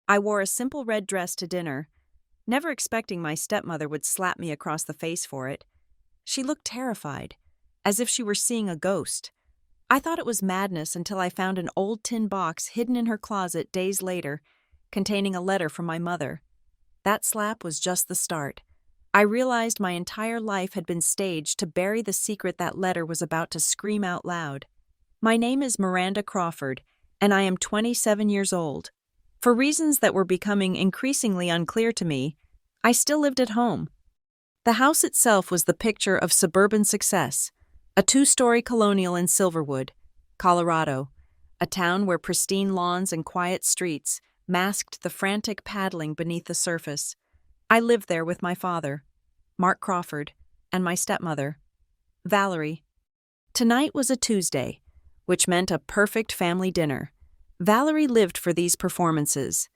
I wore a simple red dress to dinner, never expecting my stepmother would slap me across the face for it. She looked terrified, as if she were seeing a ghost. I thought it was madness until I found an old tin box hidden in her closet days later, containing a letter from my mother. That slap was just the start. I realized my entire life had been staged to bury the secret that letter was about to scream out loud. My name is Miranda Crawford, and I am 27 years old. For reasons that were becoming increasingly unclear to me, I still lived at home. The house itself was the picture of suburban success, a two-story colonial in Silverwood, Colorado, a town where pristine lawns and quiet streets masked the frantic paddling beneath the surface. I lived there with my father, Mark Crawford, and my stepmother, Valerie. Tonight was a Tuesday, which meant a perfect family dinner. Valerie lived for these performances.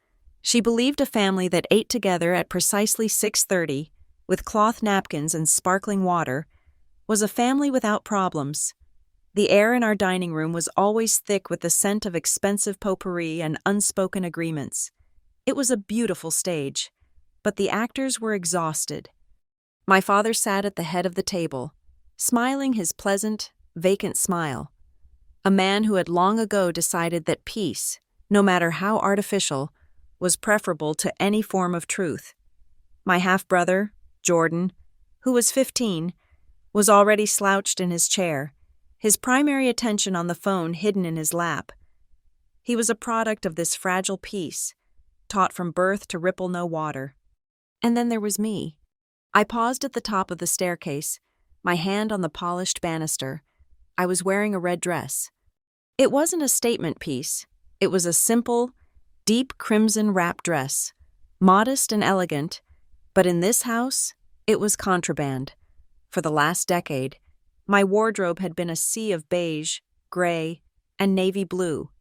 She believed a family that ate together at precisely 6:30, with cloth napkins and sparkling water, was a family without problems. The air in our dining room was always thick with the scent of expensive potpourri and unspoken agreements. It was a beautiful stage, but the actors were exhausted. My father sat at the head of the table, smiling his pleasant, vacant smile. A man who had long ago decided that peace, no matter how artificial, was preferable to any form of truth. My half-brother, Jordan, who was 15, was already slouched in his chair, his primary attention on the phone hidden in his lap. He was a product of this fragile peace, taught from birth to ripple no water. And then there was me. I paused at the top of the staircase, my hand on the polished banister. I was wearing a red dress. It wasn't a statement piece. It was a simple, deep crimson wrap dress, modest and elegant, but in this house, it was contraband. For the last decade, my wardrobe had been a sea of beige, gray, and navy blue.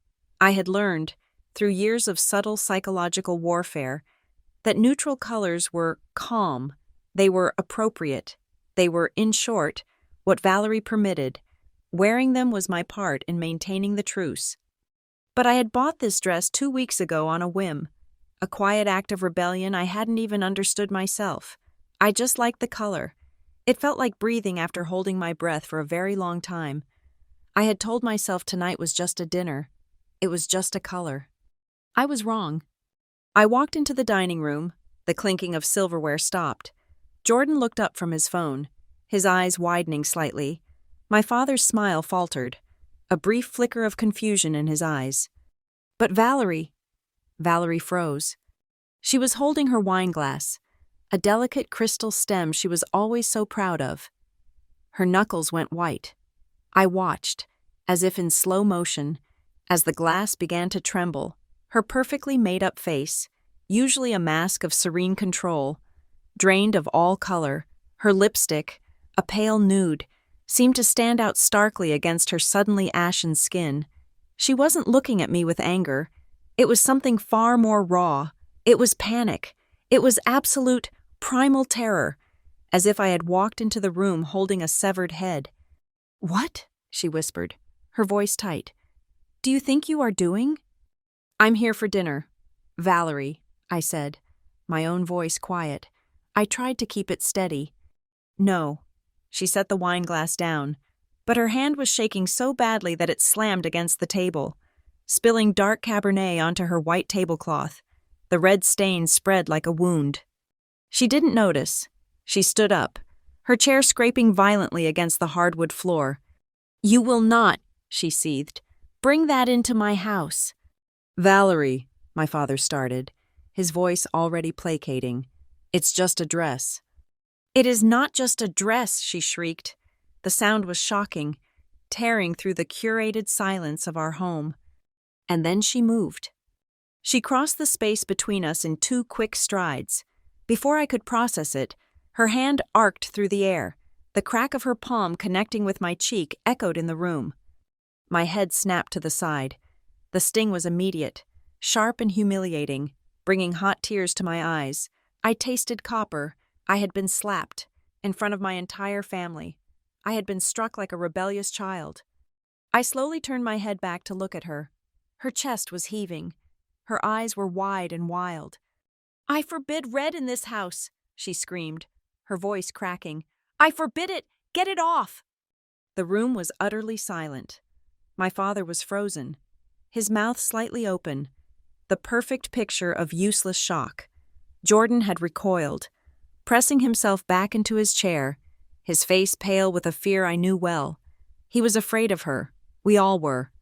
I had learned, through years of subtle psychological warfare, that neutral colors were calm, they were appropriate, they were, in short, what Valerie permitted. Wearing them was my part in maintaining the truce. But I had bought this dress 2 weeks ago on a whim, a quiet act of rebellion I hadn't even understood myself. I just liked the color. It felt like breathing after holding my breath for a very long time. I had told myself tonight was just a dinner. It was just a color. I was wrong. I walked into the dining room. The clinking of silverware stopped. Jordan looked up from his phone, his eyes widening slightly. My father's smile faltered, a brief flicker of confusion in his eyes. But Valerie froze. She was holding her wine glass, a delicate crystal stem she was always so proud of. Her knuckles went white. I watched, as if in slow motion, as the glass began to tremble. Her perfectly made-up face, usually a mask of serene control, drained of all color. Her lipstick, a pale nude, seemed to stand out starkly against her suddenly ashen skin. She wasn't looking at me with anger. It was something far more raw. It was panic. It was absolute, primal terror, as if I had walked into the room holding a severed head. "What?" she whispered, her voice tight. "Do you think you are doing?" "I'm here for dinner. Valerie," I said, my own voice quiet. I tried to keep it steady. "No." She set the wine glass down, but her hand was shaking so badly that it slammed against the table, spilling dark Cabernet onto her white tablecloth. The red stain spread like a wound. She didn't notice. She stood up, her chair scraping violently against the hardwood floor. "You will not," she seethed, "bring that into my house." "Valerie," my father started, his voice already placating. "It's just a dress." "It is not just a dress," she shrieked. The sound was shocking, tearing through the curated silence of our home. And then she moved. She crossed the space between us in 2 quick strides. Before I could process it, her hand arced through the air. The crack of her palm connecting with my cheek echoed in the room. My head snapped to the side. The sting was immediate, sharp and humiliating, bringing hot tears to my eyes. I tasted copper. I had been slapped, in front of my entire family. I had been struck like a rebellious child. I slowly turned my head back to look at her. Her chest was heaving. Her eyes were wide and wild. "I forbid red in this house," she screamed, her voice cracking. "I forbid it! Get it off!" The room was utterly silent. My father was frozen, his mouth slightly open, the perfect picture of useless shock. Jordan had recoiled, pressing himself back into his chair, his face pale with a fear I knew well. He was afraid of her. We all were.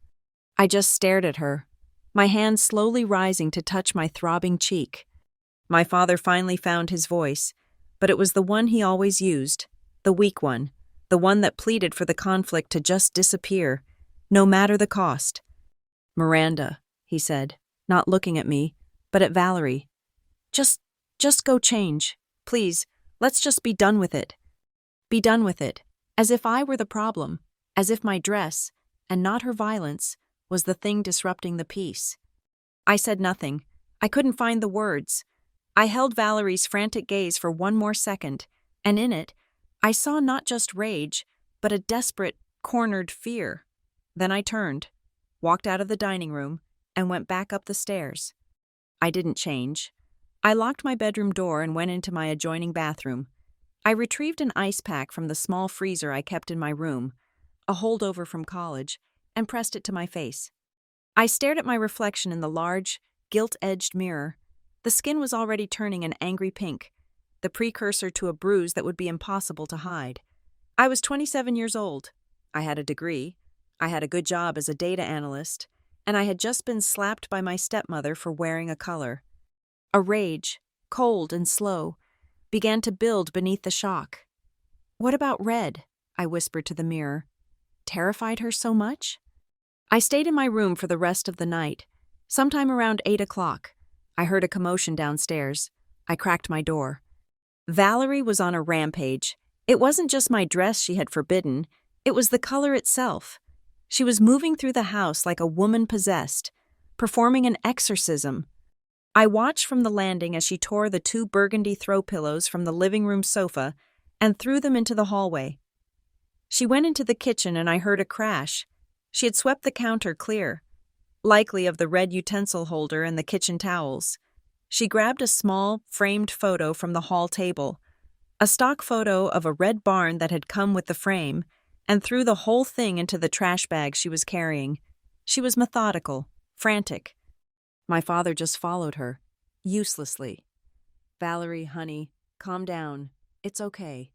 I just stared at her, my hand slowly rising to touch my throbbing cheek. My father finally found his voice, but it was the one he always used, the weak one, the one that pleaded for the conflict to just disappear, no matter the cost. "Miranda," he said, not looking at me, but at Valerie. Just go change. Please, let's just be done with it." Be done with it, as if I were the problem, as if my dress, and not her violence, was the thing disrupting the peace. I said nothing. I couldn't find the words. I held Valerie's frantic gaze for one more second, and in it, I saw not just rage, but a desperate, cornered fear. Then I turned, walked out of the dining room, and went back up the stairs. I didn't change. I locked my bedroom door and went into my adjoining bathroom. I retrieved an ice pack from the small freezer I kept in my room, a holdover from college, and pressed it to my face. I stared at my reflection in the large, gilt-edged mirror. The skin was already turning an angry pink, the precursor to a bruise that would be impossible to hide. I was 27 years old. I had a degree. I had a good job as a data analyst, and I had just been slapped by my stepmother for wearing a color. A rage, cold and slow, began to build beneath the shock. "What about red?" I whispered to the mirror. Terrified her so much? I stayed in my room for the rest of the night. Sometime around 8 o'clock, I heard a commotion downstairs. I cracked my door. Valerie was on a rampage. It wasn't just my dress she had forbidden, it was the color itself. She was moving through the house like a woman possessed, performing an exorcism. I watched from the landing as she tore the 2 burgundy throw pillows from the living room sofa and threw them into the hallway. She went into the kitchen and I heard a crash. She had swept the counter clear, likely of the red utensil holder and the kitchen towels. She grabbed a small, framed photo from the hall table, a stock photo of a red barn that had come with the frame, and threw the whole thing into the trash bag she was carrying. She was methodical, frantic. My father just followed her, uselessly. "Valerie, honey, calm down. It's okay."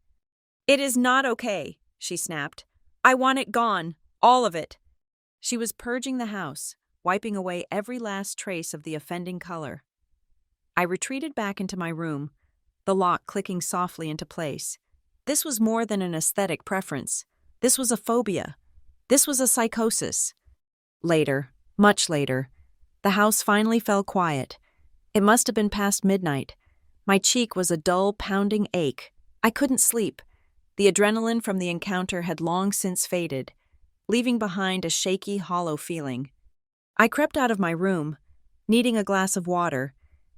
"It is not okay," she snapped. "I want it gone, all of it." She was purging the house, wiping away every last trace of the offending color. I retreated back into my room, the lock clicking softly into place. This was more than an aesthetic preference. This was a phobia. This was a psychosis. Later, much later, the house finally fell quiet. It must have been past midnight. My cheek was a dull, pounding ache. I couldn't sleep. The adrenaline from the encounter had long since faded, leaving behind a shaky, hollow feeling. I crept out of my room, needing a glass of water,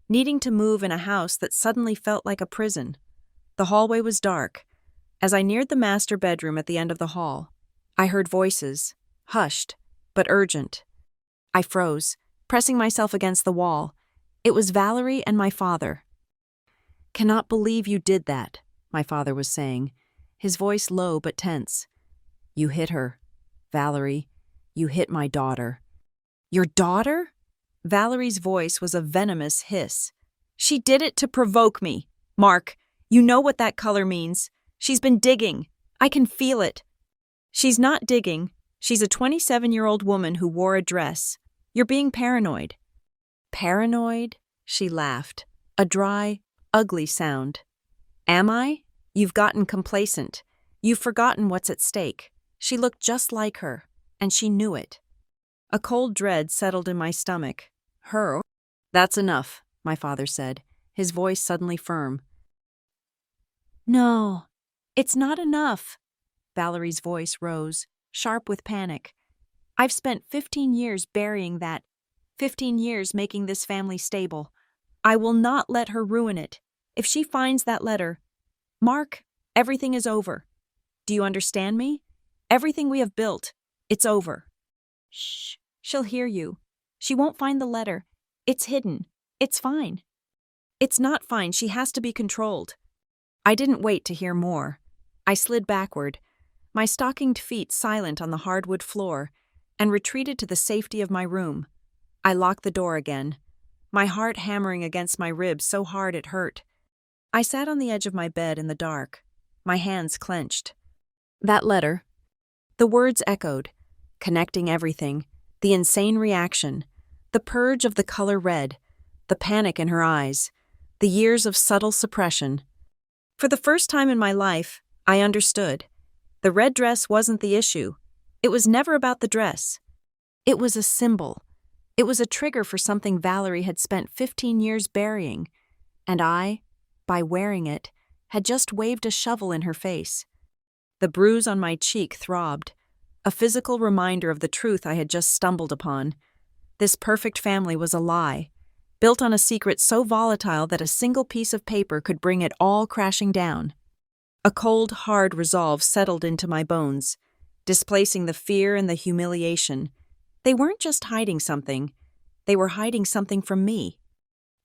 needing to move in a house that suddenly felt like a prison. The hallway was dark. As I neared the master bedroom at the end of the hall, I heard voices, hushed, but urgent. I froze, pressing myself against the wall. It was Valerie and my father. "Cannot believe you did that," my father was saying, his voice low but tense. "You hit her. Valerie, you hit my daughter." "Your daughter?" Valerie's voice was a venomous hiss. "She did it to provoke me. Mark, you know what that color means. She's been digging. I can feel it." "She's not digging. She's a 27-year-old woman who wore a dress. You're being paranoid." "Paranoid?" She laughed, a dry, ugly sound. "Am I? You've gotten complacent. You've forgotten what's at stake." She looked just like her, and she knew it. A cold dread settled in my stomach. Her? "That's enough," my father said, his voice suddenly firm. "No, it's not enough." Valerie's voice rose, sharp with panic. "I've spent 15 years burying that, 15 years making this family stable. I will not let her ruin it. If she finds that letter, Mark, everything is over. Do you understand me? Everything we have built, it's over." "Shh, she'll hear you. She won't find the letter. It's hidden. It's fine. It's not fine. She has to be controlled. I didn't wait to hear more. I slid backward, my stockinged feet silent on the hardwood floor, and retreated to the safety of my room. I locked the door again, my heart hammering against my ribs so hard it hurt. I sat on the edge of my bed in the dark, my hands clenched. That letter. The words echoed, connecting everything, the insane reaction, the purge of the color red, the panic in her eyes, the years of subtle suppression. For the first time in my life, I understood. The red dress wasn't the issue. It was never about the dress. It was a symbol. It was a trigger for something Valerie had spent 15 years burying, and I, by wearing it, had just waved a shovel in her face. The bruise on my cheek throbbed, a physical reminder of the truth I had just stumbled upon. This perfect family was a lie, built on a secret so volatile that a single piece of paper could bring it all crashing down. A cold, hard resolve settled into my bones, displacing the fear and the humiliation. They weren't just hiding something. They were hiding something from me.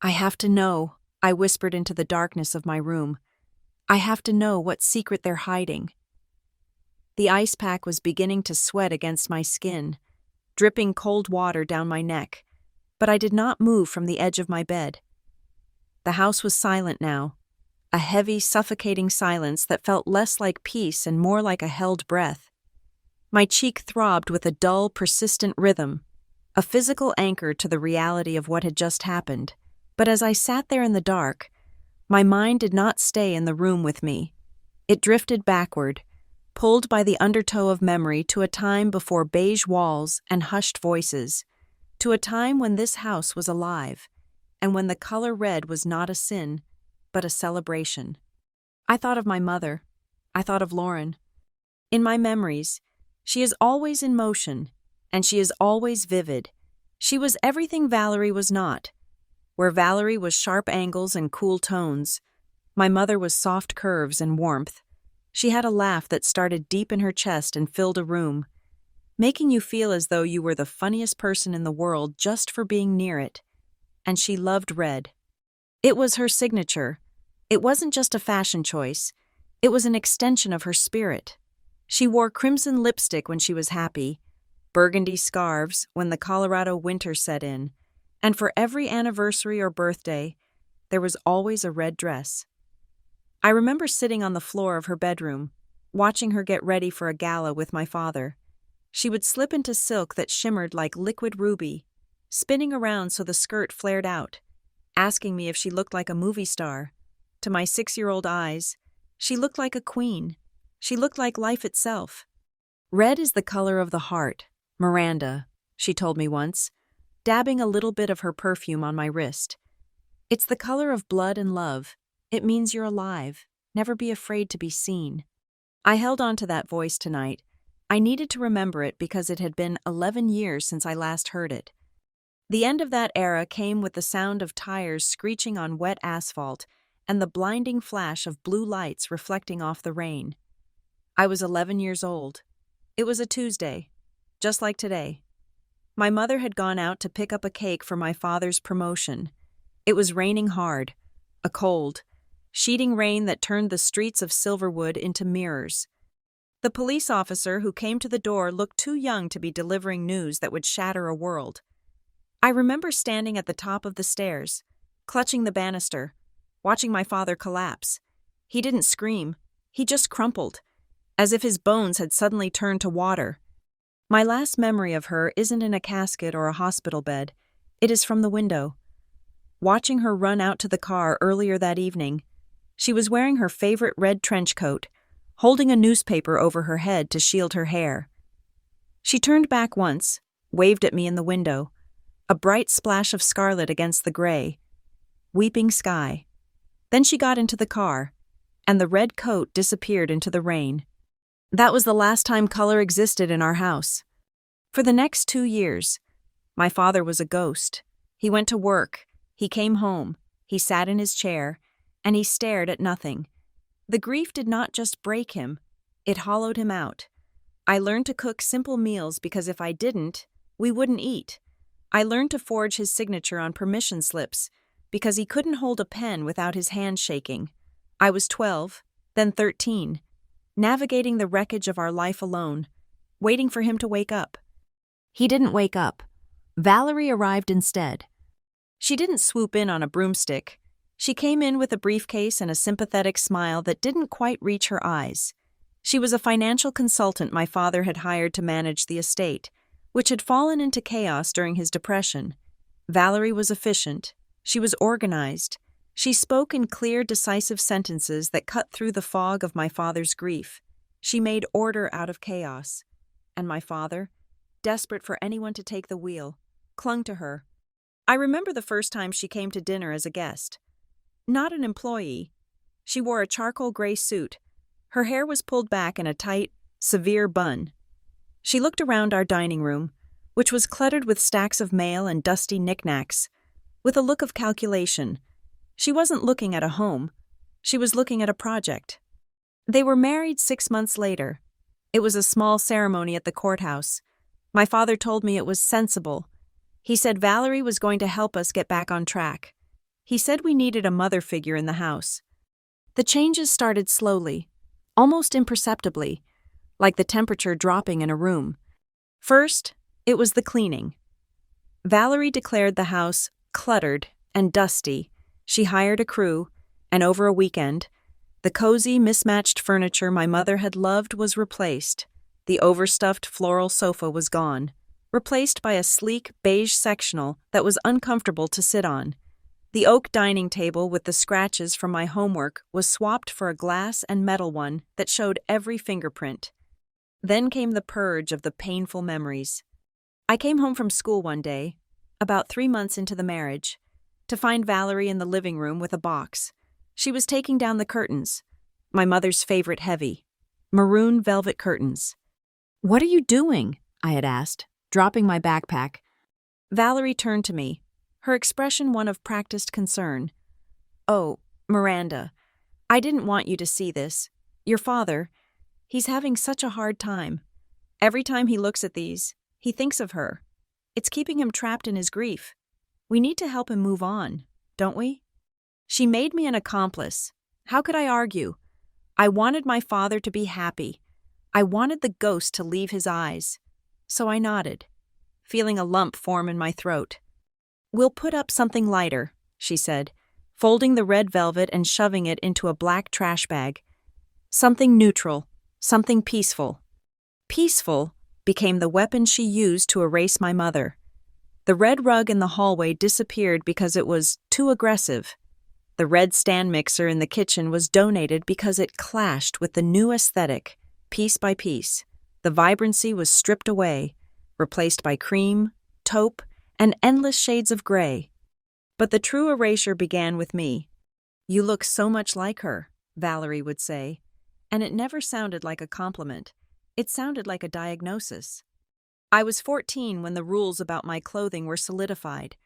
I have to know, I whispered into the darkness of my room. I have to know what secret they're hiding. The ice pack was beginning to sweat against my skin, dripping cold water down my neck, but I did not move from the edge of my bed. The house was silent now, a heavy, suffocating silence that felt less like peace and more like a held breath. My cheek throbbed with a dull, persistent rhythm, a physical anchor to the reality of what had just happened. But as I sat there in the dark, my mind did not stay in the room with me. It drifted backward, pulled by the undertow of memory to a time before beige walls and hushed voices, to a time when this house was alive, and when the color red was not a sin, but a celebration. I thought of my mother. I thought of Lauren. In my memories, she is always in motion, and she is always vivid. She was everything Valerie was not. Where Valerie was sharp angles and cool tones, my mother was soft curves and warmth. She had a laugh that started deep in her chest and filled a room, making you feel as though you were the funniest person in the world just for being near it. And she loved red. It was her signature. It wasn't just a fashion choice. It was an extension of her spirit. She wore crimson lipstick when she was happy, burgundy scarves when the Colorado winter set in, and for every anniversary or birthday, there was always a red dress. I remember sitting on the floor of her bedroom, watching her get ready for a gala with my father. She would slip into silk that shimmered like liquid ruby, spinning around so the skirt flared out, asking me if she looked like a movie star. To my 6-year-old eyes, she looked like a queen. She looked like life itself. Red is the color of the heart, Miranda, she told me once, dabbing a little bit of her perfume on my wrist. It's the color of blood and love. It means you're alive. Never be afraid to be seen. I held on to that voice tonight. I needed to remember it because it had been 11 years since I last heard it. The end of that era came with the sound of tires screeching on wet asphalt and the blinding flash of blue lights reflecting off the rain. I was 11 years old. It was a Tuesday, just like today. My mother had gone out to pick up a cake for my father's promotion. It was raining hard, a cold, sheeting rain that turned the streets of Silverwood into mirrors. The police officer who came to the door looked too young to be delivering news that would shatter a world. I remember standing at the top of the stairs, clutching the banister, watching my father collapse. He didn't scream. He just crumpled, as if his bones had suddenly turned to water. My last memory of her isn't in a casket or a hospital bed. It is from the window. Watching her run out to the car earlier that evening, she was wearing her favorite red trench coat, holding a newspaper over her head to shield her hair. She turned back once, waved at me in the window, a bright splash of scarlet against the gray, weeping sky. Then she got into the car, and the red coat disappeared into the rain. That was the last time color existed in our house. For the next 2 years, my father was a ghost. He went to work, he came home, he sat in his chair, and he stared at nothing. The grief did not just break him, it hollowed him out. I learned to cook simple meals because if I didn't, we wouldn't eat. I learned to forge his signature on permission slips because he couldn't hold a pen without his hands shaking. I was 12, then 13, navigating the wreckage of our life alone, waiting for him to wake up. He didn't wake up. Valerie arrived instead. She didn't swoop in on a broomstick. She came in with a briefcase and a sympathetic smile that didn't quite reach her eyes. She was a financial consultant my father had hired to manage the estate, which had fallen into chaos during his depression. Valerie was efficient. She was organized. She spoke in clear, decisive sentences that cut through the fog of my father's grief. She made order out of chaos. And my father, desperate for anyone to take the wheel, clung to her. I remember the first time she came to dinner as a guest. Not an employee. She wore a charcoal gray suit. Her hair was pulled back in a tight, severe bun. She looked around our dining room, which was cluttered with stacks of mail and dusty knickknacks, with a look of calculation. She wasn't looking at a home. She was looking at a project. They were married 6 months later. It was a small ceremony at the courthouse. My father told me it was sensible. He said Valerie was going to help us get back on track. He said we needed a mother figure in the house. The changes started slowly, almost imperceptibly, like the temperature dropping in a room. First, it was the cleaning. Valerie declared the house cluttered and dusty. She hired a crew, and over a weekend, the cozy, mismatched furniture my mother had loved was replaced. The overstuffed floral sofa was gone, replaced by a sleek, beige sectional that was uncomfortable to sit on. The oak dining table with the scratches from my homework was swapped for a glass and metal one that showed every fingerprint. Then came the purge of the painful memories. I came home from school one day, about 3 months into the marriage, to find Valerie in the living room with a box. She was taking down the curtains, my mother's favorite heavy, maroon velvet curtains. "What are you doing?" I had asked, dropping my backpack. Valerie turned to me, her expression one of practiced concern. "Oh, Miranda, I didn't want you to see this. Your father, he's having such a hard time. Every time he looks at these, he thinks of her. It's keeping him trapped in his grief. We need to help him move on, don't we?" She made me an accomplice. How could I argue? I wanted my father to be happy. I wanted the ghost to leave his eyes. So I nodded, feeling a lump form in my throat. "We'll put up something lighter," she said, folding the red velvet and shoving it into a black trash bag. "Something neutral, something peaceful." Peaceful became the weapon she used to erase my mother. The red rug in the hallway disappeared because it was too aggressive. The red stand mixer in the kitchen was donated because it clashed with the new aesthetic, piece by piece. The vibrancy was stripped away, replaced by cream, taupe, and endless shades of gray. But the true erasure began with me. "You look so much like her," Valerie would say, and it never sounded like a compliment. It sounded like a diagnosis. I was 14 when the rules about my clothing were solidified.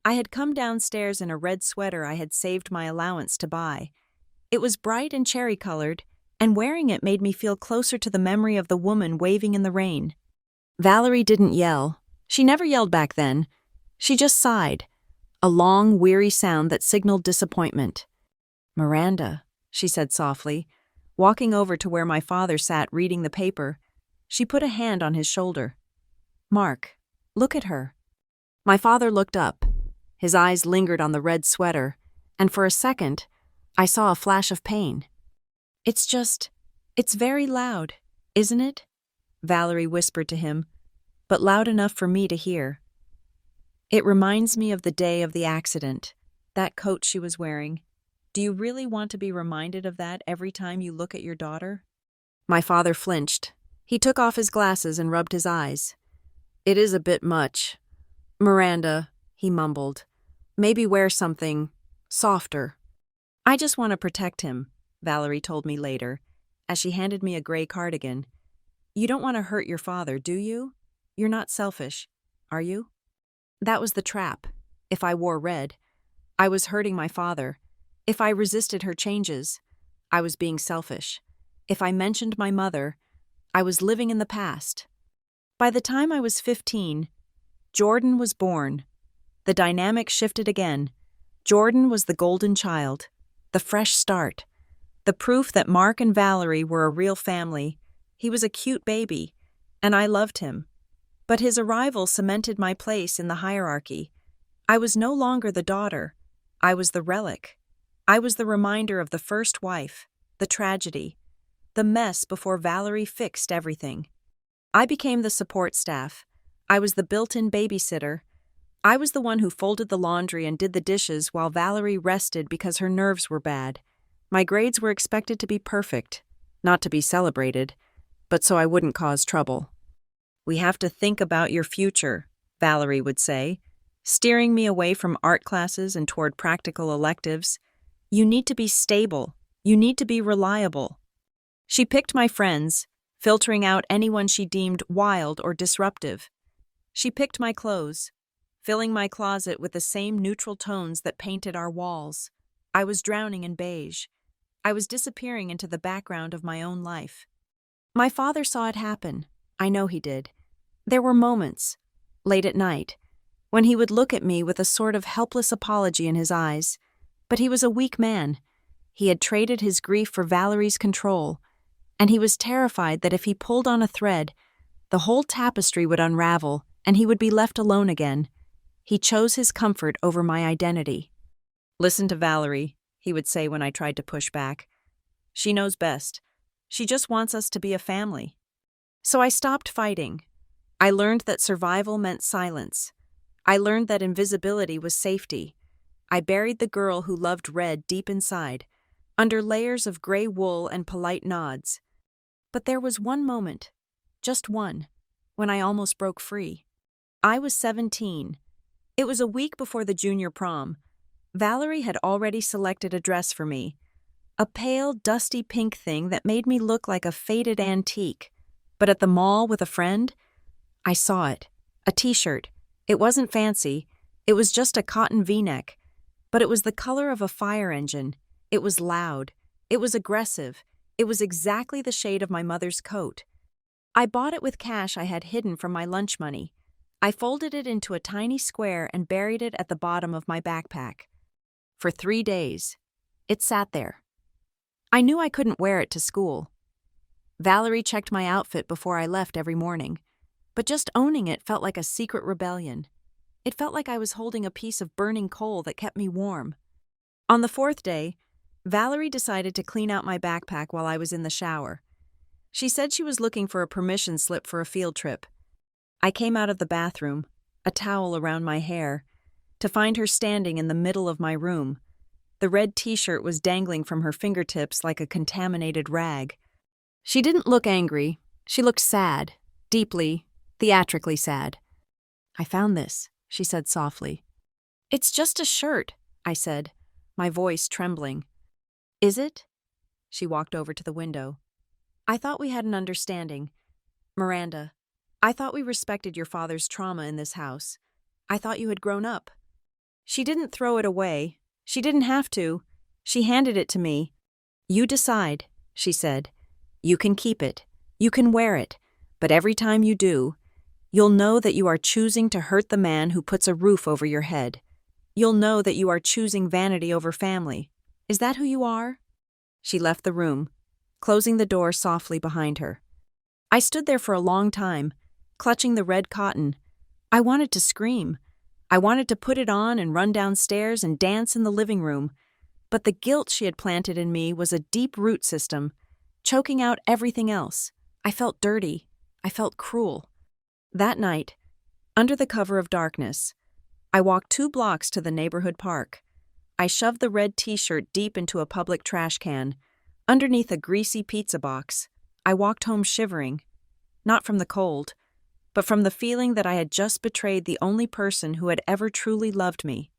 I had come downstairs in a red sweater I had saved my allowance to buy. It was bright and cherry-colored, and wearing it made me feel closer to the memory of the woman waving in the rain. Valerie didn't yell. She never yelled back then. She just sighed, a long, weary sound that signaled disappointment. "Miranda," she said softly, walking over to where my father sat reading the paper. She put a hand on his shoulder. "Mark, look at her." My father looked up. His eyes lingered on the red sweater, and for a second, I saw a flash of pain. It's very loud, isn't it?" Valerie whispered to him, but loud enough for me to hear. "It reminds me of the day of the accident, that coat she was wearing. Do you really want to be reminded of that every time you look at your daughter?" My father flinched. He took off his glasses and rubbed his eyes. "It is a bit much. Miranda," he mumbled, "maybe wear something softer." "I just want to protect him," Valerie told me later, as she handed me a gray cardigan. "You don't want to hurt your father, do you? You're not selfish, are you?" That was the trap. If I wore red, I was hurting my father. If I resisted her changes, I was being selfish. If I mentioned my mother, I was living in the past. By the time I was 15, Jordan was born. The dynamic shifted again. Jordan was the golden child, the fresh start, the proof that Mark and Valerie were a real family. He was a cute baby, and I loved him. But his arrival cemented my place in the hierarchy. I was no longer the daughter. I was the relic. I was the reminder of the first wife, the tragedy, the mess before Valerie fixed everything. I became the support staff. I was the built-in babysitter. I was the one who folded the laundry and did the dishes while Valerie rested because her nerves were bad. My grades were expected to be perfect, not to be celebrated, but so I wouldn't cause trouble. "We have to think about your future," Valerie would say, steering me away from art classes and toward practical electives. "You need to be stable. You need to be reliable." She picked my friends, filtering out anyone she deemed wild or disruptive. She picked my clothes, filling my closet with the same neutral tones that painted our walls. I was drowning in beige. I was disappearing into the background of my own life. My father saw it happen. I know he did. There were moments, late at night, when he would look at me with a sort of helpless apology in his eyes. But he was a weak man. He had traded his grief for Valerie's control, and he was terrified that if he pulled on a thread, the whole tapestry would unravel and he would be left alone again. He chose his comfort over my identity. "Listen to Valerie," he would say when I tried to push back. "She knows best. She just wants us to be a family." So I stopped fighting. I learned that survival meant silence. I learned that invisibility was safety. I buried the girl who loved red deep inside, under layers of gray wool and polite nods. But there was one moment, just one, when I almost broke free. I was 17. It was a week before the junior prom. Valerie had already selected a dress for me, a pale, dusty pink thing that made me look like a faded antique. But at the mall with a friend, I saw it. A t-shirt. It wasn't fancy. It was just a cotton V-neck. But it was the color of a fire engine. It was loud. It was aggressive. It was exactly the shade of my mother's coat. I bought it with cash I had hidden from my lunch money. I folded it into a tiny square and buried it at the bottom of my backpack. For 3 days, it sat there. I knew I couldn't wear it to school. Valerie checked my outfit before I left every morning, but just owning it felt like a secret rebellion. It felt like I was holding a piece of burning coal that kept me warm. On the 4th day, Valerie decided to clean out my backpack while I was in the shower. She said she was looking for a permission slip for a field trip. I came out of the bathroom, a towel around my hair, to find her standing in the middle of my room. The red t-shirt was dangling from her fingertips like a contaminated rag. She didn't look angry. She looked sad, deeply, theatrically sad. "I found this," she said softly. "It's just a shirt," I said, my voice trembling. "Is it?" She walked over to the window. "I thought we had an understanding. Miranda, I thought we respected your father's trauma in this house. I thought you had grown up." She didn't throw it away. She didn't have to. She handed it to me. "You decide," she said. "You can keep it. You can wear it. But every time you do, you'll know that you are choosing to hurt the man who puts a roof over your head. You'll know that you are choosing vanity over family. Is that who you are?" She left the room, closing the door softly behind her. I stood there for a long time, clutching the red cotton. I wanted to scream. I wanted to put it on and run downstairs and dance in the living room. But the guilt she had planted in me was a deep root system, choking out everything else. I felt dirty. I felt cruel. That night, under the cover of darkness, I walked 2 blocks to the neighborhood park. I shoved the red t-shirt deep into a public trash can, underneath a greasy pizza box. I walked home shivering, not from the cold, but from the feeling that I had just betrayed the only person who had ever truly loved me.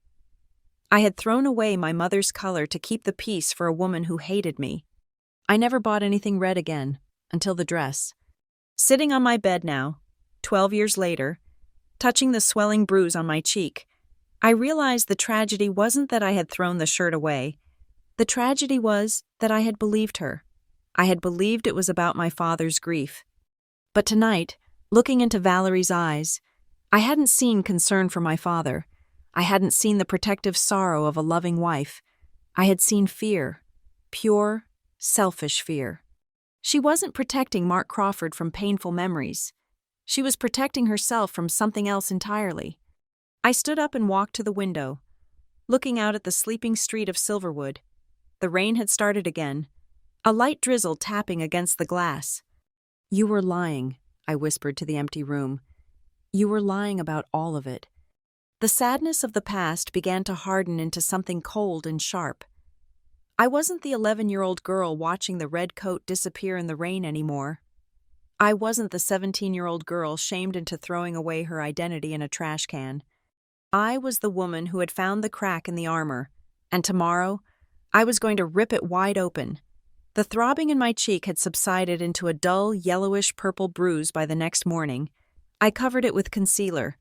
I had thrown away my mother's color to keep the peace for a woman who hated me. I never bought anything red again, until the dress. Sitting on my bed now, 12 years later, touching the swelling bruise on my cheek, I realized the tragedy wasn't that I had thrown the shirt away. The tragedy was that I had believed her. I had believed it was about my father's grief. But tonight, looking into Valerie's eyes, I hadn't seen concern for my father. I hadn't seen the protective sorrow of a loving wife. I had seen fear. Pure, selfish fear. She wasn't protecting Mark Crawford from painful memories. She was protecting herself from something else entirely. I stood up and walked to the window, looking out at the sleeping street of Silverwood. The rain had started again, a light drizzle tapping against the glass. "You were lying," I whispered to the empty room. "You were lying about all of it." The sadness of the past began to harden into something cold and sharp. I wasn't the 11-year-old girl watching the red coat disappear in the rain anymore. I wasn't the 17-year-old girl shamed into throwing away her identity in a trash can. I was the woman who had found the crack in the armor, and tomorrow, I was going to rip it wide open. The throbbing in my cheek had subsided into a dull, yellowish-purple bruise by the next morning. I covered it with concealer.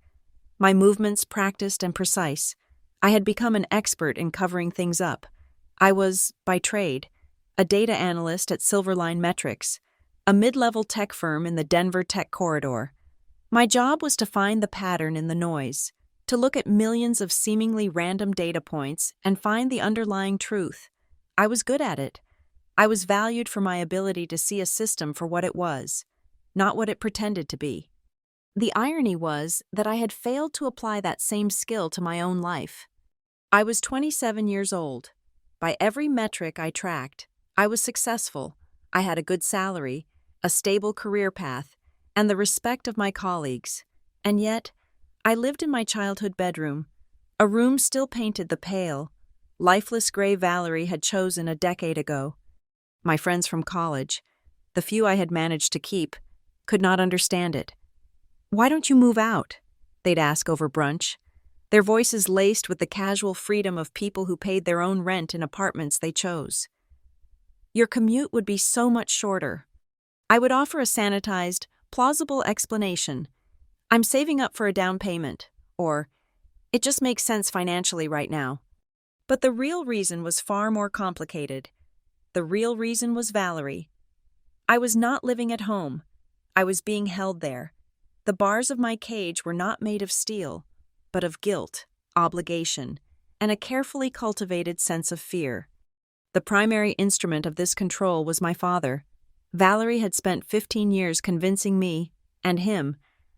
My movements practiced and precise. I had become an expert in covering things up. I was, by trade, a data analyst at Silverline Metrics, a mid-level tech firm in the Denver tech corridor. My job was to find the pattern in the noise, to look at millions of seemingly random data points and find the underlying truth. I was good at it. I was valued for my ability to see a system for what it was, not what it pretended to be. The irony was that I had failed to apply that same skill to my own life. I was 27 years old. By every metric I tracked, I was successful. I had a good salary, a stable career path, and the respect of my colleagues. And yet, I lived in my childhood bedroom, a room still painted the pale, lifeless gray Valerie had chosen a decade ago. My friends from college, the few I had managed to keep, could not understand it. "Why don't you move out?" they'd ask over brunch, their voices laced with the casual freedom of people who paid their own rent in apartments they chose. "Your commute would be so much shorter." I would offer a sanitized, plausible explanation. "I'm saving up for a down payment," or "It just makes sense financially right now." But the real reason was far more complicated. The real reason was Valerie. I was not living at home. I was being held there. The bars of my cage were not made of steel, but of guilt, obligation, and a carefully cultivated sense of fear. The primary instrument of this control was my father. Valerie had spent 15 years convincing me, and him,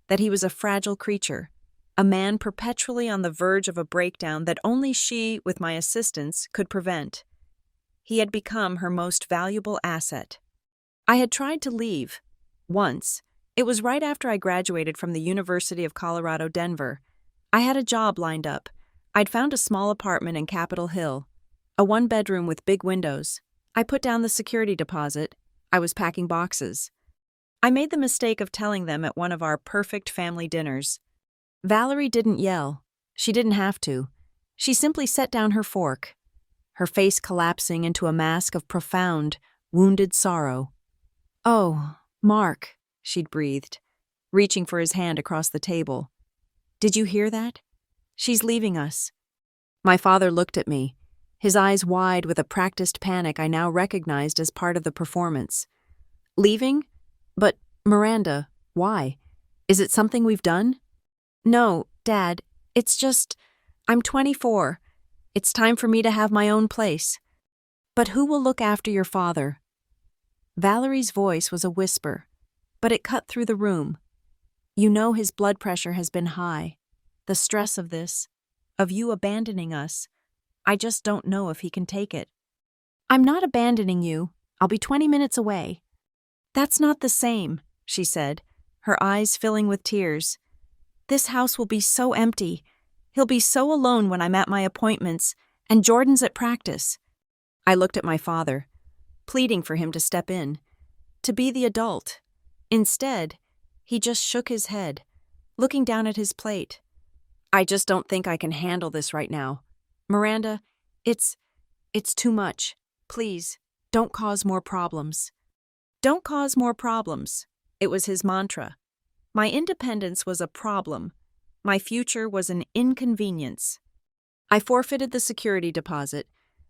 that he was a fragile creature, a man perpetually on the verge of a breakdown that only she, with my assistance, could prevent. He had become her most valuable asset. I had tried to leave. Once. It was right after I graduated from the University of Colorado, Denver. I had a job lined up. I'd found a small apartment in Capitol Hill, a one-bedroom with big windows. I put down the security deposit. I was packing boxes. I made the mistake of telling them at one of our perfect family dinners. Valerie didn't yell. She didn't have to. She simply set down her fork, her face collapsing into a mask of profound, wounded sorrow. "Oh, Mark," she'd breathed, reaching for his hand across the table. "Did you hear that? She's leaving us." My father looked at me, his eyes wide with a practiced panic I now recognized as part of the performance. "Leaving? But, Miranda, why? Is it something we've done?" "No, Dad, it's just, I'm 24. It's time for me to have my own place." "But who will look after your father?" Valerie's voice was a whisper, but it cut through the room. "You know his blood pressure has been high. The stress of this, of you abandoning us, I just don't know if he can take it." "I'm not abandoning you. I'll be 20 minutes away." "That's not the same," she said, her eyes filling with tears. "This house will be so empty. He'll be so alone when I'm at my appointments, and Jordan's at practice." I looked at my father, pleading for him to step in, to be the adult. Instead, he just shook his head, looking down at his plate. "I just don't think I can handle this right now. Miranda, it's too much. Please, don't cause more problems." Don't cause more problems. It was his mantra. My independence was a problem. My future was an inconvenience. I forfeited the security deposit.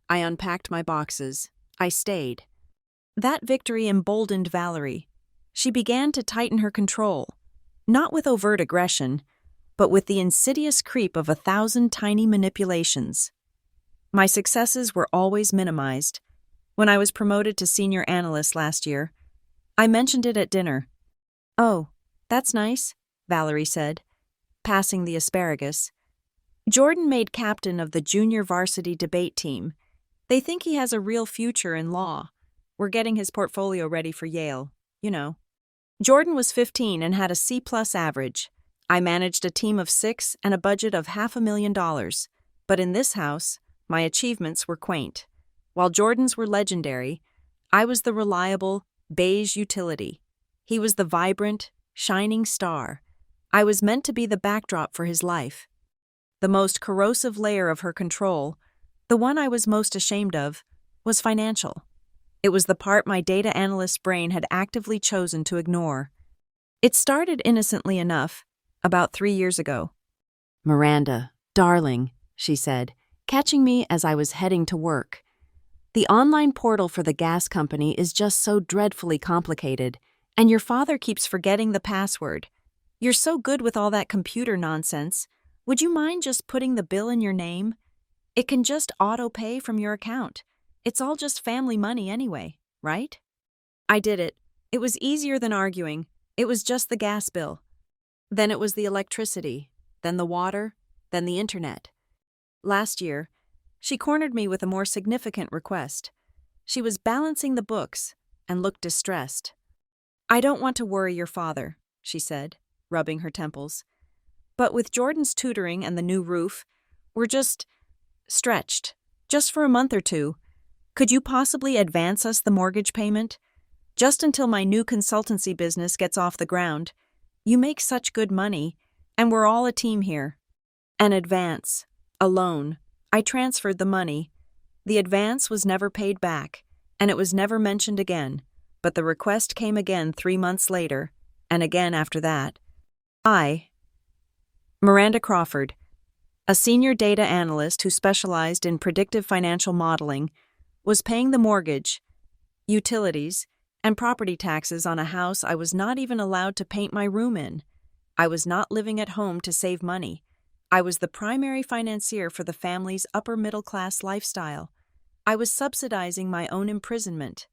I unpacked my boxes. I stayed. That victory emboldened Valerie. She began to tighten her control, not with overt aggression, but with the insidious creep of 1,000 tiny manipulations. My successes were always minimized. When I was promoted to senior analyst last year, I mentioned it at dinner. "Oh, that's nice," Valerie said, passing the asparagus. "Jordan made captain of the junior varsity debate team. They think he has a real future in law. We're getting his portfolio ready for Yale, you know." Jordan was 15 and had a C+ average. I managed a team of 6 and a budget of $500,000. But in this house, my achievements were quaint. While Jordan's were legendary, I was the reliable, beige utility. He was the vibrant, shining star. I was meant to be the backdrop for his life. The most corrosive layer of her control, the one I was most ashamed of, was financial. It was the part my data analyst brain had actively chosen to ignore. It started innocently enough, about 3 years ago. "Miranda, darling," she said, catching me as I was heading to work. "The online portal for the gas company is just so dreadfully complicated, and your father keeps forgetting the password. You're so good with all that computer nonsense. Would you mind just putting the bill in your name? It can just auto-pay from your account. It's all just family money anyway, right?" I did it. It was easier than arguing. It was just the gas bill. Then it was the electricity, then the water, then the internet. Last year, she cornered me with a more significant request. She was balancing the books and looked distressed. "I don't want to worry your father," she said, rubbing her temples. "But with Jordan's tutoring and the new roof, we're just stretched, just for a month or two. Could you possibly advance us the mortgage payment? Just until my new consultancy business gets off the ground. You make such good money, and we're all a team here." An advance. A loan. I transferred the money. The advance was never paid back, and it was never mentioned again, but the request came again 3 months later, and again after that. Miranda Crawford, a senior data analyst who specialized in predictive financial modeling, was paying the mortgage, utilities, and property taxes on a house I was not even allowed to paint my room in. I was not living at home to save money. I was the primary financier for the family's upper-middle-class lifestyle. I was subsidizing my own imprisonment.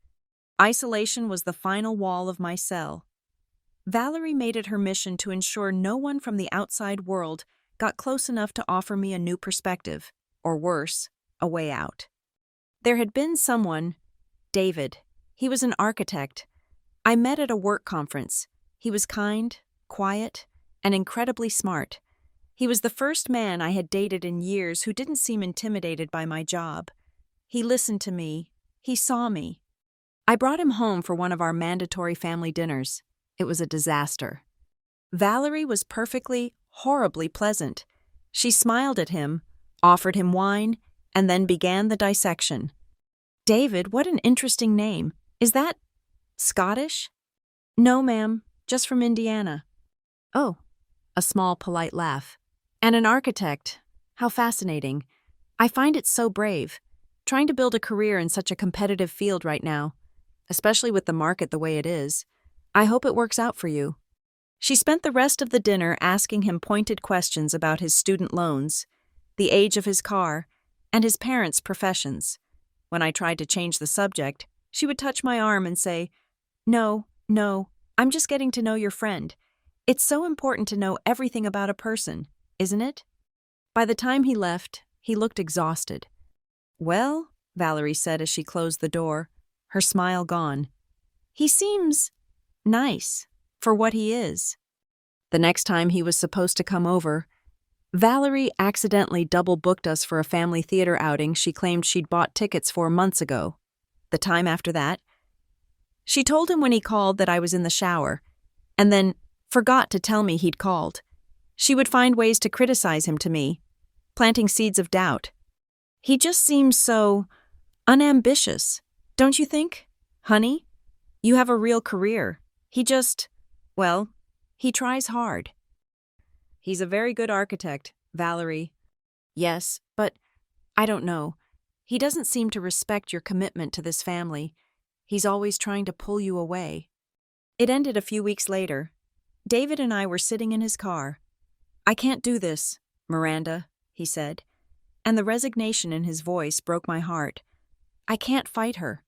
Isolation was the final wall of my cell. Valerie made it her mission to ensure no one from the outside world got close enough to offer me a new perspective, or worse, a way out. There had been someone, David. He was an architect. I met at a work conference. He was kind, quiet, and incredibly smart. He was the first man I had dated in years who didn't seem intimidated by my job. He listened to me. He saw me. I brought him home for one of our mandatory family dinners. It was a disaster. Valerie was perfectly, horribly pleasant. She smiled at him, offered him wine, and then began the dissection. "David, what an interesting name. Is that Scottish?" "No, ma'am, just from Indiana." "Oh," a small, polite laugh. "And an architect. How fascinating. I find it so brave, trying to build a career in such a competitive field right now, especially with the market the way it is. I hope it works out for you." She spent the rest of the dinner asking him pointed questions about his student loans, the age of his car, and his parents' professions. When I tried to change the subject, she would touch my arm and say, No, I'm just getting to know your friend. It's so important to know everything about a person, isn't it?" By the time he left, he looked exhausted. "Well," Valerie said as she closed the door, her smile gone, "he seems nice for what he is." The next time he was supposed to come over, Valerie accidentally double-booked us for a family theater outing she claimed she'd bought tickets for months ago. The time after that, she told him when he called that I was in the shower, and then forgot to tell me he'd called. She would find ways to criticize him to me, planting seeds of doubt. He just seems so unambitious, don't you think? Honey, you have a real career. He tries hard. He's a very good architect, Valerie. Yes, but I don't know. He doesn't seem to respect your commitment to this family. He's always trying to pull you away. It ended a few weeks later. David and I were sitting in his car. "I can't do this, Miranda," he said, and the resignation in his voice broke my heart. "I can't fight her.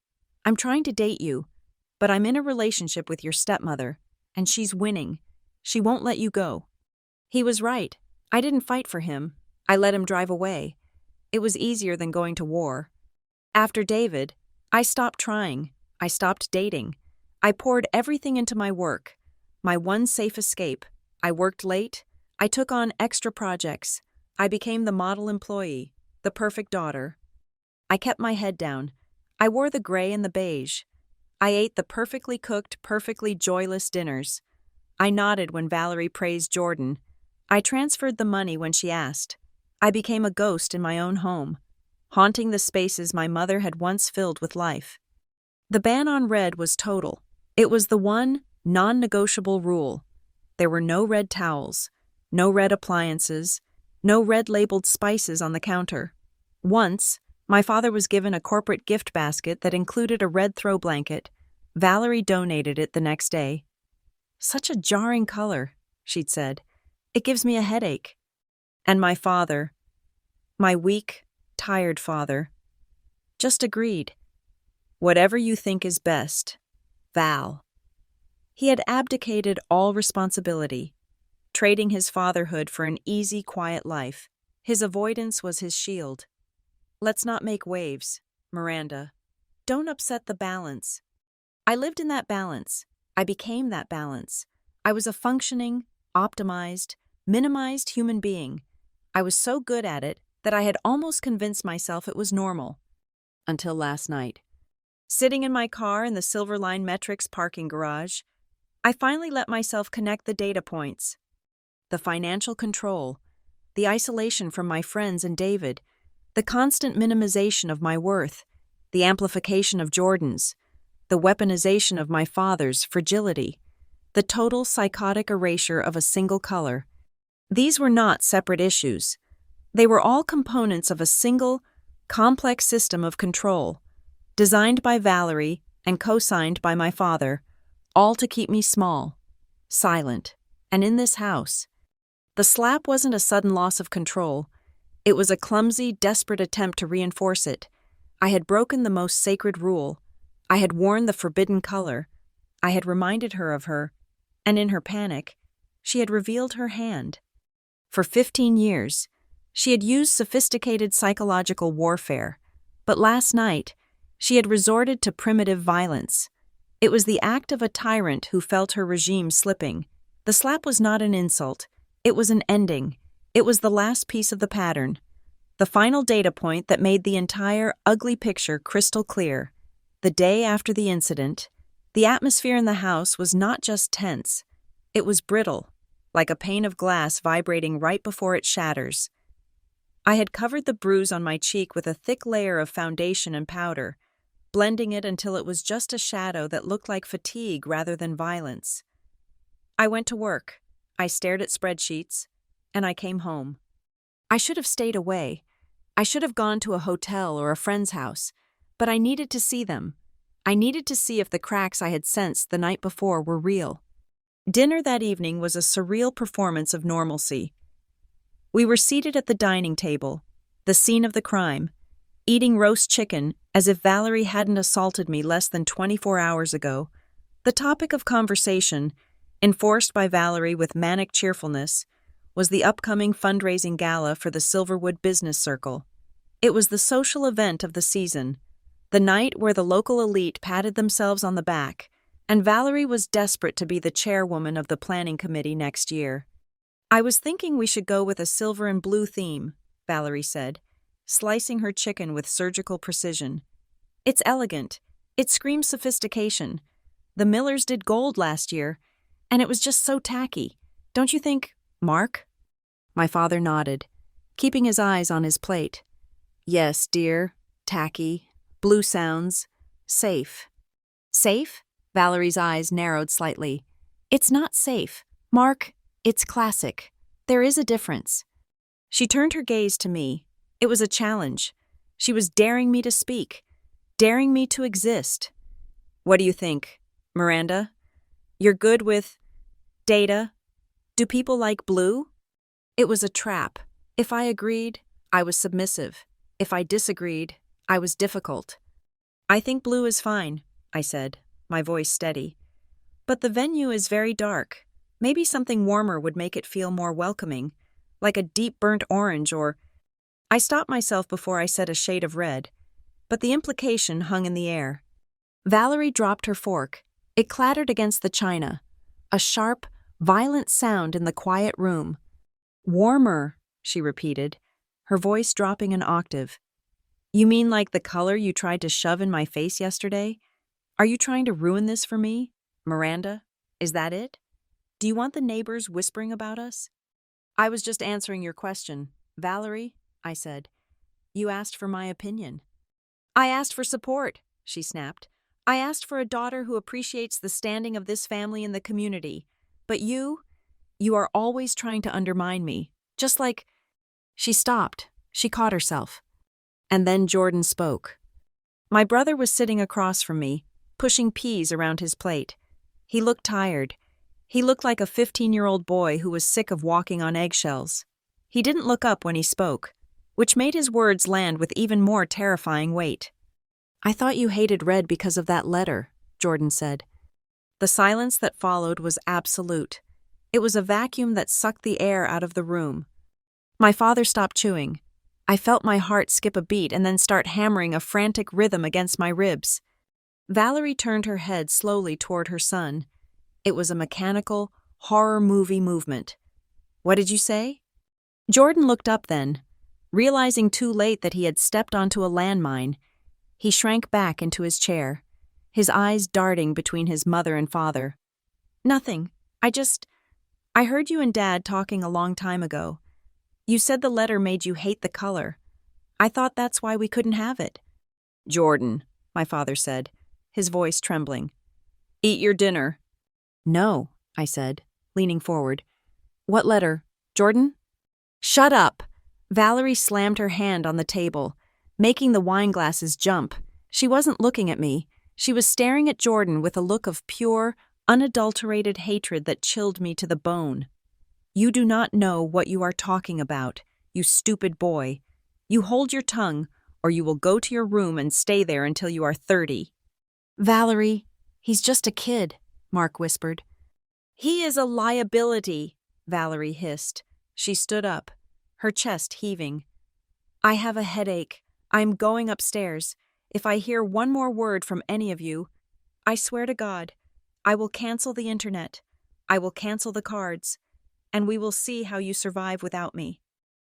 I'm trying to date you, but I'm in a relationship with your stepmother, and she's winning. She won't let you go." He was right. I didn't fight for him. I let him drive away. It was easier than going to war. After David, I stopped trying. I stopped dating. I poured everything into my work. My one safe escape. I worked late. I took on extra projects. I became the model employee, the perfect daughter. I kept my head down. I wore the gray and the beige. I ate the perfectly cooked, perfectly joyless dinners. I nodded when Valerie praised Jordan. I transferred the money when she asked. I became a ghost in my own home, haunting the spaces my mother had once filled with life. The ban on red was total. It was the one, non-negotiable rule. There were no red towels, no red appliances, no red-labeled spices on the counter. Once, my father was given a corporate gift basket that included a red throw blanket. Valerie donated it the next day. "Such a jarring color," she'd said. "It gives me a headache." And my father, my weak, tired father, just agreed. "Whatever you think is best, Val." He had abdicated all responsibility, trading his fatherhood for an easy, quiet life. His avoidance was his shield. "Let's not make waves, Miranda. Don't upset the balance." I lived in that balance. I became that balance. I was a functioning, optimized, minimized human being. I was so good at it that I had almost convinced myself it was normal. Until last night. Sitting in my car in the Silver Line Metrics parking garage, I finally let myself connect the data points. The financial control, the isolation from my friends and David, the constant minimization of my worth, the amplification of Jordan's, the weaponization of my father's fragility, the total psychotic erasure of a single color. These were not separate issues. They were all components of a single, complex system of control, designed by Valerie and co-signed by my father, all to keep me small, silent, and in this house. The slap wasn't a sudden loss of control. It was a clumsy, desperate attempt to reinforce it. I had broken the most sacred rule. I had worn the forbidden color. I had reminded her of her, and in her panic, she had revealed her hand. For 15 years, she had used sophisticated psychological warfare, but last night, she had resorted to primitive violence. It was the act of a tyrant who felt her regime slipping. The slap was not an insult. It was an ending. It was the last piece of the pattern. The final data point that made the entire ugly picture crystal clear. The day after the incident, the atmosphere in the house was not just tense. It was brittle, like a pane of glass vibrating right before it shatters. I had covered the bruise on my cheek with a thick layer of foundation and powder, blending it until it was just a shadow that looked like fatigue rather than violence. I went to work. I stared at spreadsheets, and I came home. I should have stayed away. I should have gone to a hotel or a friend's house, but I needed to see them. I needed to see if the cracks I had sensed the night before were real. Dinner that evening was a surreal performance of normalcy. We were seated at the dining table, the scene of the crime, eating roast chicken as if Valerie hadn't assaulted me less than 24 hours ago. The topic of conversation, enforced by Valerie with manic cheerfulness, was the upcoming fundraising gala for the Silverwood Business Circle. It was the social event of the season, the night where the local elite patted themselves on the back, and Valerie was desperate to be the chairwoman of the planning committee next year. "I was thinking we should go with a silver and blue theme," Valerie said, slicing her chicken with surgical precision. "It's elegant. It screams sophistication. The Millers did gold last year, and it was just so tacky. Don't you think, Mark?" My father nodded, keeping his eyes on his plate. "Yes, dear. Tacky. Blue sounds. Safe." "Safe?" Valerie's eyes narrowed slightly. "It's not safe. Mark, it's classic. There is a difference." She turned her gaze to me. It was a challenge. She was daring me to speak, daring me to exist. "What do you think, Miranda? You're good with data. Do people like blue?" It was a trap. If I agreed, I was submissive. If I disagreed, I was difficult. I think blue is fine, I said, my voice steady. But the venue is very dark. Maybe something warmer would make it feel more welcoming, like a deep burnt orange or… I stopped myself before I said a shade of red, but the implication hung in the air. Valerie dropped her fork. It clattered against the china, a sharp, violent sound in the quiet room. Warmer, she repeated, her voice dropping an octave. You mean like the color you tried to shove in my face yesterday? Are you trying to ruin this for me? Miranda, is that it? Do you want the neighbors whispering about us? I was just answering your question. Valerie, I said, you asked for my opinion. I asked for support, she snapped. I asked for a daughter who appreciates the standing of this family in the community. But you are always trying to undermine me. Just like… She stopped. She caught herself. And then Jordan spoke. My brother was sitting across from me, pushing peas around his plate. He looked tired. He looked like a 15-year-old boy who was sick of walking on eggshells. He didn't look up when he spoke, which made his words land with even more terrifying weight. I thought you hated Red because of that letter, Jordan said. The silence that followed was absolute. It was a vacuum that sucked the air out of the room. My father stopped chewing. I felt my heart skip a beat and then start hammering a frantic rhythm against my ribs. Valerie turned her head slowly toward her son. It was a mechanical, horror movie movement. What did you say? Jordan looked up then. Realizing too late that he had stepped onto a landmine, he shrank back into his chair, his eyes darting between his mother and father. Nothing. I heard you and Dad talking a long time ago. You said the letter made you hate the color. I thought that's why we couldn't have it. Jordan, my father said, his voice trembling. Eat your dinner. No, I said, leaning forward. What letter, Jordan? Shut up! Valerie slammed her hand on the table, making the wine glasses jump. She wasn't looking at me. She was staring at Jordan with a look of pure, unadulterated hatred that chilled me to the bone. You do not know what you are talking about, you stupid boy. You hold your tongue, or you will go to your room and stay there until you are 30. Valerie, he's just a kid, Mark whispered. He is a liability, Valerie hissed. She stood up, her chest heaving. I have a headache. I'm going upstairs. If I hear one more word from any of you, I swear to God, I will cancel the internet. I will cancel the cards. And we will see how you survive without me.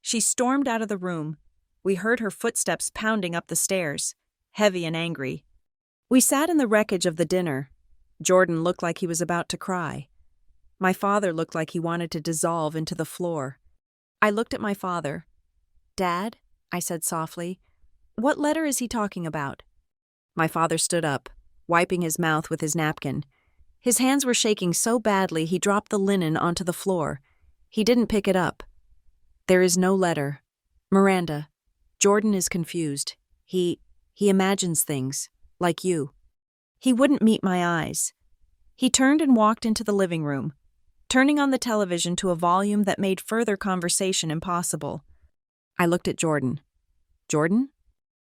She stormed out of the room. We heard her footsteps pounding up the stairs, heavy and angry. We sat in the wreckage of the dinner. Jordan looked like he was about to cry. My father looked like he wanted to dissolve into the floor. I looked at my father. Dad, I said softly, what letter is he talking about? My father stood up, wiping his mouth with his napkin. His hands were shaking so badly he dropped the linen onto the floor. He didn't pick it up. There is no letter. Miranda, Jordan is confused. He imagines things, like you. He wouldn't meet my eyes. He turned and walked into the living room, turning on the television to a volume that made further conversation impossible. I looked at Jordan. Jordan?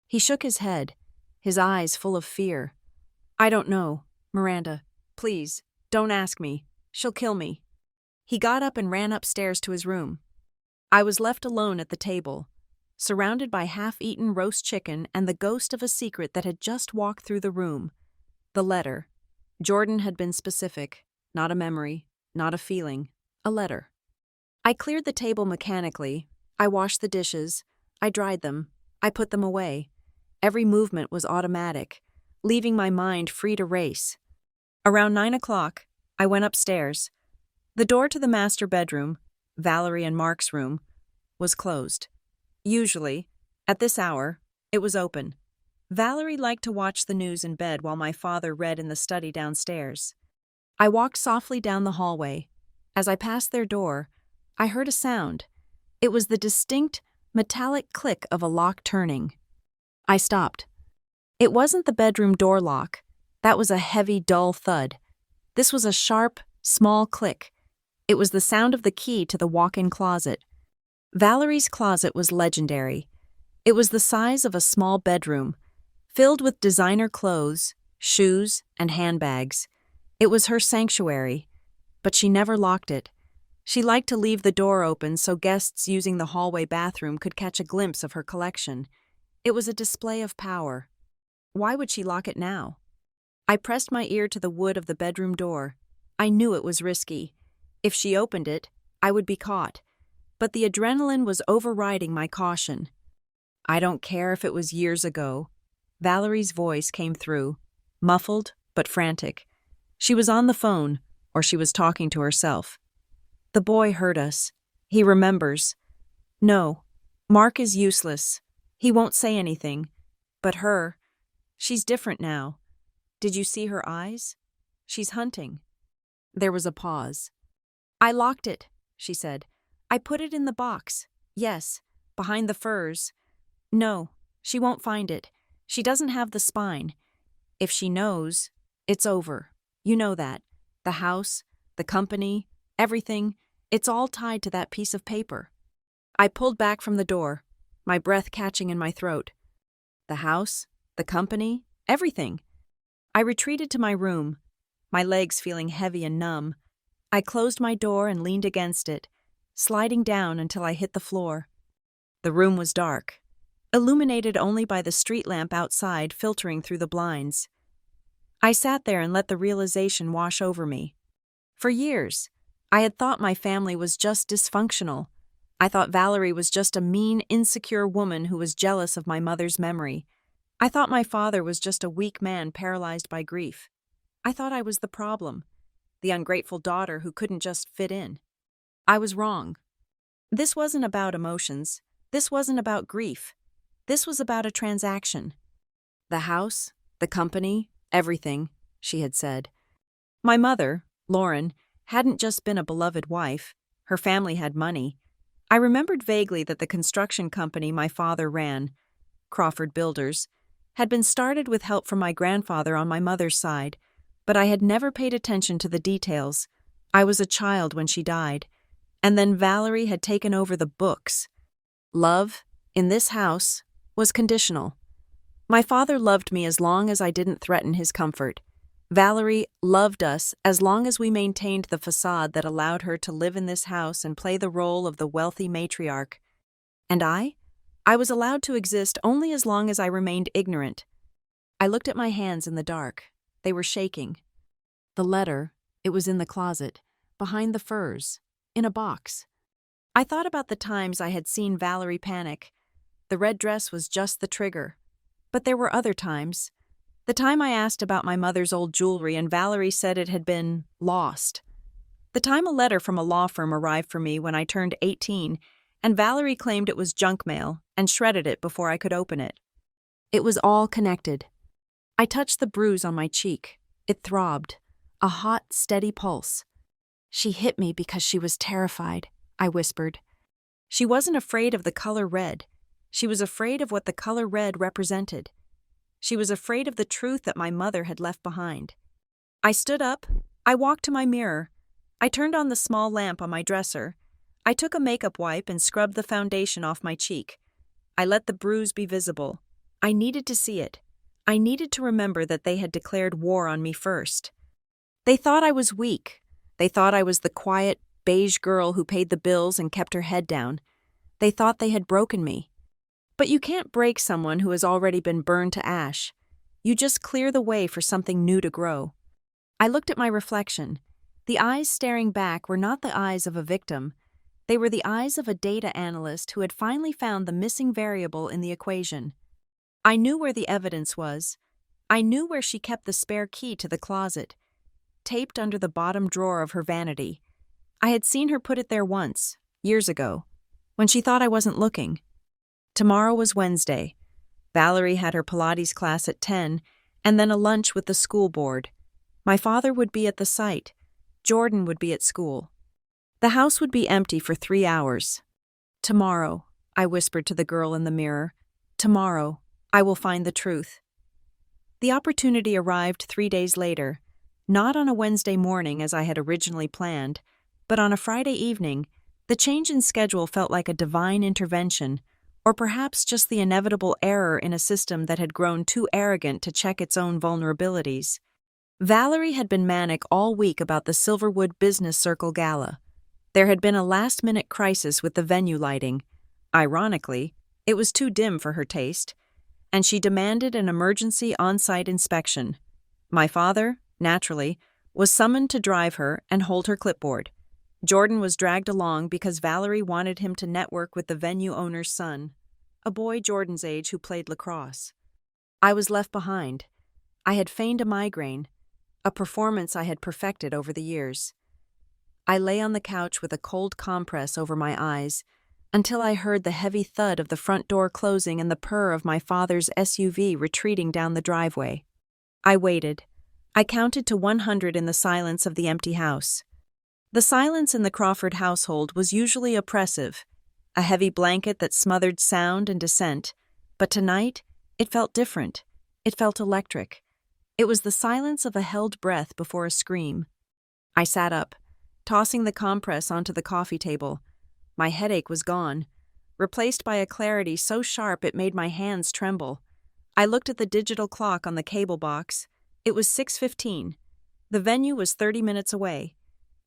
He shook his head, his eyes full of fear. I don't know, Miranda. Please, don't ask me. She'll kill me. He got up and ran upstairs to his room. I was left alone at the table, surrounded by half-eaten roast chicken and the ghost of a secret that had just walked through the room. The letter. Jordan had been specific, not a memory, not a feeling, a letter. I cleared the table mechanically. I washed the dishes. I dried them. I put them away. Every movement was automatic, leaving my mind free to race. Around 9 o'clock, I went upstairs. The door to the master bedroom, Valerie and Mark's room, was closed. Usually, at this hour, it was open. Valerie liked to watch the news in bed while my father read in the study downstairs. I walked softly down the hallway. As I passed their door, I heard a sound. It was the distinct, metallic click of a lock turning. I stopped. It wasn't the bedroom door lock. That was a heavy, dull thud. This was a sharp, small click. It was the sound of the key to the walk-in closet. Valerie's closet was legendary. It was the size of a small bedroom, filled with designer clothes, shoes, and handbags. It was her sanctuary, but she never locked it. She liked to leave the door open so guests using the hallway bathroom could catch a glimpse of her collection. It was a display of power. Why would she lock it now? I pressed my ear to the wood of the bedroom door. I knew it was risky. If she opened it, I would be caught. But the adrenaline was overriding my caution. I don't care if it was years ago. Valerie's voice came through, muffled but frantic. She was on the phone, or she was talking to herself. The boy heard us. He remembers. No, Mark is useless. He won't say anything. But her, she's different now. Did you see her eyes? She's hunting. There was a pause. I locked it, she said. I put it in the box. Yes, behind the furs. No, she won't find it. She doesn't have the spine. If she knows, it's over. You know that. The house, the company, everything, it's all tied to that piece of paper. I pulled back from the door, my breath catching in my throat. The house, the company, everything. I retreated to my room, my legs feeling heavy and numb. I closed my door and leaned against it, sliding down until I hit the floor. The room was dark, illuminated only by the street lamp outside filtering through the blinds. I sat there and let the realization wash over me. For years, I had thought my family was just dysfunctional. I thought Valerie was just a mean, insecure woman who was jealous of my mother's memory. I thought my father was just a weak man paralyzed by grief. I thought I was the problem, the ungrateful daughter who couldn't just fit in. I was wrong. This wasn't about emotions. This wasn't about grief. This was about a transaction. The house, the company, everything, she had said. My mother, Lauren, hadn't just been a beloved wife. Her family had money. I remembered vaguely that the construction company my father ran, Crawford Builders, had been started with help from my grandfather on my mother's side, but I had never paid attention to the details. I was a child when she died. And then Valerie had taken over the books. Love, in this house, was conditional. My father loved me as long as I didn't threaten his comfort. Valerie loved us as long as we maintained the facade that allowed her to live in this house and play the role of the wealthy matriarch. And I was allowed to exist only as long as I remained ignorant. I looked at my hands in the dark. They were shaking. The letter, it was in the closet, behind the furs, in a box. I thought about the times I had seen Valerie panic. The red dress was just the trigger. But there were other times. The time I asked about my mother's old jewelry and Valerie said it had been lost. The time a letter from a law firm arrived for me when I turned 18, and Valerie claimed it was junk mail and shredded it before I could open it. It was all connected. I touched the bruise on my cheek. It throbbed, a hot, steady pulse. She hit me because she was terrified, I whispered. She wasn't afraid of the color red. She was afraid of what the color red represented. She was afraid of the truth that my mother had left behind. I stood up. I walked to my mirror. I turned on the small lamp on my dresser. I took a makeup wipe and scrubbed the foundation off my cheek. I let the bruise be visible. I needed to see it. I needed to remember that they had declared war on me first. They thought I was weak. They thought I was the quiet, beige girl who paid the bills and kept her head down. They thought they had broken me. But you can't break someone who has already been burned to ash. You just clear the way for something new to grow. I looked at my reflection. The eyes staring back were not the eyes of a victim. They were the eyes of a data analyst who had finally found the missing variable in the equation. I knew where the evidence was. I knew where she kept the spare key to the closet, taped under the bottom drawer of her vanity. I had seen her put it there once, years ago, when she thought I wasn't looking. Tomorrow was Wednesday. Valerie had her Pilates class at 10, and then a lunch with the school board. My father would be at the site. Jordan would be at school. The house would be empty for 3 hours. Tomorrow, I whispered to the girl in the mirror. Tomorrow, I will find the truth. The opportunity arrived 3 days later, not on a Wednesday morning as I had originally planned, but on a Friday evening, The change in schedule felt like a divine intervention, or perhaps just the inevitable error in a system that had grown too arrogant to check its own vulnerabilities. Valerie had been manic all week about the Silverwood Business Circle Gala. There had been a last-minute crisis with the venue lighting. Ironically, it was too dim for her taste, and she demanded an emergency on-site inspection. My father, naturally, was summoned to drive her and hold her clipboard. Jordan was dragged along because Valerie wanted him to network with the venue owner's son, a boy Jordan's age who played lacrosse. I was left behind. I had feigned a migraine, a performance I had perfected over the years. I lay on the couch with a cold compress over my eyes until I heard the heavy thud of the front door closing and the purr of my father's SUV retreating down the driveway. I waited. I counted to 100 in the silence of the empty house. The silence in the Crawford household was usually oppressive, a heavy blanket that smothered sound and dissent, but tonight it felt different. It felt electric. It was the silence of a held breath before a scream. I sat up, tossing the compress onto the coffee table. My headache was gone, replaced by a clarity so sharp it made my hands tremble. I looked at the digital clock on the cable box. It was 6:15. The venue was 30 minutes away.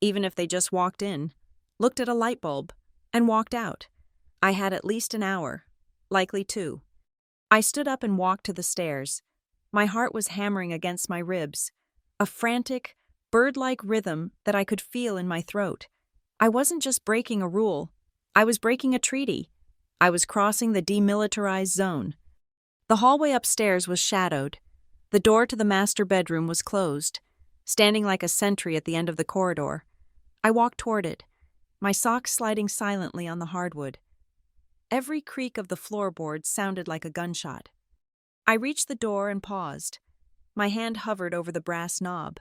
Even if they just walked in, looked at a light bulb, and walked out, I had at least an hour, likely two. I stood up and walked to the stairs. My heart was hammering against my ribs, a frantic, bird-like rhythm that I could feel in my throat. I wasn't just breaking a rule. I was breaking a treaty. I was crossing the demilitarized zone. The hallway upstairs was shadowed. The door to the master bedroom was closed, standing like a sentry at the end of the corridor. I walked toward it, my socks sliding silently on the hardwood. Every creak of the floorboards sounded like a gunshot. I reached the door and paused. My hand hovered over the brass knob.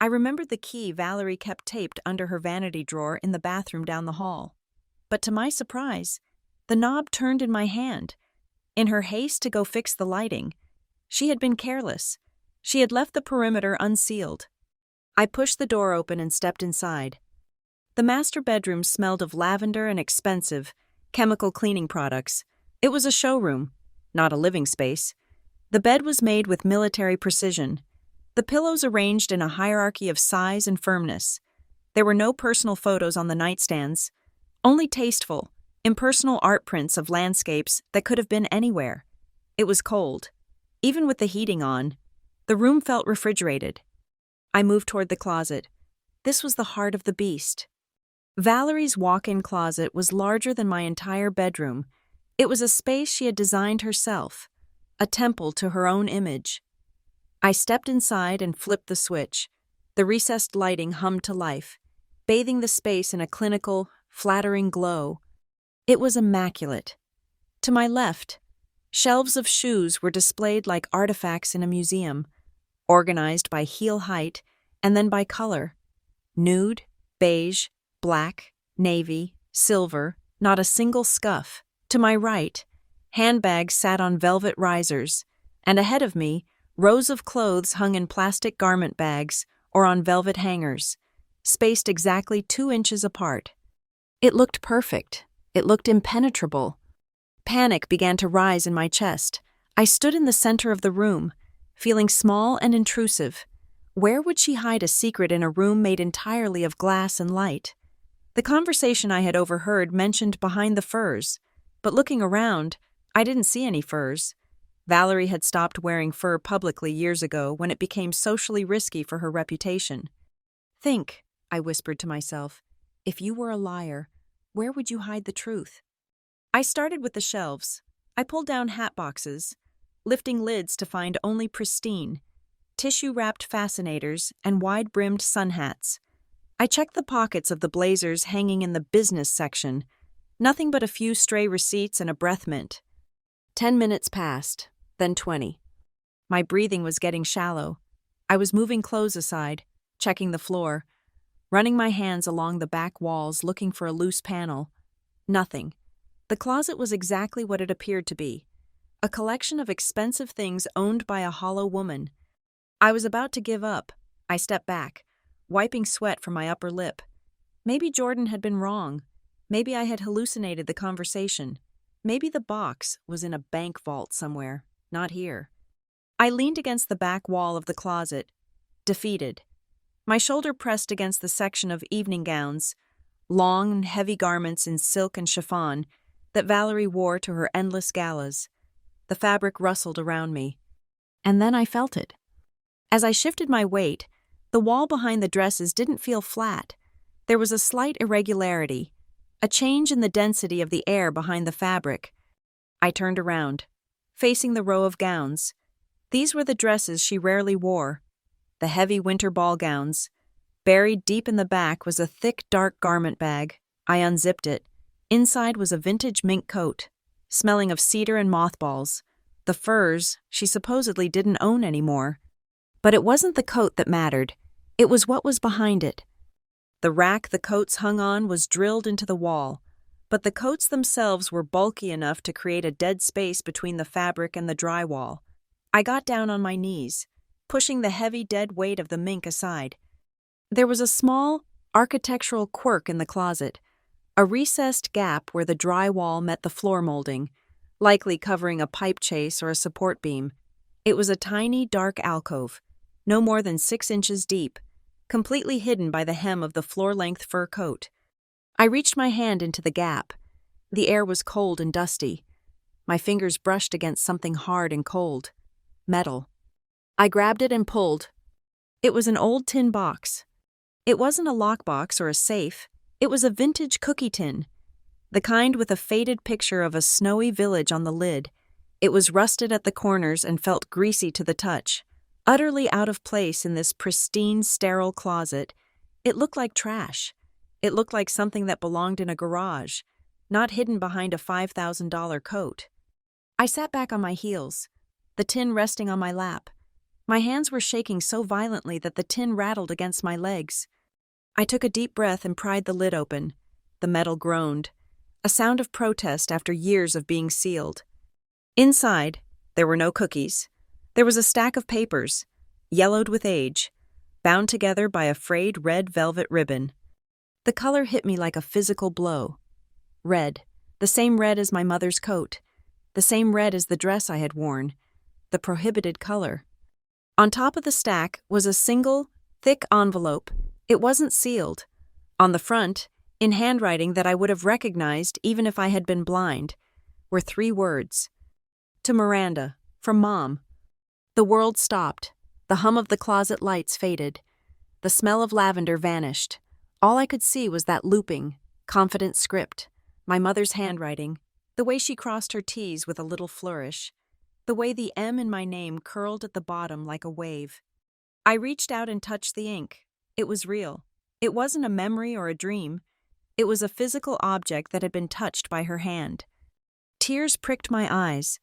I remembered the key Valerie kept taped under her vanity drawer in the bathroom down the hall. But to my surprise, the knob turned in my hand. In her haste to go fix the lighting, she had been careless. She had left the perimeter unsealed. I pushed the door open and stepped inside. The master bedroom smelled of lavender and expensive, chemical cleaning products. It was a showroom, not a living space. The bed was made with military precision. The pillows arranged in a hierarchy of size and firmness. There were no personal photos on the nightstands, only tasteful, impersonal art prints of landscapes that could have been anywhere. It was cold. Even with the heating on, the room felt refrigerated. I moved toward the closet. This was the heart of the beast. Valerie's walk-in closet was larger than my entire bedroom. It was a space she had designed herself, a temple to her own image. I stepped inside and flipped the switch. The recessed lighting hummed to life, bathing the space in a clinical, flattering glow. It was immaculate. To my left, shelves of shoes were displayed like artifacts in a museum, organized by heel height and then by color. Nude, beige, black, navy, silver, not a single scuff. To my right, handbags sat on velvet risers, and ahead of me, rows of clothes hung in plastic garment bags or on velvet hangers, spaced exactly 2 inches apart. It looked perfect. It looked impenetrable. Panic began to rise in my chest. I stood in the center of the room, feeling small and intrusive. Where would she hide a secret in a room made entirely of glass and light? The conversation I had overheard mentioned behind the furs, but looking around, I didn't see any furs. Valerie had stopped wearing fur publicly years ago when it became socially risky for her reputation. Think, I whispered to myself, if you were a liar, where would you hide the truth? I started with the shelves. I pulled down hat boxes, lifting lids to find only pristine, tissue-wrapped fascinators and wide-brimmed sun hats. I checked the pockets of the blazers hanging in the business section. Nothing but a few stray receipts and a breath mint. 10 minutes passed, then 20. My breathing was getting shallow. I was moving clothes aside, checking the floor, running my hands along the back walls looking for a loose panel. Nothing. The closet was exactly what it appeared to be, a collection of expensive things owned by a hollow woman. I was about to give up. I stepped back, wiping sweat from my upper lip. Maybe Jordan had been wrong. Maybe I had hallucinated the conversation. Maybe the box was in a bank vault somewhere, not here. I leaned against the back wall of the closet, defeated. My shoulder pressed against the section of evening gowns, long and heavy garments in silk and chiffon that Valerie wore to her endless galas. The fabric rustled around me. And then I felt it. As I shifted my weight, the wall behind the dresses didn't feel flat. There was a slight irregularity, a change in the density of the air behind the fabric. I turned around, facing the row of gowns. These were the dresses she rarely wore, the heavy winter ball gowns. Buried deep in the back was a thick, dark garment bag. I unzipped it. Inside was a vintage mink coat, smelling of cedar and mothballs. The furs she supposedly didn't own anymore. But it wasn't the coat that mattered. It was what was behind it. The rack the coats hung on was drilled into the wall, but the coats themselves were bulky enough to create a dead space between the fabric and the drywall. I got down on my knees, pushing the heavy dead weight of the mink aside. There was a small, architectural quirk in the closet, a recessed gap where the drywall met the floor molding, likely covering a pipe chase or a support beam. It was a tiny, dark alcove, no more than 6 inches deep, completely hidden by the hem of the floor-length fur coat. I reached my hand into the gap. The air was cold and dusty. My fingers brushed against something hard and cold. Metal. I grabbed it and pulled. It was an old tin box. It wasn't a lockbox or a safe. It was a vintage cookie tin, the kind with a faded picture of a snowy village on the lid. It was rusted at the corners and felt greasy to the touch. Utterly out of place in this pristine, sterile closet, it looked like trash. It looked like something that belonged in a garage, not hidden behind a $5,000 coat. I sat back on my heels, the tin resting on my lap. My hands were shaking so violently that the tin rattled against my legs. I took a deep breath and pried the lid open. The metal groaned, a sound of protest after years of being sealed. Inside, there were no cookies. There was a stack of papers, yellowed with age, bound together by a frayed red velvet ribbon. The color hit me like a physical blow. Red, the same red as my mother's coat, the same red as the dress I had worn, the prohibited color. On top of the stack was a single, thick envelope. It wasn't sealed. On the front, in handwriting that I would have recognized even if I had been blind, were 3 words. To Miranda, from Mom. The world stopped. The hum of the closet lights faded. The smell of lavender vanished. All I could see was that looping, confident script, my mother's handwriting, the way she crossed her T's with a little flourish, the way the M in my name curled at the bottom like a wave. I reached out and touched the ink. It was real. It wasn't a memory or a dream. It was a physical object that had been touched by her hand. Tears pricked my eyes.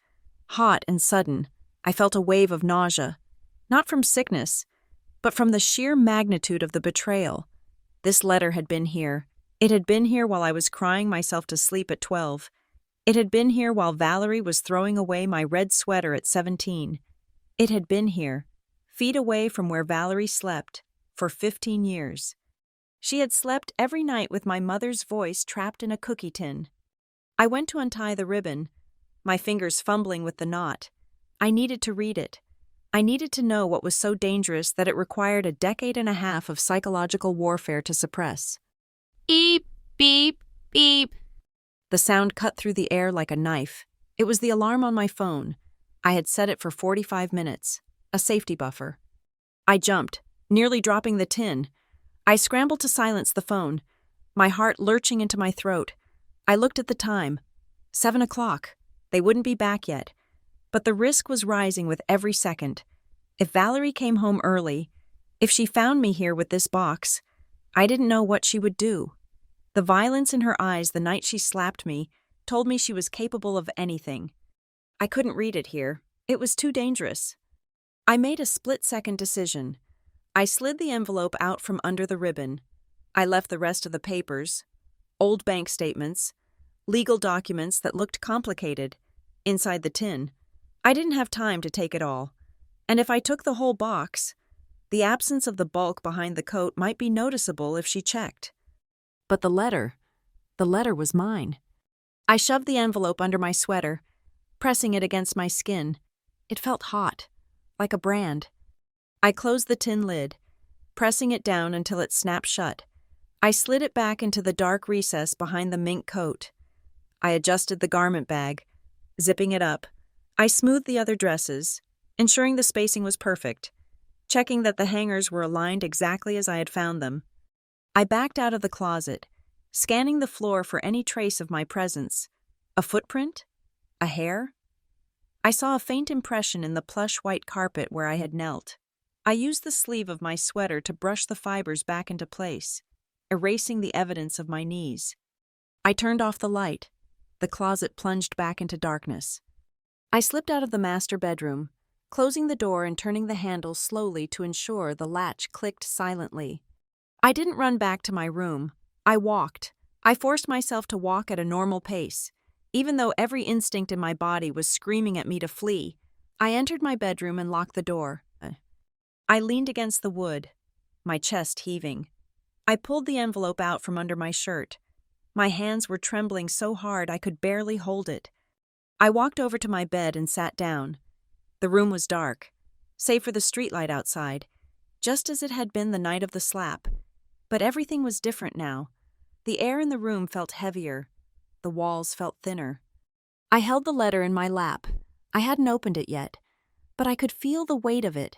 Hot and sudden, I felt a wave of nausea. Not from sickness, but from the sheer magnitude of the betrayal. This letter had been here. It had been here while I was crying myself to sleep at 12. It had been here while Valerie was throwing away my red sweater at 17. It had been here, feet away from where Valerie slept, for 15 years. She had slept every night with my mother's voice trapped in a cookie tin. I went to untie the ribbon, my fingers fumbling with the knot. I needed to read it. I needed to know what was so dangerous that it required a decade and a half of psychological warfare to suppress. Beep, beep, beep. The sound cut through the air like a knife. It was the alarm on my phone. I had set it for 45 minutes, a safety buffer. I jumped, nearly dropping the tin. I scrambled to silence the phone, my heart lurching into my throat. I looked at the time. 7 o'clock. They wouldn't be back yet. But the risk was rising with every second. If Valerie came home early, if she found me here with this box, I didn't know what she would do. The violence in her eyes the night she slapped me told me she was capable of anything. I couldn't read it here. It was too dangerous. I made a split-second decision. I slid the envelope out from under the ribbon. I left the rest of the papers, old bank statements, legal documents that looked complicated, inside the tin. I didn't have time to take it all. And if I took the whole box, the absence of the bulk behind the coat might be noticeable if she checked. But the letter The letter was mine. I shoved the envelope under my sweater, pressing it against my skin. It felt hot, like a brand. I closed the tin lid, pressing it down until it snapped shut. I slid it back into the dark recess behind the mink coat. I adjusted the garment bag, zipping it up. I smoothed the other dresses, ensuring the spacing was perfect, checking that the hangers were aligned exactly as I had found them. I backed out of the closet, scanning the floor for any trace of my presence. A footprint? A hair? I saw a faint impression in the plush white carpet where I had knelt. I used the sleeve of my sweater to brush the fibers back into place, erasing the evidence of my knees. I turned off the light. The closet plunged back into darkness. I slipped out of the master bedroom, closing the door and turning the handle slowly to ensure the latch clicked silently. I didn't run back to my room. I walked. I forced myself to walk at a normal pace. Even though every instinct in my body was screaming at me to flee, I entered my bedroom and locked the door. I leaned against the wood, my chest heaving. I pulled the envelope out from under my shirt. My hands were trembling so hard I could barely hold it. I walked over to my bed and sat down. The room was dark, save for the streetlight outside, just as it had been the night of the slap. But everything was different now. The air in the room felt heavier. The walls felt thinner. I held the letter in my lap. I hadn't opened it yet, but I could feel the weight of it.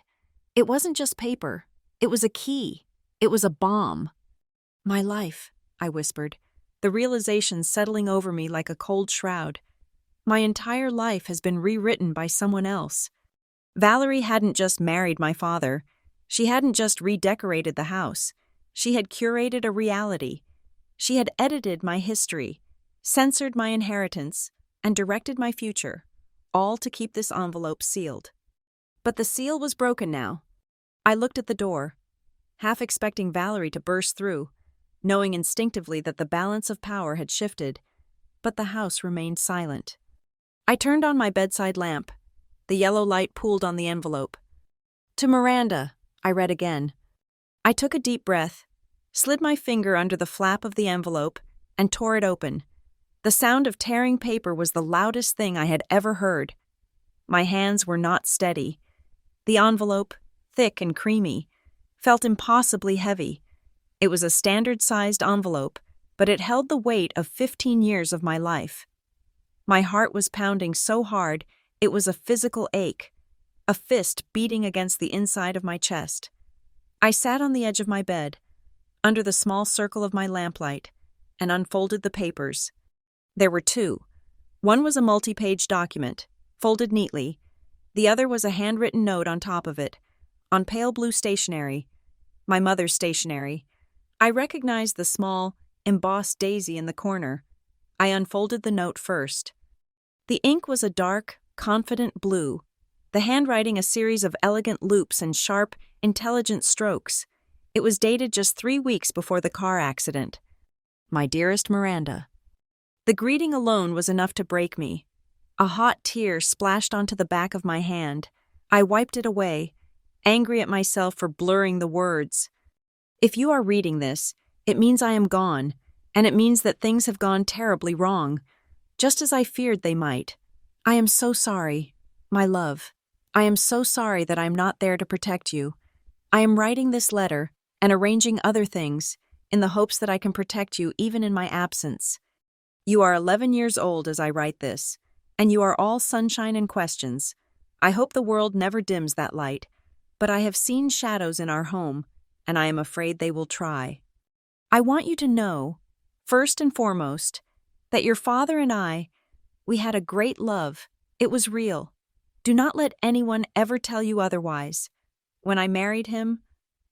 It wasn't just paper. It was a key. It was a bomb. My life, I whispered, the realization settling over me like a cold shroud. My entire life has been rewritten by someone else. Valerie hadn't just married my father. She hadn't just redecorated the house. She had curated a reality. She had edited my history, censored my inheritance, and directed my future, all to keep this envelope sealed. But the seal was broken now. I looked at the door, half expecting Valerie to burst through, knowing instinctively that the balance of power had shifted, but the house remained silent. I turned on my bedside lamp. The yellow light pooled on the envelope. To Miranda, I read again. I took a deep breath, slid my finger under the flap of the envelope, and tore it open. The sound of tearing paper was the loudest thing I had ever heard. My hands were not steady. The envelope, thick and creamy, felt impossibly heavy. It was a standard-sized envelope, but it held the weight of 15 years of my life. My heart was pounding so hard it was a physical ache, a fist beating against the inside of my chest. I sat on the edge of my bed, under the small circle of my lamplight, and unfolded the papers. There were two. One was a multi-page document, folded neatly. The other was a handwritten note on top of it, on pale blue stationery, my mother's stationery. I recognized the small, embossed daisy in the corner. I unfolded the note first. The ink was a dark, confident blue, the handwriting a series of elegant loops and sharp, intelligent strokes. It was dated just 3 weeks before the car accident. My dearest Miranda. The greeting alone was enough to break me. A hot tear splashed onto the back of my hand. I wiped it away, angry at myself for blurring the words. If you are reading this, it means I am gone, and it means that things have gone terribly wrong, just as I feared they might. I am so sorry, my love. I am so sorry that I am not there to protect you. I am writing this letter and arranging other things in the hopes that I can protect you even in my absence. You are 11 years old as I write this, and you are all sunshine and questions. I hope the world never dims that light, but I have seen shadows in our home, and I am afraid they will try. I want you to know, first and foremost, that your father and I, we had a great love. It was real. Do not let anyone ever tell you otherwise. When I married him,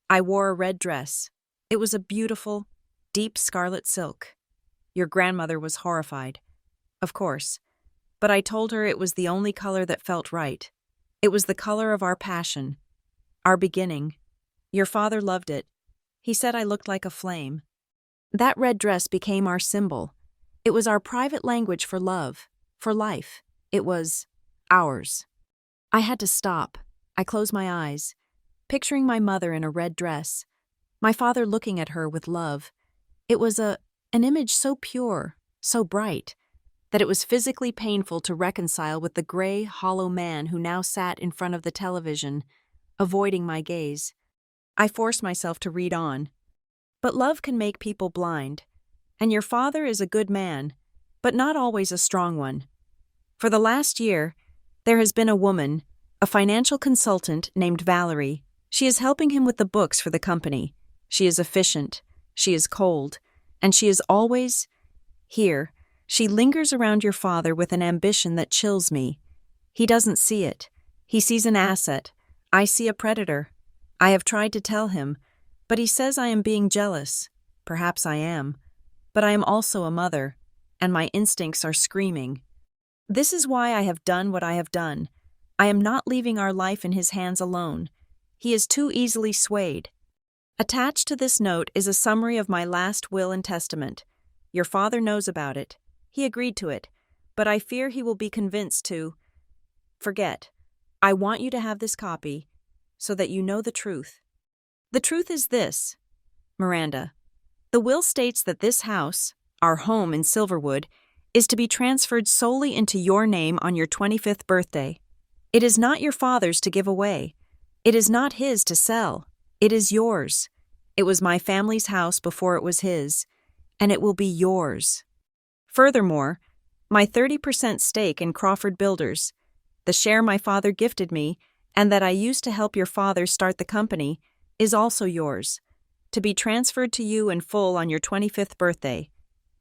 I wore a red dress. It was a beautiful, deep scarlet silk. Your grandmother was horrified, of course, but I told her it was the only color that felt right. It was the color of our passion, our beginning. Your father loved it. He said I looked like a flame. That red dress became our symbol. It was our private language for love, for life. It was ours. I had to stop. I closed my eyes, picturing my mother in a red dress, my father looking at her with love. It was a An image so pure, so bright, that it was physically painful to reconcile with the gray, hollow man who now sat in front of the television, avoiding my gaze. I forced myself to read on. But love can make people blind, and your father is a good man, but not always a strong one. For the last year, there has been a woman, a financial consultant named Valerie. She is helping him with the books for the company. She is efficient, she is cold, and she is always here. She lingers around your father with an ambition that chills me. He doesn't see it. He sees an asset. I see a predator. I have tried to tell him, but he says I am being jealous. Perhaps I am. But I am also a mother, and my instincts are screaming. This is why I have done what I have done. I am not leaving our life in his hands alone. He is too easily swayed. Attached to this note is a summary of my last will and testament. Your father knows about it. He agreed to it, but I fear he will be convinced to forget. I want you to have this copy so that you know the truth. The truth is this, Miranda. The will states that this house, our home in Silverwood, is to be transferred solely into your name on your 25th birthday. It is not your father's to give away. It is not his to sell. It is yours. It was my family's house before it was his, and it will be yours. Furthermore, my 30% stake in Crawford Builders, the share my father gifted me and that I used to help your father start the company, is also yours, to be transferred to you in full on your 25th birthday.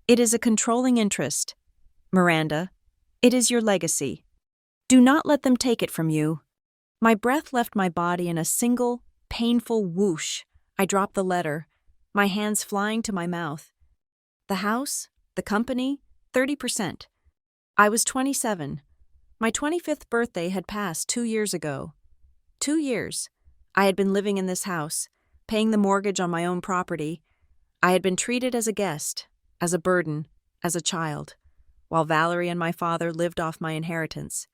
It is a controlling interest. Miranda, it is your legacy. Do not let them take it from you. My breath left my body in a single, painful whoosh. I dropped the letter, my hands flying to my mouth. The house, the company, 30%. I was 27. My 25th birthday had passed 2 years ago. 2 years. I had been living in this house, paying the mortgage on my own property. I had been treated as a guest, as a burden, as a child, while Valerie and my father lived off my inheritance.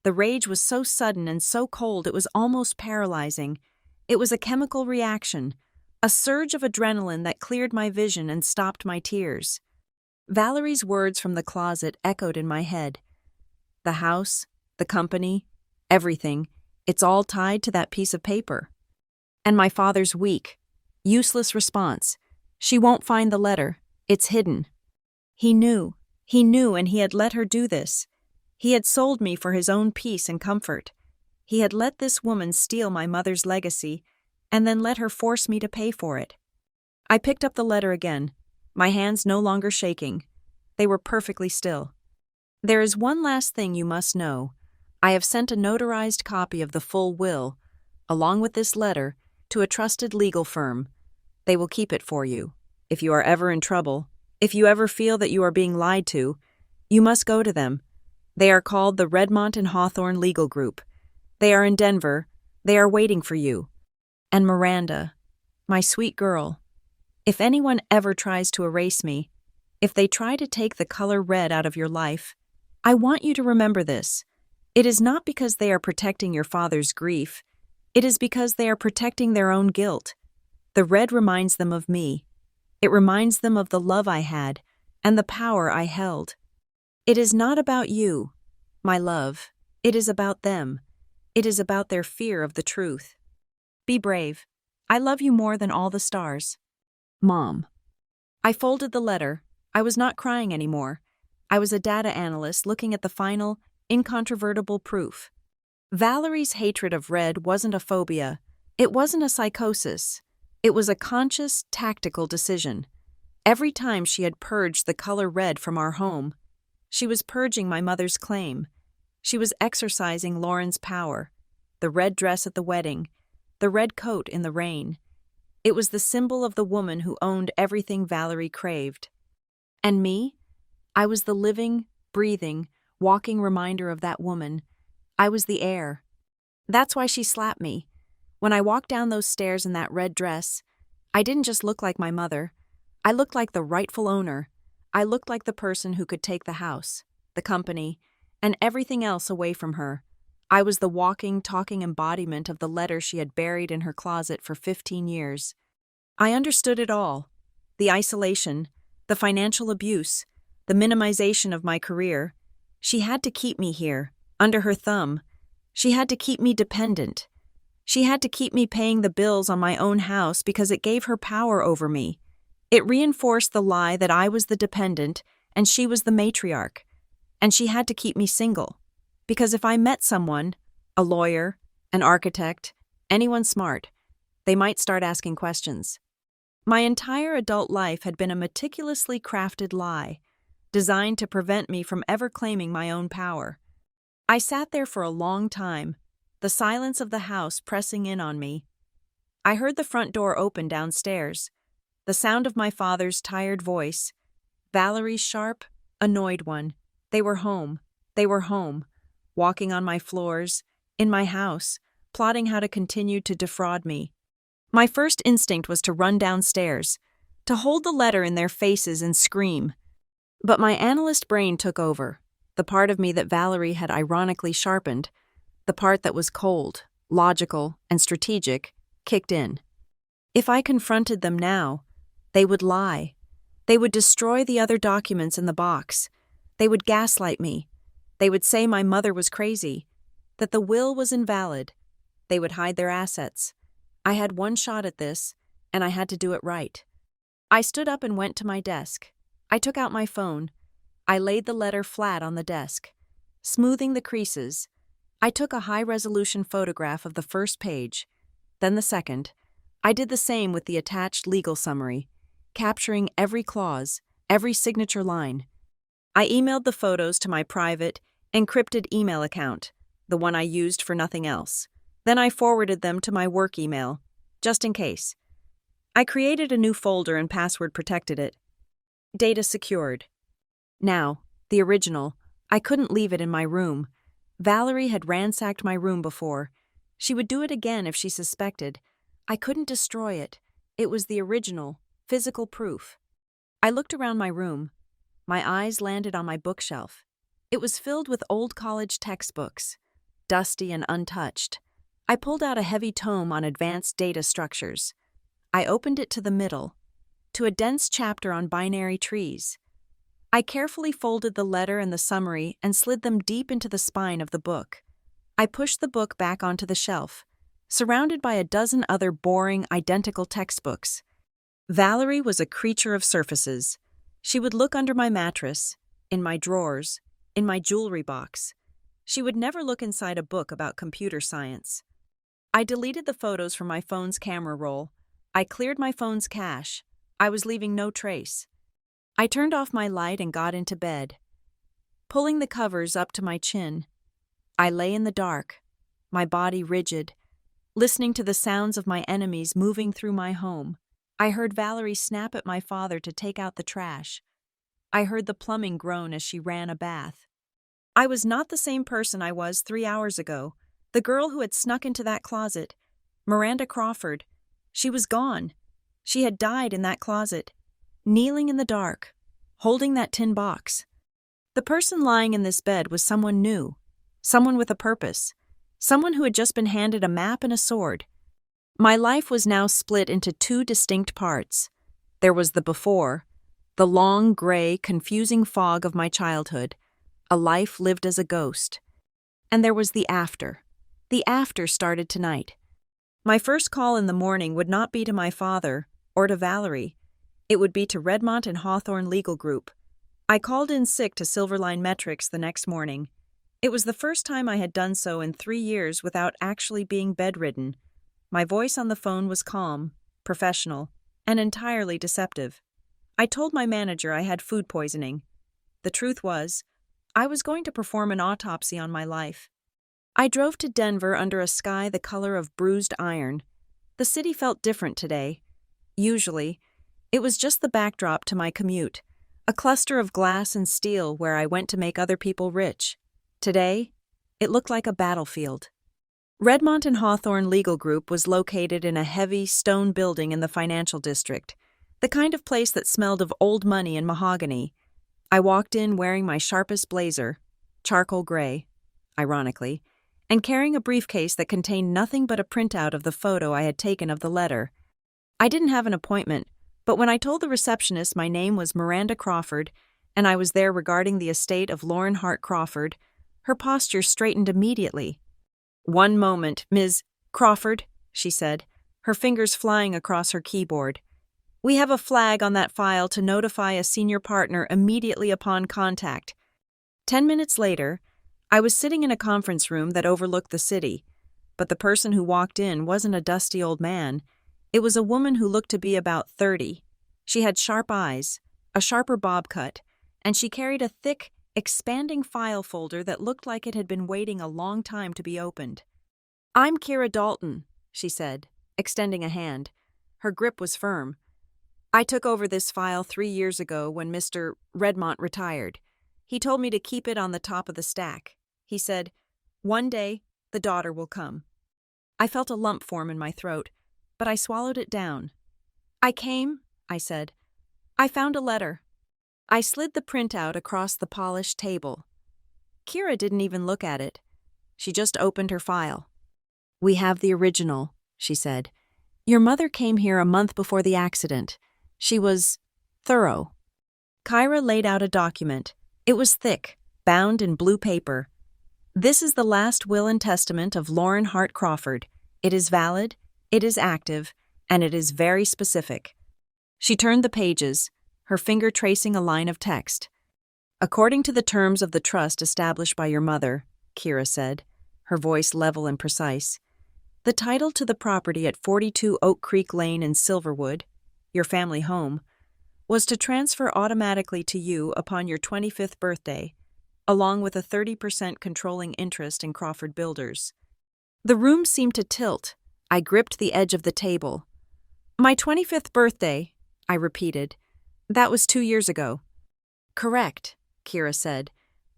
The rage was so sudden and so cold it was almost paralyzing. It was a chemical reaction, a surge of adrenaline that cleared my vision and stopped my tears. Valerie's words from the closet echoed in my head. The house, the company, everything, it's all tied to that piece of paper. And my father's weak, useless response. She won't find the letter. It's hidden. He knew, and he had let her do this. He had sold me for his own peace and comfort. He had let this woman steal my mother's legacy and then let her force me to pay for it. I picked up the letter again, my hands no longer shaking. They were perfectly still. There is one last thing you must know. I have sent a notarized copy of the full will, along with this letter, to a trusted legal firm. They will keep it for you. If you are ever in trouble, if you ever feel that you are being lied to, you must go to them. They are called the Redmont and Hawthorne Legal Group. They are in Denver. They are waiting for you. And Miranda, my sweet girl, if anyone ever tries to erase me, if they try to take the color red out of your life, I want you to remember this. It is not because they are protecting your father's grief. It is because they are protecting their own guilt. The red reminds them of me. It reminds them of the love I had and the power I held. It is not about you, my love. It is about them. It is about their fear of the truth. Be brave. I love you more than all the stars. Mom. I folded the letter. I was not crying anymore. I was a data analyst looking at the final, incontrovertible proof. Valerie's hatred of red wasn't a phobia. It wasn't a psychosis. It was a conscious, tactical decision. Every time she had purged the color red from our home, she was purging my mother's claim. She was exercising Lauren's power. The red dress at the wedding, the red coat in the rain. It was the symbol of the woman who owned everything Valerie craved. And me? I was the living, breathing, walking reminder of that woman. I was the heir. That's why she slapped me. When I walked down those stairs in that red dress, I didn't just look like my mother. I looked like the rightful owner. I looked like the person who could take the house, the company, and everything else away from her. I was the walking, talking embodiment of the letter she had buried in her closet for 15 years. I understood it all. The isolation, the financial abuse, the minimization of my career. She had to keep me here, under her thumb. She had to keep me dependent. She had to keep me paying the bills on my own house because it gave her power over me. It reinforced the lie that I was the dependent and she was the matriarch. And she had to keep me single. Because if I met someone, a lawyer, an architect, anyone smart, they might start asking questions. My entire adult life had been a meticulously crafted lie, designed to prevent me from ever claiming my own power. I sat there for a long time, the silence of the house pressing in on me. I heard the front door open downstairs, the sound of my father's tired voice, Valerie's sharp, annoyed one. They were home, walking on my floors, in my house, plotting how to continue to defraud me. My first instinct was to run downstairs, to hold the letter in their faces and scream. But my analyst brain took over, the part of me that Valerie had ironically sharpened, the part that was cold, logical, and strategic, kicked in. If I confronted them now, they would lie. They would destroy the other documents in the box. They would gaslight me. They would say my mother was crazy, that the will was invalid. They would hide their assets. I had one shot at this, and I had to do it right. I stood up and went to my desk. I took out my phone. I laid the letter flat on the desk, smoothing the creases. I took a high-resolution photograph of the first page, then the second. I did the same with the attached legal summary, capturing every clause, every signature line. I emailed the photos to my private, encrypted email account, the one I used for nothing else. Then I forwarded them to my work email, just in case. I created a new folder and password protected it. Data secured. Now, the original, I couldn't leave it in my room. Valerie had ransacked my room before. She would do it again if she suspected. I couldn't destroy it. It was the original, physical proof. I looked around my room. My eyes landed on my bookshelf. It was filled with old college textbooks, dusty and untouched. I pulled out a heavy tome on advanced data structures. I opened it to the middle, to a dense chapter on binary trees. I carefully folded the letter and the summary and slid them deep into the spine of the book. I pushed the book back onto the shelf, surrounded by a dozen other boring, identical textbooks. Valerie was a creature of surfaces. She would look under my mattress, in my drawers, in my jewelry box. She would never look inside a book about computer science. I deleted the photos from my phone's camera roll. I cleared my phone's cache. I was leaving no trace. I turned off my light and got into bed, pulling the covers up to my chin. I lay in the dark, my body rigid, listening to the sounds of my enemies moving through my home. I heard Valerie snap at my father to take out the trash. I heard the plumbing groan as she ran a bath. I was not the same person I was 3 hours ago. The girl who had snuck into that closet, Miranda Crawford, she was gone. She had died in that closet, kneeling in the dark, holding that tin box. The person lying in this bed was someone new, someone with a purpose, someone who had just been handed a map and a sword. My life was now split into two distinct parts. There was the before, the long, gray, confusing fog of my childhood, a life lived as a ghost. And there was the after. The after started tonight. My first call in the morning would not be to my father or to Valerie. It would be to Redmont and Hawthorne Legal Group. I called in sick to Silverline Metrics the next morning. It was the first time I had done so in 3 years without actually being bedridden. My voice on the phone was calm, professional, and entirely deceptive. I told my manager I had food poisoning. The truth was, I was going to perform an autopsy on my life. I drove to Denver under a sky the color of bruised iron. The city felt different today. Usually, it was just the backdrop to my commute, a cluster of glass and steel where I went to make other people rich. Today, it looked like a battlefield. Redmont and Hawthorne Legal Group was located in a heavy stone building in the financial district, the kind of place that smelled of old money and mahogany. I walked in wearing my sharpest blazer, charcoal gray, ironically, and carrying a briefcase that contained nothing but a printout of the photo I had taken of the letter. I didn't have an appointment, But when I told the receptionist my name was Miranda Crawford and I was there regarding the estate of Lauren Hart Crawford, her posture straightened immediately. "One moment, Ms. Crawford," she said, her fingers flying across her keyboard. "We have a flag on that file to notify a senior partner immediately upon contact." 10 minutes later, I was sitting in a conference room that overlooked the city, but the person who walked in wasn't a dusty old man. It was a woman who looked to be about 30. She had sharp eyes, a sharper bob cut, and she carried a thick, expanding file folder that looked like it had been waiting a long time to be opened. "I'm Kira Dalton," she said, extending a hand. Her grip was firm. "I took over this file 3 years ago when Mr. Redmont retired. He told me to keep it on the top of the stack. He said, 'One day, the daughter will come.'" I felt a lump form in my throat, but I swallowed it down. "I came," I said. "I found a letter." I slid the printout across the polished table. Kira didn't even look at it. She just opened her file. "We have the original," she said. "Your mother came here a month before the accident. She was thorough." Kyra laid out a document. It was thick, bound in blue paper. "This is the last will and testament of Lauren Hart Crawford. It is valid, it is active, and it is very specific." She turned the pages, her finger tracing a line of text. "According to the terms of the trust established by your mother," Kira said, her voice level and precise, "the title to the property at 42 Oak Creek Lane in Silverwood, your family home, was to transfer automatically to you upon your 25th birthday, along with a 30% controlling interest in Crawford Builders." The room seemed to tilt. I gripped the edge of the table. "My 25th birthday," I repeated. "That was 2 years ago." "Correct," Kira said.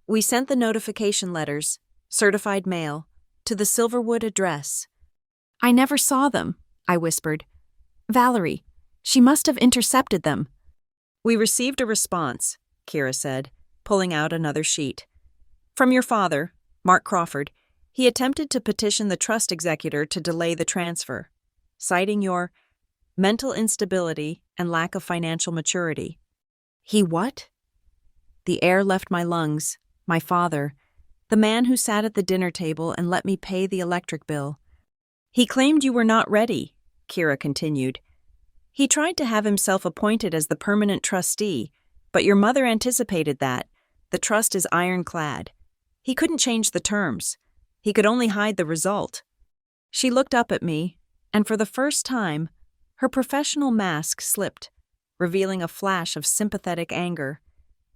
"We sent the notification letters, certified mail, to the Silverwood address." "I never saw them," I whispered. "Valerie, she must have intercepted them." "We received a response," Kira said, pulling out another sheet. "From your father, Mark Crawford. He attempted to petition the trust executor to delay the transfer, citing your mental instability and lack of financial maturity." "He what?" The air left my lungs. My father, the man who sat at the dinner table and let me pay the electric bill. "He claimed you were not ready," Kira continued. "He tried to have himself appointed as the permanent trustee, but your mother anticipated that. The trust is ironclad. He couldn't change the terms. He could only hide the result." She looked up at me, and for the first time, her professional mask slipped, revealing a flash of sympathetic anger.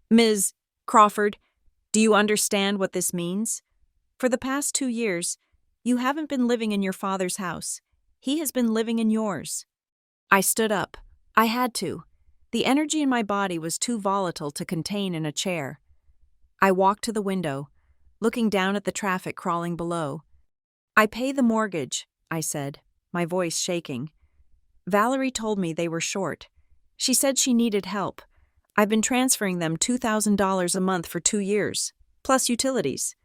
"Ms. Crawford, do you understand what this means? For the past 2 years, you haven't been living in your father's house. He has been living in yours." I stood up. I had to. The energy in my body was too volatile to contain in a chair. I walked to the window, looking down at the traffic crawling below. "I pay the mortgage," I said, my voice shaking. "Valerie told me they were short. She said she needed help. I've been transferring them $2,000 a month for 2 years, plus utilities."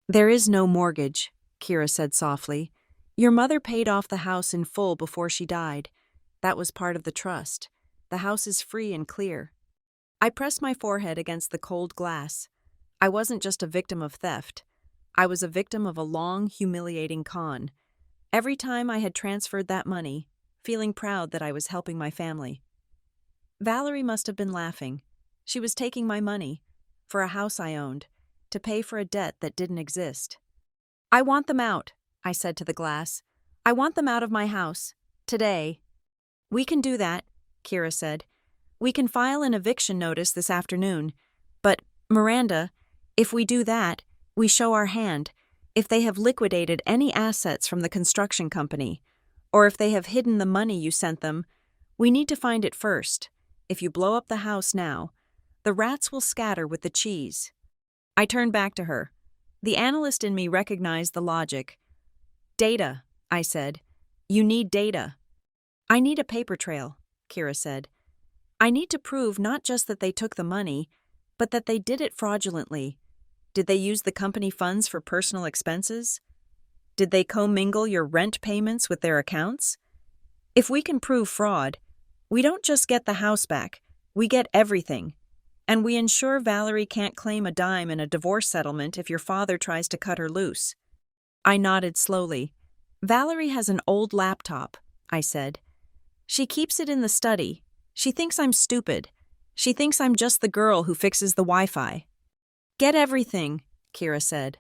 "There is no mortgage," Kira said softly. "Your mother paid off the house in full before she died. That was part of the trust. The house is free and clear." I pressed my forehead against the cold glass. I wasn't just a victim of theft. I was a victim of a long, humiliating con. Every time I had transferred that money, feeling proud that I was helping my family. Valerie must have been laughing. She was taking my money, for a house I owned, to pay for a debt that didn't exist. "I want them out," I said to the glass. "I want them out of my house. Today." "We can do that," Kira said. "We can file an eviction notice this afternoon. But, Miranda, if we do that, we show our hand. If they have liquidated any assets from the construction company, or if they have hidden the money you sent them, we need to find it first. If you blow up the house now, the rats will scatter with the cheese." I turned back to her. The analyst in me recognized the logic. "Data," I said. "You need data." "I need a paper trail," Kira said. "I need to prove not just that they took the money, but that they did it fraudulently. Did they use the company funds for personal expenses? Did they commingle your rent payments with their accounts? If we can prove fraud, We don't just get the house back, we get everything. And we ensure Valerie can't claim a dime in a divorce settlement if your father tries to cut her loose. I nodded slowly. Valerie has an old laptop, I said. She keeps it in the study. She thinks I'm stupid. She thinks I'm just the girl who fixes the Wi-Fi. Get everything, Kira said.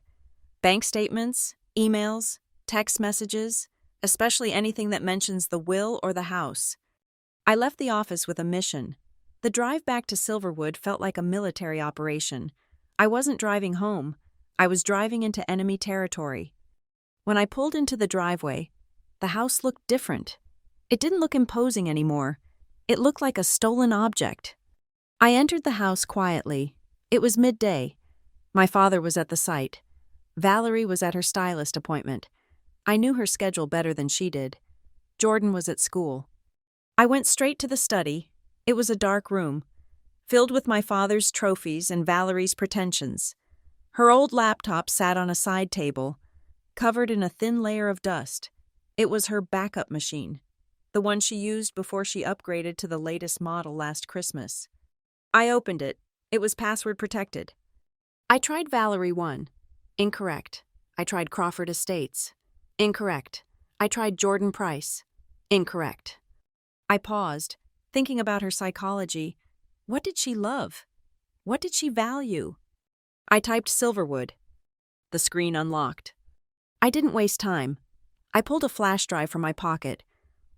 Bank statements, emails, text messages, especially anything that mentions the will or the house. I left the office with a mission. The drive back to Silverwood felt like a military operation. I wasn't driving home. I was driving into enemy territory. When I pulled into the driveway, the house looked different. It didn't look imposing anymore. It looked like a stolen object. I entered the house quietly. It was midday. My father was at the site. Valerie was at her stylist appointment. I knew her schedule better than she did. Jordan was at school. I went straight to the study. It was a dark room, filled with my father's trophies and Valerie's pretensions. Her old laptop sat on a side table, covered in a thin layer of dust. It was her backup machine, the one she used before she upgraded to the latest model last Christmas. I opened it. It was password protected. I tried Valerie 1. Incorrect. I tried Crawford Estates. Incorrect. I tried Jordan Price. Incorrect. I paused, thinking about her psychology. What did she love? What did she value? I typed Silverwood. The screen unlocked. I didn't waste time. I pulled a flash drive from my pocket,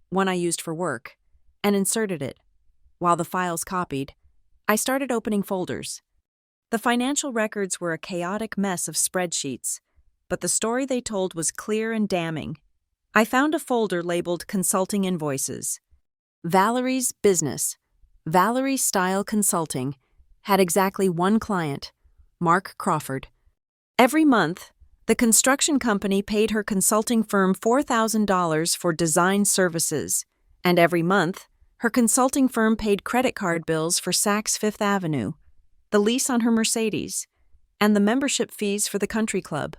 one I used for work, and inserted it. While the files copied, I started opening folders. The financial records were a chaotic mess of spreadsheets, but the story they told was clear and damning. I found a folder labeled Consulting Invoices. Valerie's business, Valerie Style Consulting, had exactly one client, Mark Crawford. Every month, the construction company paid her consulting firm $4,000 for design services, and every month, her consulting firm paid credit card bills for Saks Fifth Avenue, the lease on her Mercedes, and the membership fees for the country club.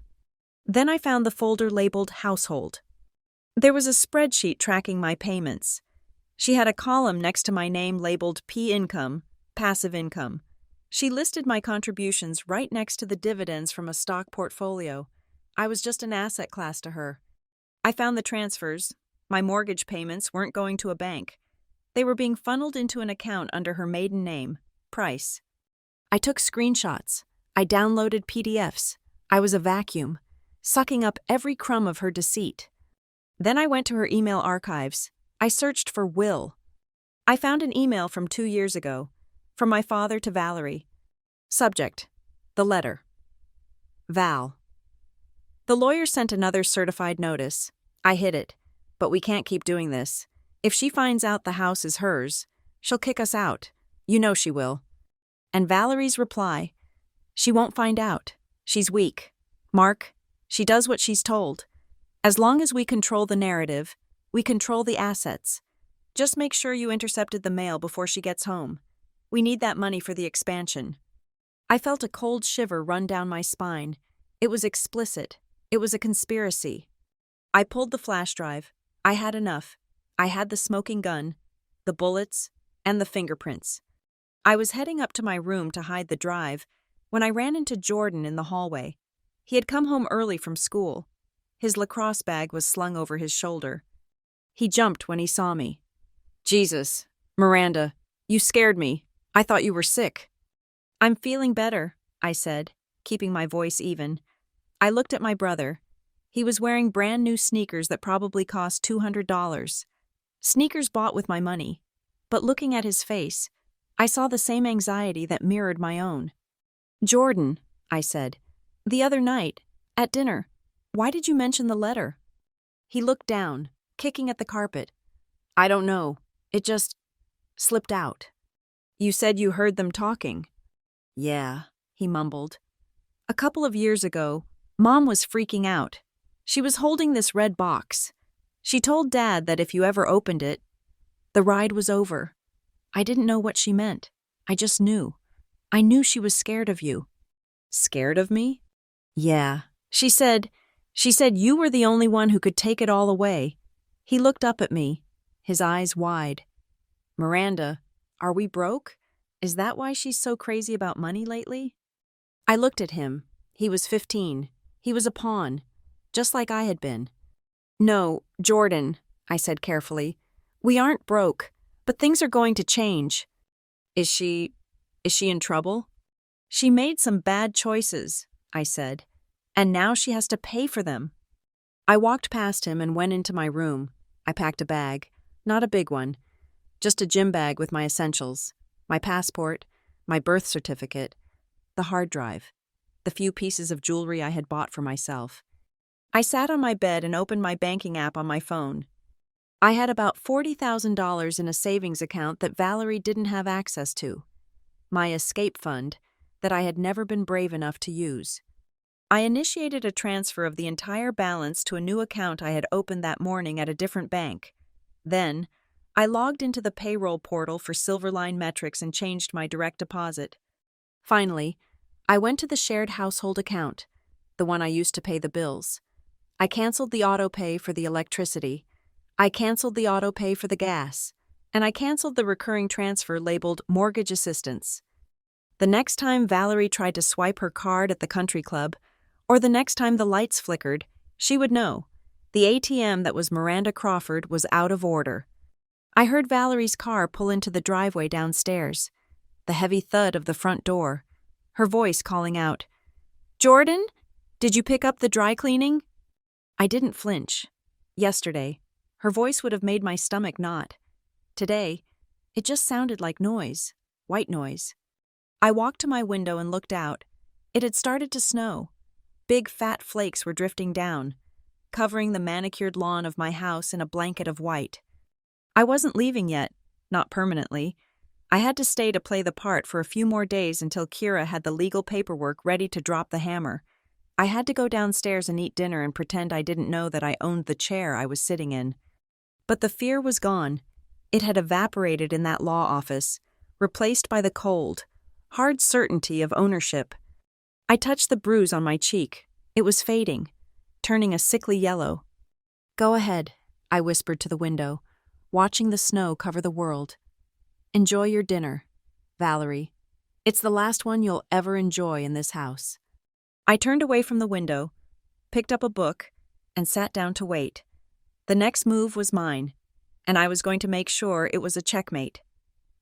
Then I found the folder labeled Household. There was a spreadsheet tracking my payments. She had a column next to my name labeled P income, passive income. She listed my contributions right next to the dividends from a stock portfolio. I was just an asset class to her. I found the transfers. My mortgage payments weren't going to a bank. They were being funneled into an account under her maiden name, Price. I took screenshots. I downloaded PDFs. I was a vacuum, sucking up every crumb of her deceit. Then I went to her email archives. I searched for Will. I found an email from 2 years ago, from my father to Valerie. Subject: the letter. Val. The lawyer sent another certified notice. I hid it, but we can't keep doing this. If she finds out the house is hers, she'll kick us out. You know she will. And Valerie's reply: she won't find out. She's weak. Mark, she does what she's told. As long as we control the narrative, we control the assets. Just make sure you intercepted the mail before she gets home. We need that money for the expansion. I felt a cold shiver run down my spine. It was explicit. It was a conspiracy. I pulled the flash drive. I had enough. I had the smoking gun, the bullets, and the fingerprints. I was heading up to my room to hide the drive when I ran into Jordan in the hallway. He had come home early from school. His lacrosse bag was slung over his shoulder. He jumped when he saw me. Jesus, Miranda, you scared me. I thought you were sick. I'm feeling better, I said, keeping my voice even. I looked at my brother. He was wearing brand new sneakers that probably cost $200. Sneakers bought with my money. But looking at his face, I saw the same anxiety that mirrored my own. Jordan, I said, the other night, at dinner, why did you mention the letter? He looked down, kicking at the carpet. I don't know. It just slipped out. You said you heard them talking. Yeah, he mumbled. A couple of years ago, Mom was freaking out. She was holding this red box. She told Dad that if you ever opened it, the ride was over. I didn't know what she meant. I just knew. I knew she was scared of you. Scared of me? Yeah. She said you were the only one who could take it all away. He looked up at me, his eyes wide. Miranda, are we broke? Is that why she's so crazy about money lately? I looked at him. He was 15. He was a pawn, just like I had been. No, Jordan, I said carefully. We aren't broke, but things are going to change. Is she in trouble? She made some bad choices, I said, and now she has to pay for them. I walked past him and went into my room. I packed a bag, not a big one, just a gym bag with my essentials, my passport, my birth certificate, the hard drive, the few pieces of jewelry I had bought for myself. I sat on my bed and opened my banking app on my phone. I had about $40,000 in a savings account that Valerie didn't have access to, my escape fund that I had never been brave enough to use. I initiated a transfer of the entire balance to a new account I had opened that morning at a different bank. Then, I logged into the payroll portal for Silverline Metrics and changed my direct deposit. Finally, I went to the shared household account, the one I used to pay the bills. I canceled the auto pay for the electricity. I canceled the auto pay for the gas. And I canceled the recurring transfer labeled mortgage assistance. The next time Valerie tried to swipe her card at the country club, or the next time the lights flickered, she would know. The ATM that was Miranda Crawford was out of order. I heard Valerie's car pull into the driveway downstairs, the heavy thud of the front door, her voice calling out, "Jordan, did you pick up the dry cleaning?" I didn't flinch. Yesterday, her voice would have made my stomach knot. Today, it just sounded like noise, white noise. I walked to my window and looked out. It had started to snow. Big fat flakes were drifting down, covering the manicured lawn of my house in a blanket of white. I wasn't leaving yet, not permanently. I had to stay to play the part for a few more days until Kira had the legal paperwork ready to drop the hammer. I had to go downstairs and eat dinner and pretend I didn't know that I owned the chair I was sitting in. But the fear was gone. It had evaporated in that law office, replaced by the cold, hard certainty of ownership. I touched the bruise on my cheek. It was fading, turning a sickly yellow. "Go ahead," I whispered to the window, watching the snow cover the world. "Enjoy your dinner, Valerie. It's the last one you'll ever enjoy in this house." I turned away from the window, picked up a book, and sat down to wait. The next move was mine, and I was going to make sure it was a checkmate.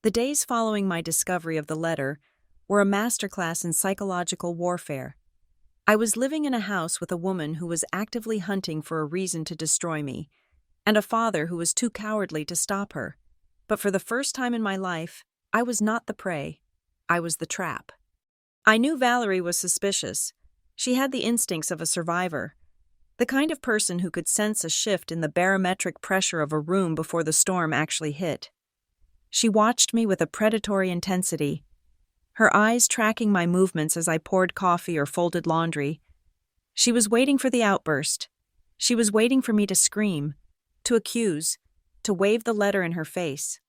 The days following my discovery of the letter were a masterclass in psychological warfare. I was living in a house with a woman who was actively hunting for a reason to destroy me, and a father who was too cowardly to stop her. But for the first time in my life, I was not the prey. I was the trap. I knew Valerie was suspicious. She had the instincts of a survivor, the kind of person who could sense a shift in the barometric pressure of a room before the storm actually hit. She watched me with a predatory intensity, her eyes tracking my movements as I poured coffee or folded laundry. She was waiting for the outburst. She was waiting for me to scream, to accuse, to wave the letter in her face.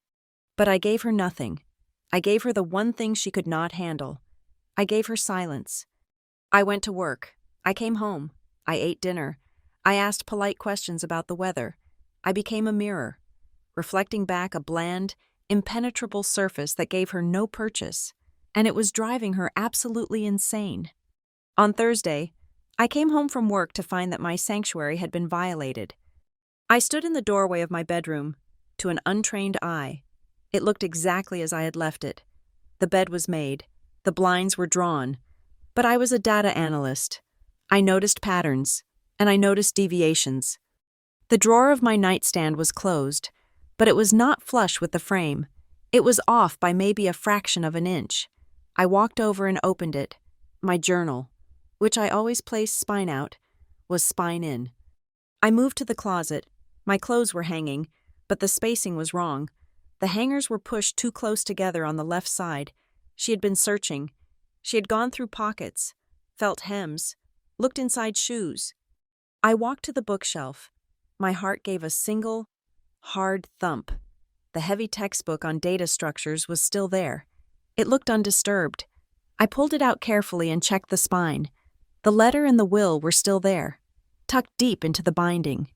But I gave her nothing. I gave her the one thing she could not handle. I gave her silence. I went to work. I came home. I ate dinner. I asked polite questions about the weather. I became a mirror, reflecting back a bland, impenetrable surface that gave her no purchase, and it was driving her absolutely insane. On Thursday, I came home from work to find that my sanctuary had been violated. I stood in the doorway of my bedroom. To an untrained eye, it looked exactly as I had left it. The bed was made. The blinds were drawn. But I was a data analyst. I noticed patterns, and I noticed deviations. The drawer of my nightstand was closed, but it was not flush with the frame. It was off by maybe a fraction of an inch. I walked over and opened it. My journal, which I always placed spine out, was spine in. I moved to the closet. My clothes were hanging, but the spacing was wrong. The hangers were pushed too close together on the left side. She had been searching. She had gone through pockets, felt hems, looked inside shoes. I walked to the bookshelf. My heart gave a single, hard thump. The heavy textbook on data structures was still there. It looked undisturbed. I pulled it out carefully and checked the spine. The letter and the will were still there, tucked deep into the binding.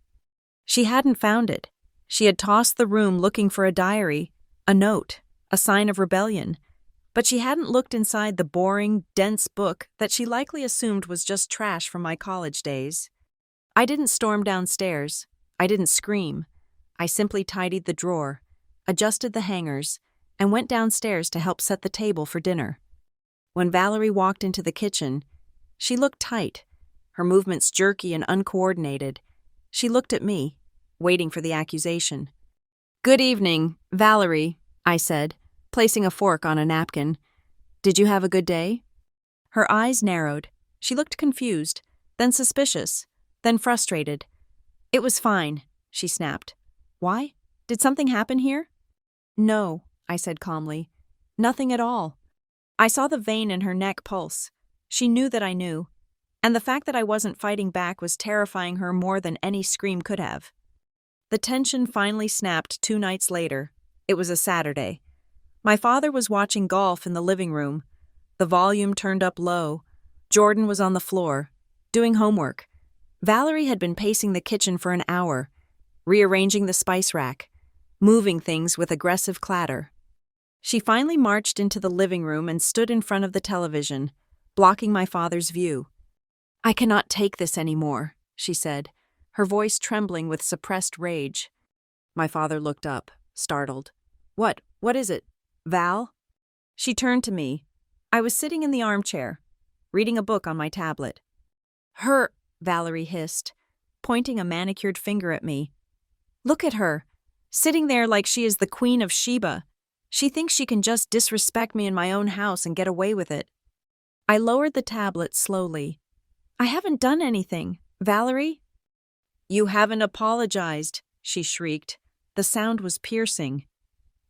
She hadn't found it. She had tossed the room looking for a diary, A note, a sign of rebellion. But she hadn't looked inside the boring, dense book that she likely assumed was just trash from my college days. I didn't storm downstairs. I didn't scream. I simply tidied the drawer, adjusted the hangers, and went downstairs to help set the table for dinner. When Valerie walked into the kitchen, she looked tight, her movements jerky and uncoordinated. She looked at me, waiting for the accusation. "Good evening, Valerie," I said, placing a fork on a napkin. "Did you have a good day?" Her eyes narrowed. She looked confused, then suspicious, then frustrated. "It was fine," she snapped. "Why? Did something happen here?" "No," I said calmly. "Nothing at all." I saw the vein in her neck pulse. She knew that I knew, and the fact that I wasn't fighting back was terrifying her more than any scream could have. The tension finally snapped 2 nights later. It was a Saturday. My father was watching golf in the living room. The volume turned up low. Jordan was on the floor, doing homework. Valerie had been pacing the kitchen for an hour, rearranging the spice rack, moving things with aggressive clatter. She finally marched into the living room and stood in front of the television, blocking my father's view. "I cannot take this anymore," she said, her voice trembling with suppressed rage. My father looked up, startled. What is it, Val?" She turned to me. I was sitting in the armchair, reading a book on my tablet. "Her," Valerie hissed, pointing a manicured finger at me. "Look at her, sitting there like she is the Queen of Sheba. She thinks she can just disrespect me in my own house and get away with it." I lowered the tablet slowly. "I haven't done anything, Valerie." "You haven't apologized," she shrieked. The sound was piercing.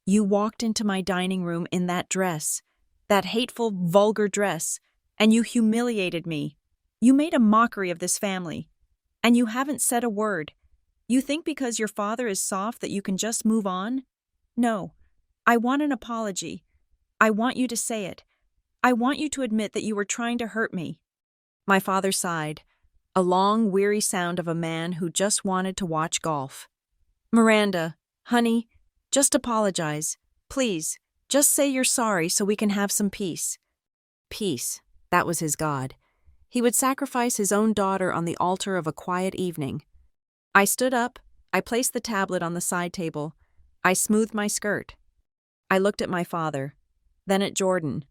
"You walked into my dining room in that dress, that hateful, vulgar dress, and you humiliated me. You made a mockery of this family, and you haven't said a word. You think because your father is soft that you can just move on? No. I want an apology. I want you to say it. I want you to admit that you were trying to hurt me." My father sighed, a long, weary sound of a man who just wanted to watch golf. "Miranda, honey, just apologize. Please, just say you're sorry so we can have some peace." Peace, that was his God. He would sacrifice his own daughter on the altar of a quiet evening. I stood up. I placed the tablet on the side table. I smoothed my skirt. I looked at my father, then at Jordan,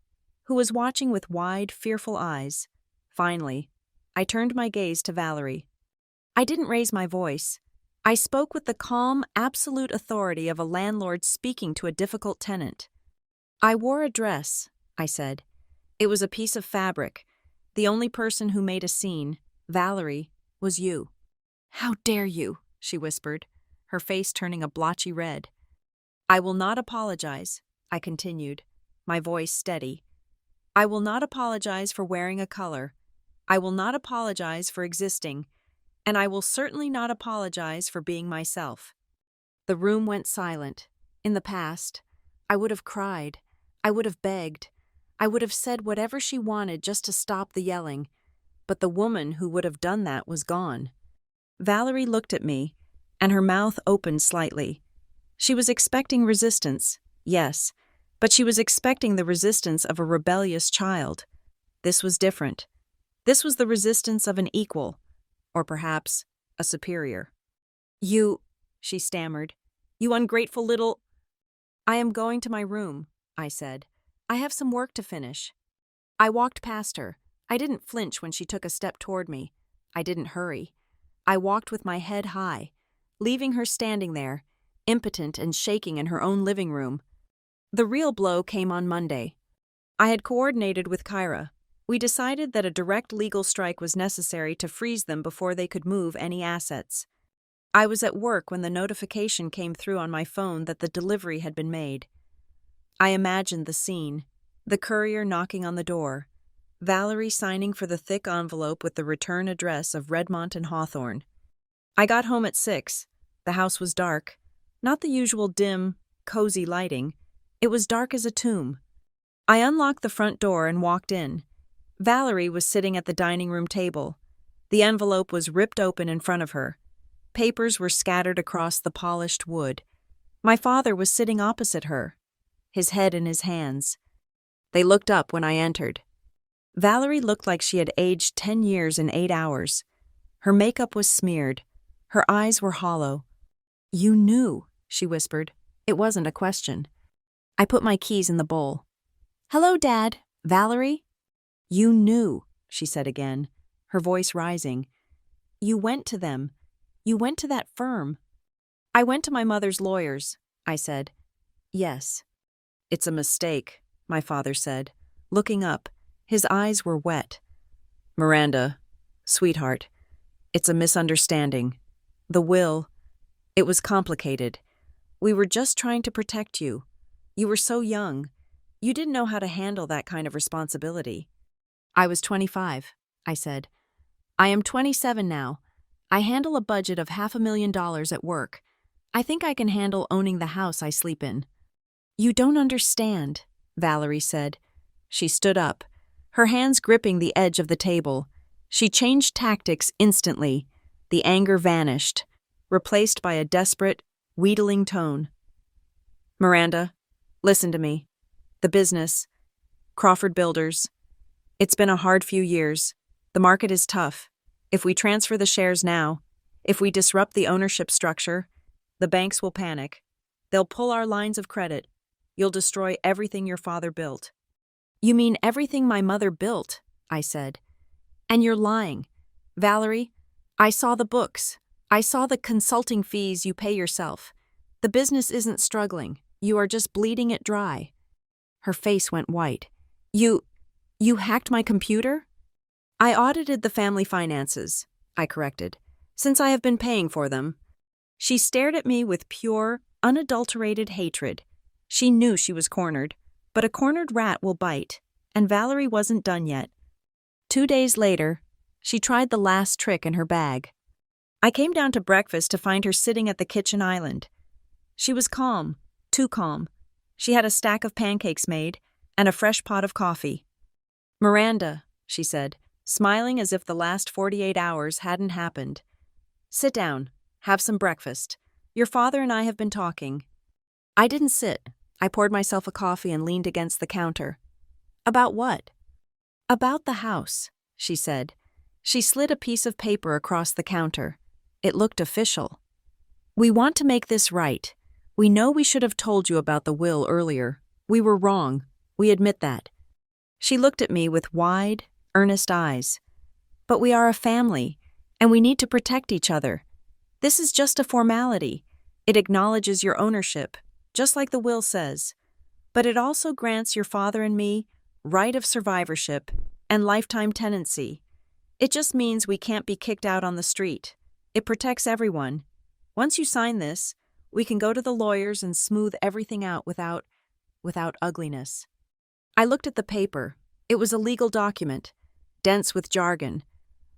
who was watching with wide, fearful eyes. Finally, I turned my gaze to Valerie. I didn't raise my voice. I spoke with the calm, absolute authority of a landlord speaking to a difficult tenant. "I wore a dress," I said. "It was a piece of fabric. The only person who made a scene, Valerie, was you." "How dare you?" she whispered, her face turning a blotchy red. "I will not apologize," I continued, my voice steady. "I will not apologize for wearing a color. I will not apologize for existing, and I will certainly not apologize for being myself." The room went silent. In the past, I would have cried. I would have begged. I would have said whatever she wanted just to stop the yelling. But the woman who would have done that was gone. Valerie looked at me, and her mouth opened slightly. She was expecting resistance, yes, but she was expecting the resistance of a rebellious child. This was different. This was the resistance of an equal, or perhaps a superior. "You," she stammered, "you ungrateful little—" "I am going to my room," I said. "I have some work to finish." I walked past her. I didn't flinch when she took a step toward me. I didn't hurry. I walked with my head high, leaving her standing there, impotent and shaking in her own living room. The real blow came on Monday. I had coordinated with Kyra. We decided that a direct legal strike was necessary to freeze them before they could move any assets. I was at work when the notification came through on my phone that the delivery had been made. I imagined the scene, the courier knocking on the door, Valerie signing for the thick envelope with the return address of Redmont and Hawthorne. I got home at 6. The house was dark. Not the usual dim, cozy lighting. It was dark as a tomb. I unlocked the front door and walked in. Valerie was sitting at the dining room table. The envelope was ripped open in front of her. Papers were scattered across the polished wood. My father was sitting opposite her, his head in his hands. They looked up when I entered. Valerie looked like she had aged 10 years in 8 hours. Her makeup was smeared. Her eyes were hollow. "You knew," she whispered. It wasn't a question. I put my keys in the bowl. "Hello, Dad. Valerie?" "You knew," she said again, her voice rising. "You went to them. You went to that firm." "I went to my mother's lawyers," I said. "Yes." "It's a mistake," my father said, looking up. His eyes were wet. "Miranda, sweetheart, it's a misunderstanding. The will, it was complicated. We were just trying to protect you. You were so young. You didn't know how to handle that kind of responsibility." "I was 25, I said. "I am 27 now. I handle a budget of $500,000 at work. I think I can handle owning the house I sleep in." "You don't understand," Valerie said. She stood up, her hands gripping the edge of the table. She changed tactics instantly. The anger vanished, replaced by a desperate, wheedling tone. "Miranda, listen to me. The business, Crawford Builders. It's been a hard few years. The market is tough. If we transfer the shares now, if we disrupt the ownership structure, the banks will panic. They'll pull our lines of credit. You'll destroy everything your father built." "You mean everything my mother built," I said. "And you're lying. Valerie, I saw the books. I saw the consulting fees you pay yourself. The business isn't struggling. You are just bleeding it dry." Her face went white. You hacked my computer?" "I audited the family finances," I corrected, "since I have been paying for them." She stared at me with pure, unadulterated hatred. She knew she was cornered, but a cornered rat will bite, and Valerie wasn't done yet. 2 days later, she tried the last trick in her bag. I came down to breakfast to find her sitting at the kitchen island. She was calm, too calm. She had a stack of pancakes made and a fresh pot of coffee. "Miranda," she said, smiling as if the last 48 hours hadn't happened. "Sit down. Have some breakfast. Your father and I have been talking." I didn't sit. I poured myself a coffee and leaned against the counter. "About what?" "About the house," she said. She slid a piece of paper across the counter. It looked official. "We want to make this right. We know we should have told you about the will earlier. We were wrong. We admit that." She looked at me with wide, earnest eyes. "But we are a family, and we need to protect each other. This is just a formality. It acknowledges your ownership, just like the will says. But it also grants your father and me right of survivorship and lifetime tenancy. It just means we can't be kicked out on the street. It protects everyone. Once you sign this, we can go to the lawyers and smooth everything out without ugliness." I looked at the paper. It was a legal document, dense with jargon.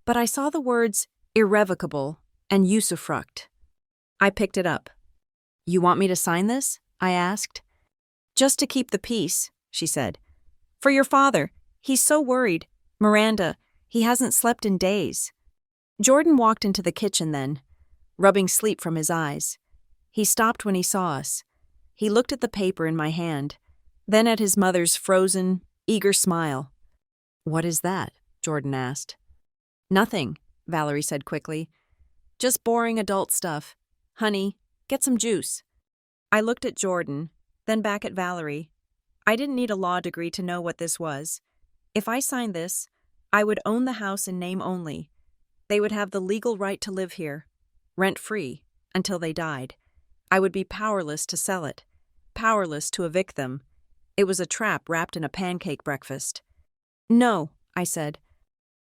But I saw the words irrevocable and usufruct. I picked it up. "You want me to sign this?" I asked. "Just to keep the peace," she said. "For your father. He's so worried. Miranda, he hasn't slept in days." Jordan walked into the kitchen then, rubbing sleep from his eyes. He stopped when he saw us. He looked at the paper in my hand, then at his mother's frozen, eager smile. "What is that?" Jordan asked. "Nothing," Valerie said quickly. "Just boring adult stuff. Honey, get some juice." I looked at Jordan, then back at Valerie. I didn't need a law degree to know what this was. If I signed this, I would own the house in name only. They would have the legal right to live here, rent-free, until they died. I would be powerless to sell it, powerless to evict them. It was a trap wrapped in a pancake breakfast. "No," I said.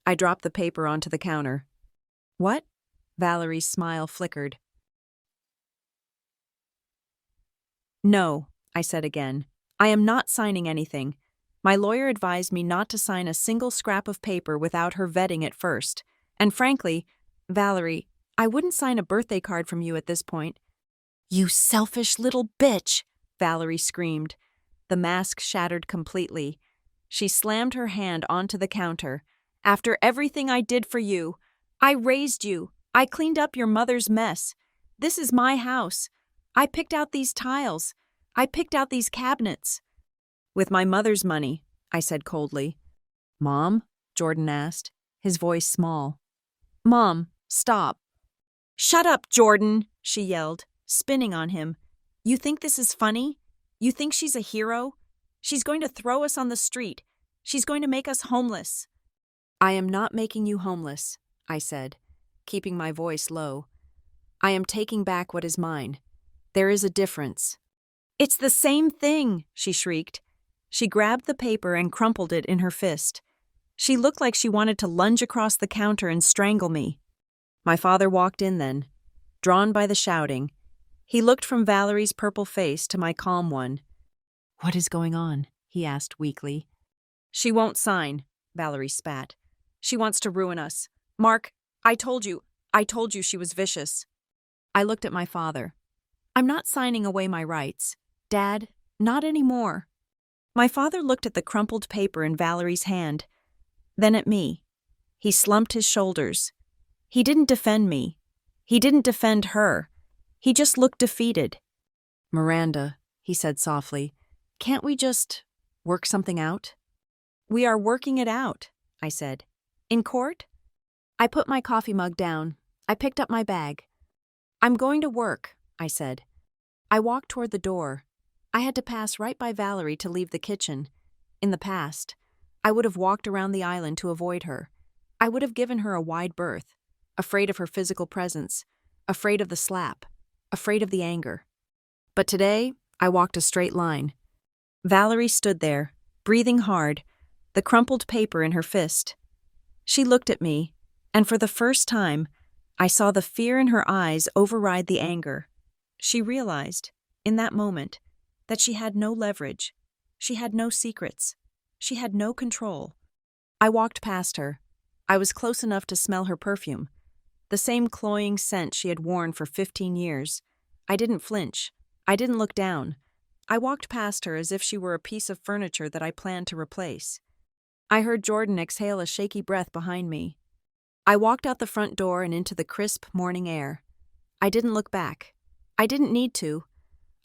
I dropped the paper onto the counter. "What?" Valerie's smile flickered. "No," I said again. "I am not signing anything. My lawyer advised me not to sign a single scrap of paper without her vetting it first. And frankly, Valerie, I wouldn't sign a birthday card from you at this point." "You selfish little bitch!" Valerie screamed. The mask shattered completely. She slammed her hand onto the counter. "After everything I did for you, I raised you. I cleaned up your mother's mess. This is my house. I picked out these tiles. I picked out these cabinets. With my mother's money, I said coldly. Mom? Jordan asked, his voice small. Mom, stop. Shut up, Jordan, she yelled, spinning on him. You think this is funny? You think she's a hero? She's going to throw us on the street. She's going to make us homeless. I am not making you homeless, I said, keeping my voice low. I am taking back what is mine. There is a difference. It's the same thing, she shrieked. She grabbed the paper and crumpled it in her fist. She looked like she wanted to lunge across the counter and strangle me. My father walked in then, drawn by the shouting. He looked from Valerie's purple face to my calm one. What is going on? He asked weakly. She won't sign, Valerie spat. She wants to ruin us. Mark, I told you she was vicious. I looked at my father. I'm not signing away my rights. Dad, not anymore. My father looked at the crumpled paper in Valerie's hand, then at me. He slumped his shoulders. He didn't defend me. He didn't defend her. He just looked defeated. Miranda, he said softly, can't we just work something out? We are working it out, I said. In court? I put my coffee mug down. I picked up my bag. I'm going to work, I said. I walked toward the door. I had to pass right by Valerie to leave the kitchen. In the past, I would have walked around the island to avoid her. I would have given her a wide berth, afraid of her physical presence, afraid of the slap, afraid of the anger. But today, I walked a straight line. Valerie stood there, breathing hard, the crumpled paper in her fist. She looked at me, and for the first time, I saw the fear in her eyes override the anger. She realized, in that moment, that she had no leverage. She had no secrets. She had no control. I walked past her. I was close enough to smell her perfume, the same cloying scent she had worn for 15 years. I didn't flinch. I didn't look down. I walked past her as if she were a piece of furniture that I planned to replace. I heard Jordan exhale a shaky breath behind me. I walked out the front door and into the crisp morning air. I didn't look back. I didn't need to.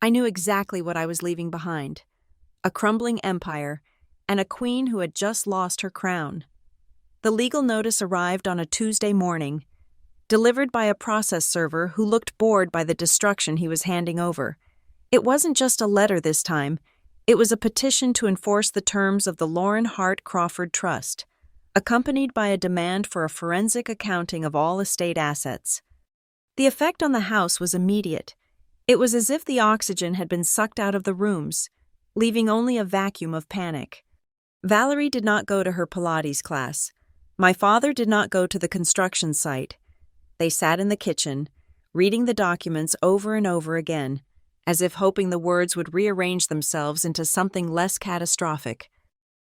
I knew exactly what I was leaving behind. A crumbling empire, and a queen who had just lost her crown. The legal notice arrived on a Tuesday morning, delivered by a process server who looked bored by the destruction he was handing over. It wasn't just a letter this time. It was a petition to enforce the terms of the Lauren Hart Crawford Trust, accompanied by a demand for a forensic accounting of all estate assets. The effect on the house was immediate. It was as if the oxygen had been sucked out of the rooms, leaving only a vacuum of panic. Valerie did not go to her Pilates class. My father did not go to the construction site. They sat in the kitchen, reading the documents over and over again, as if hoping the words would rearrange themselves into something less catastrophic.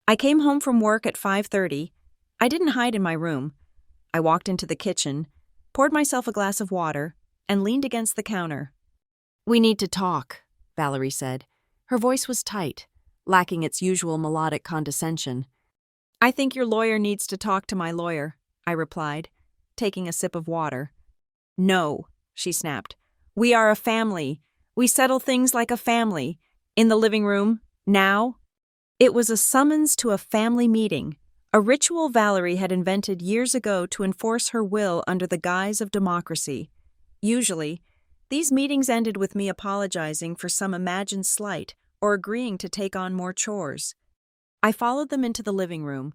I came home from work at 5:30. I didn't hide in my room. I walked into the kitchen, poured myself a glass of water, and leaned against the counter. We need to talk, Valerie said. Her voice was tight, lacking its usual melodic condescension. I think your lawyer needs to talk to my lawyer, I replied, taking a sip of water. No, she snapped. We are a family. We settle things like a family. In the living room, now. It was a summons to a family meeting, a ritual Valerie had invented years ago to enforce her will under the guise of democracy. Usually, these meetings ended with me apologizing for some imagined slight or agreeing to take on more chores. I followed them into the living room.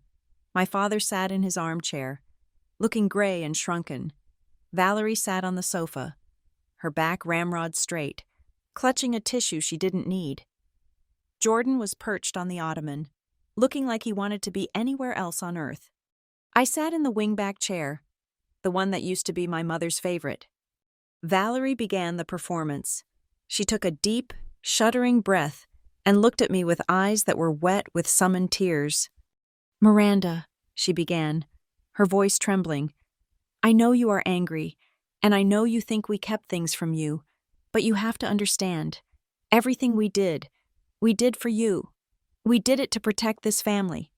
My father sat in his armchair, looking gray and shrunken. Valerie sat on the sofa, her back ramrod straight, clutching a tissue she didn't need. Jordan was perched on the ottoman, looking like he wanted to be anywhere else on earth. I sat in the wingback chair, the one that used to be my mother's favorite. Valerie began the performance. She took a deep, shuddering breath and looked at me with eyes that were wet with summoned tears. Miranda, she began, her voice trembling. I know you are angry, and I know you think we kept things from you, but you have to understand. Everything we did for you. We did it to protect this family.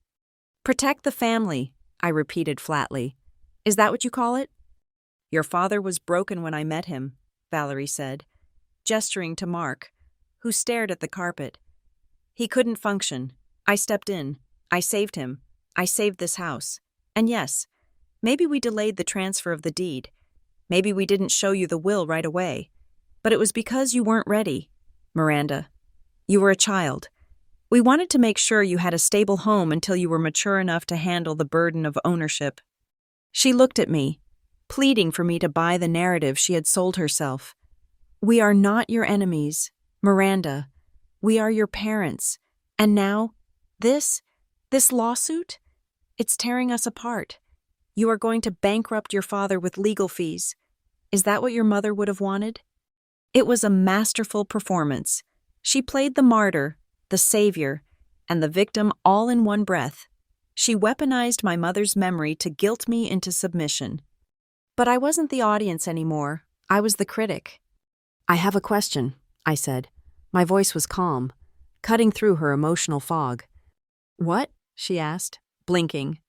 Protect the family, I repeated flatly. Is that what you call it? Your father was broken when I met him, Valerie said. gesturing to Mark, who stared at the carpet. He couldn't function. I stepped in. I saved him. I saved this house. And yes, maybe we delayed the transfer of the deed. Maybe we didn't show you the will right away. But it was because you weren't ready, Miranda. You were a child. We wanted to make sure you had a stable home until you were mature enough to handle the burden of ownership. She looked at me, pleading for me to buy the narrative she had sold herself. We are not your enemies, Miranda. We are your parents. And now, this lawsuit? It's tearing us apart. You are going to bankrupt your father with legal fees. Is that what your mother would have wanted? It was a masterful performance. She played the martyr, the savior, and the victim all in one breath. She weaponized my mother's memory to guilt me into submission. But I wasn't the audience anymore. I was the critic. I have a question, I said. My voice was calm, cutting through her emotional fog. What? She asked, blinking.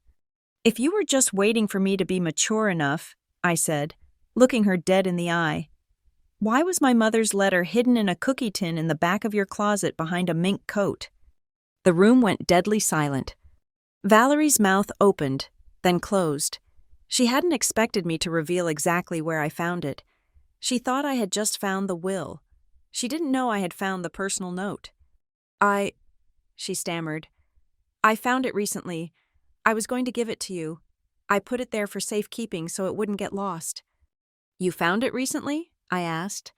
If you were just waiting for me to be mature enough, I said, looking her dead in the eye, why was my mother's letter hidden in a cookie tin in the back of your closet behind a mink coat? The room went deadly silent. Valerie's mouth opened, then closed. She hadn't expected me to reveal exactly where I found it. She thought I had just found the will. She didn't know I had found the personal note. She stammered. I found it recently. I was going to give it to you. I put it there for safekeeping so it wouldn't get lost. You found it recently? I asked.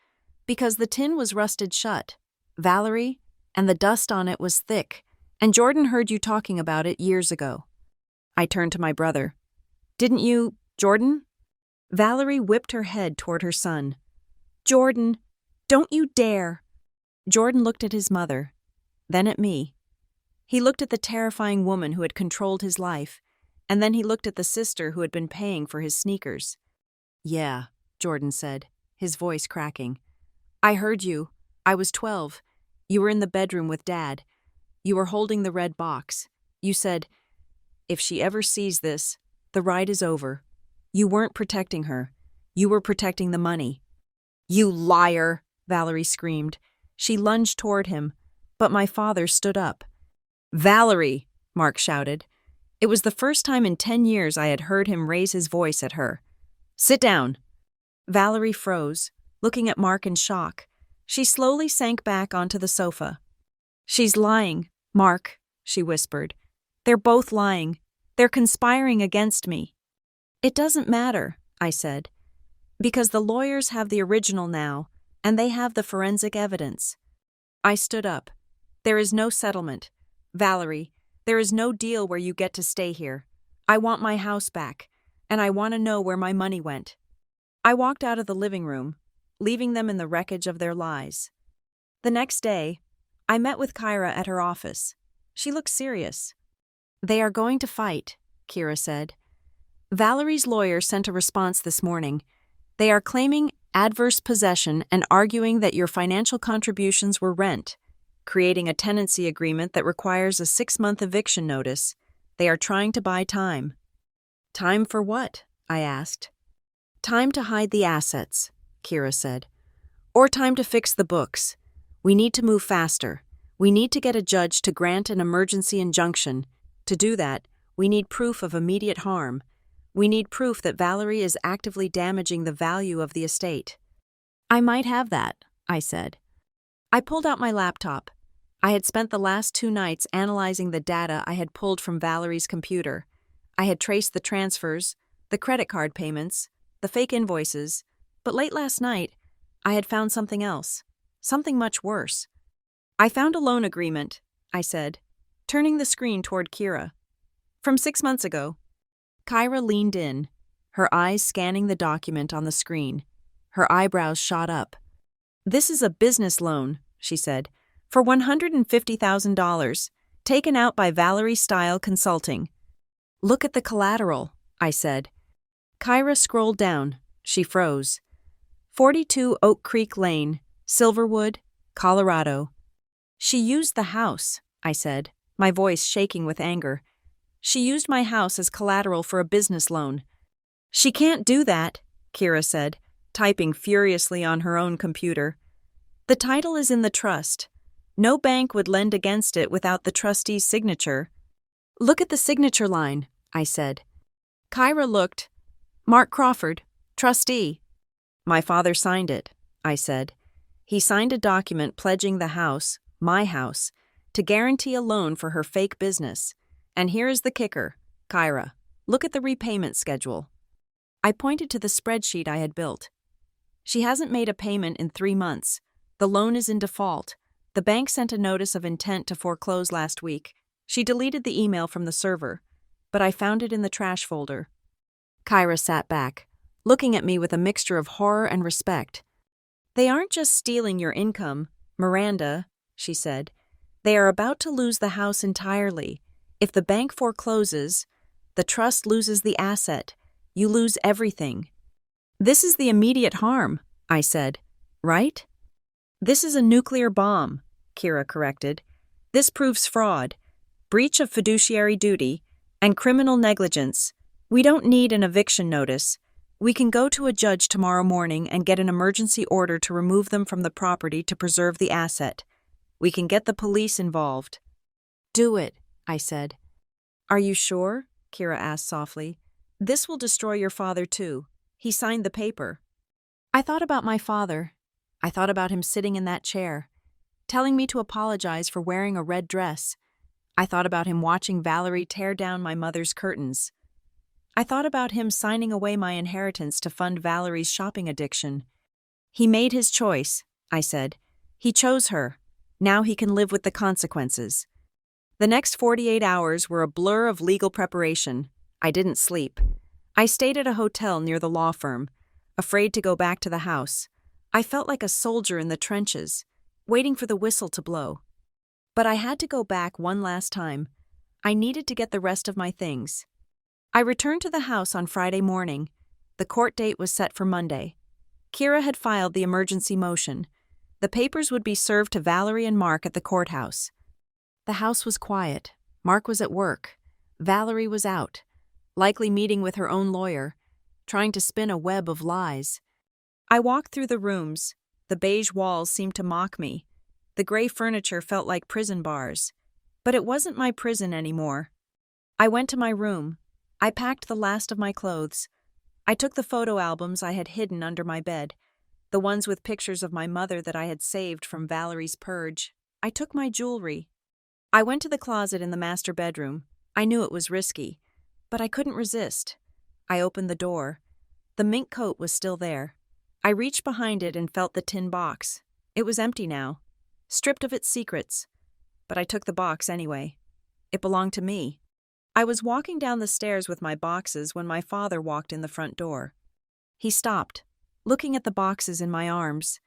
Because the tin was rusted shut, Valerie, and the dust on it was thick, and Jordan heard you talking about it years ago. I turned to my brother. Didn't you, Jordan? Valerie whipped her head toward her son. Jordan, don't you dare. Jordan looked at his mother, then at me. He looked at the terrifying woman who had controlled his life, and then he looked at the sister who had been paying for his sneakers. Yeah, Jordan said, his voice cracking. I heard you. I was 12. You were in the bedroom with Dad. You were holding the red box. You said, if she ever sees this, the ride is over. You weren't protecting her. You were protecting the money. You liar, Valerie screamed. She lunged toward him, but my father stood up. Valerie, Mark shouted. It was the first time in 10 years I had heard him raise his voice at her. Sit down. Valerie froze, looking at Mark in shock. She slowly sank back onto the sofa. She's lying, Mark, she whispered. They're both lying. They're conspiring against me. It doesn't matter, I said, because the lawyers have the original now, and they have the forensic evidence. I stood up. There is no settlement. Valerie, there is no deal where you get to stay here. I want my house back, and I want to know where my money went. I walked out of the living room, leaving them in the wreckage of their lies. The next day, I met with Kyra at her office. She looked serious. They are going to fight, Kira said. Valerie's lawyer sent a response this morning. They are claiming adverse possession and arguing that your financial contributions were rent, creating a tenancy agreement that requires a 6-month eviction notice. They are trying to buy time. Time for what? I asked. Time to hide the assets, Kira said. Or time to fix the books. We need to move faster. We need to get a judge to grant an emergency injunction. To do that, we need proof of immediate harm. We need proof that Valerie is actively damaging the value of the estate. I might have that, I said. I pulled out my laptop. I had spent the last 2 nights analyzing the data I had pulled from Valerie's computer. I had traced the transfers, the credit card payments, the fake invoices, but late last night, I had found something else, something much worse. I found a loan agreement, I said, turning the screen toward Kira. From 6 months ago. Kyra leaned in, her eyes scanning the document on the screen. Her eyebrows shot up. This is a business loan, she said, for $150,000, taken out by Valerie Style Consulting. Look at the collateral, I said. Kyra scrolled down. She froze. 42 Oak Creek Lane, Silverwood, Colorado. She used the house, I said, my voice shaking with anger. She used my house as collateral for a business loan. She can't do that, Kira said, typing furiously on her own computer. The title is in the trust. No bank would lend against it without the trustee's signature. Look at the signature line, I said. Kyra looked. Mark Crawford, trustee. My father signed it, I said. He signed a document pledging the house, my house, to guarantee a loan for her fake business. And here is the kicker, Kyra. Look at the repayment schedule. I pointed to the spreadsheet I had built. She hasn't made a payment in 3 months. The loan is in default. The bank sent a notice of intent to foreclose last week. She deleted the email from the server, but I found it in the trash folder. Kyra sat back, looking at me with a mixture of horror and respect. They aren't just stealing your income, Miranda, she said. They are about to lose the house entirely. If the bank forecloses, the trust loses the asset. You lose everything. This is the immediate harm, I said. Right? This is a nuclear bomb, Kira corrected. This proves fraud, breach of fiduciary duty, and criminal negligence. We don't need an eviction notice. We can go to a judge tomorrow morning and get an emergency order to remove them from the property to preserve the asset. We can get the police involved. Do it, I said. Are you sure? Kira asked softly. This will destroy your father too. He signed the paper. I thought about my father. I thought about him sitting in that chair, telling me to apologize for wearing a red dress. I thought about him watching Valerie tear down my mother's curtains. I thought about him signing away my inheritance to fund Valerie's shopping addiction. He made his choice, I said. He chose her. Now he can live with the consequences. The next 48 hours were a blur of legal preparation. I didn't sleep. I stayed at a hotel near the law firm, afraid to go back to the house. I felt like a soldier in the trenches, waiting for the whistle to blow. But I had to go back one last time. I needed to get the rest of my things. I returned to the house on Friday morning. The court date was set for Monday. Kira had filed the emergency motion. The papers would be served to Valerie and Mark at the courthouse. The house was quiet. Mark was at work. Valerie was out, likely meeting with her own lawyer, trying to spin a web of lies. I walked through the rooms. The beige walls seemed to mock me. The gray furniture felt like prison bars. But it wasn't my prison anymore. I went to my room. I packed the last of my clothes. I took the photo albums I had hidden under my bed, the ones with pictures of my mother that I had saved from Valerie's purge. I took my jewelry. I went to the closet in the master bedroom. I knew it was risky, but I couldn't resist. I opened the door. The mink coat was still there. I reached behind it and felt the tin box. It was empty now, stripped of its secrets. But I took the box anyway. It belonged to me. I was walking down the stairs with my boxes when my father walked in the front door. He stopped, looking at the boxes in my arms.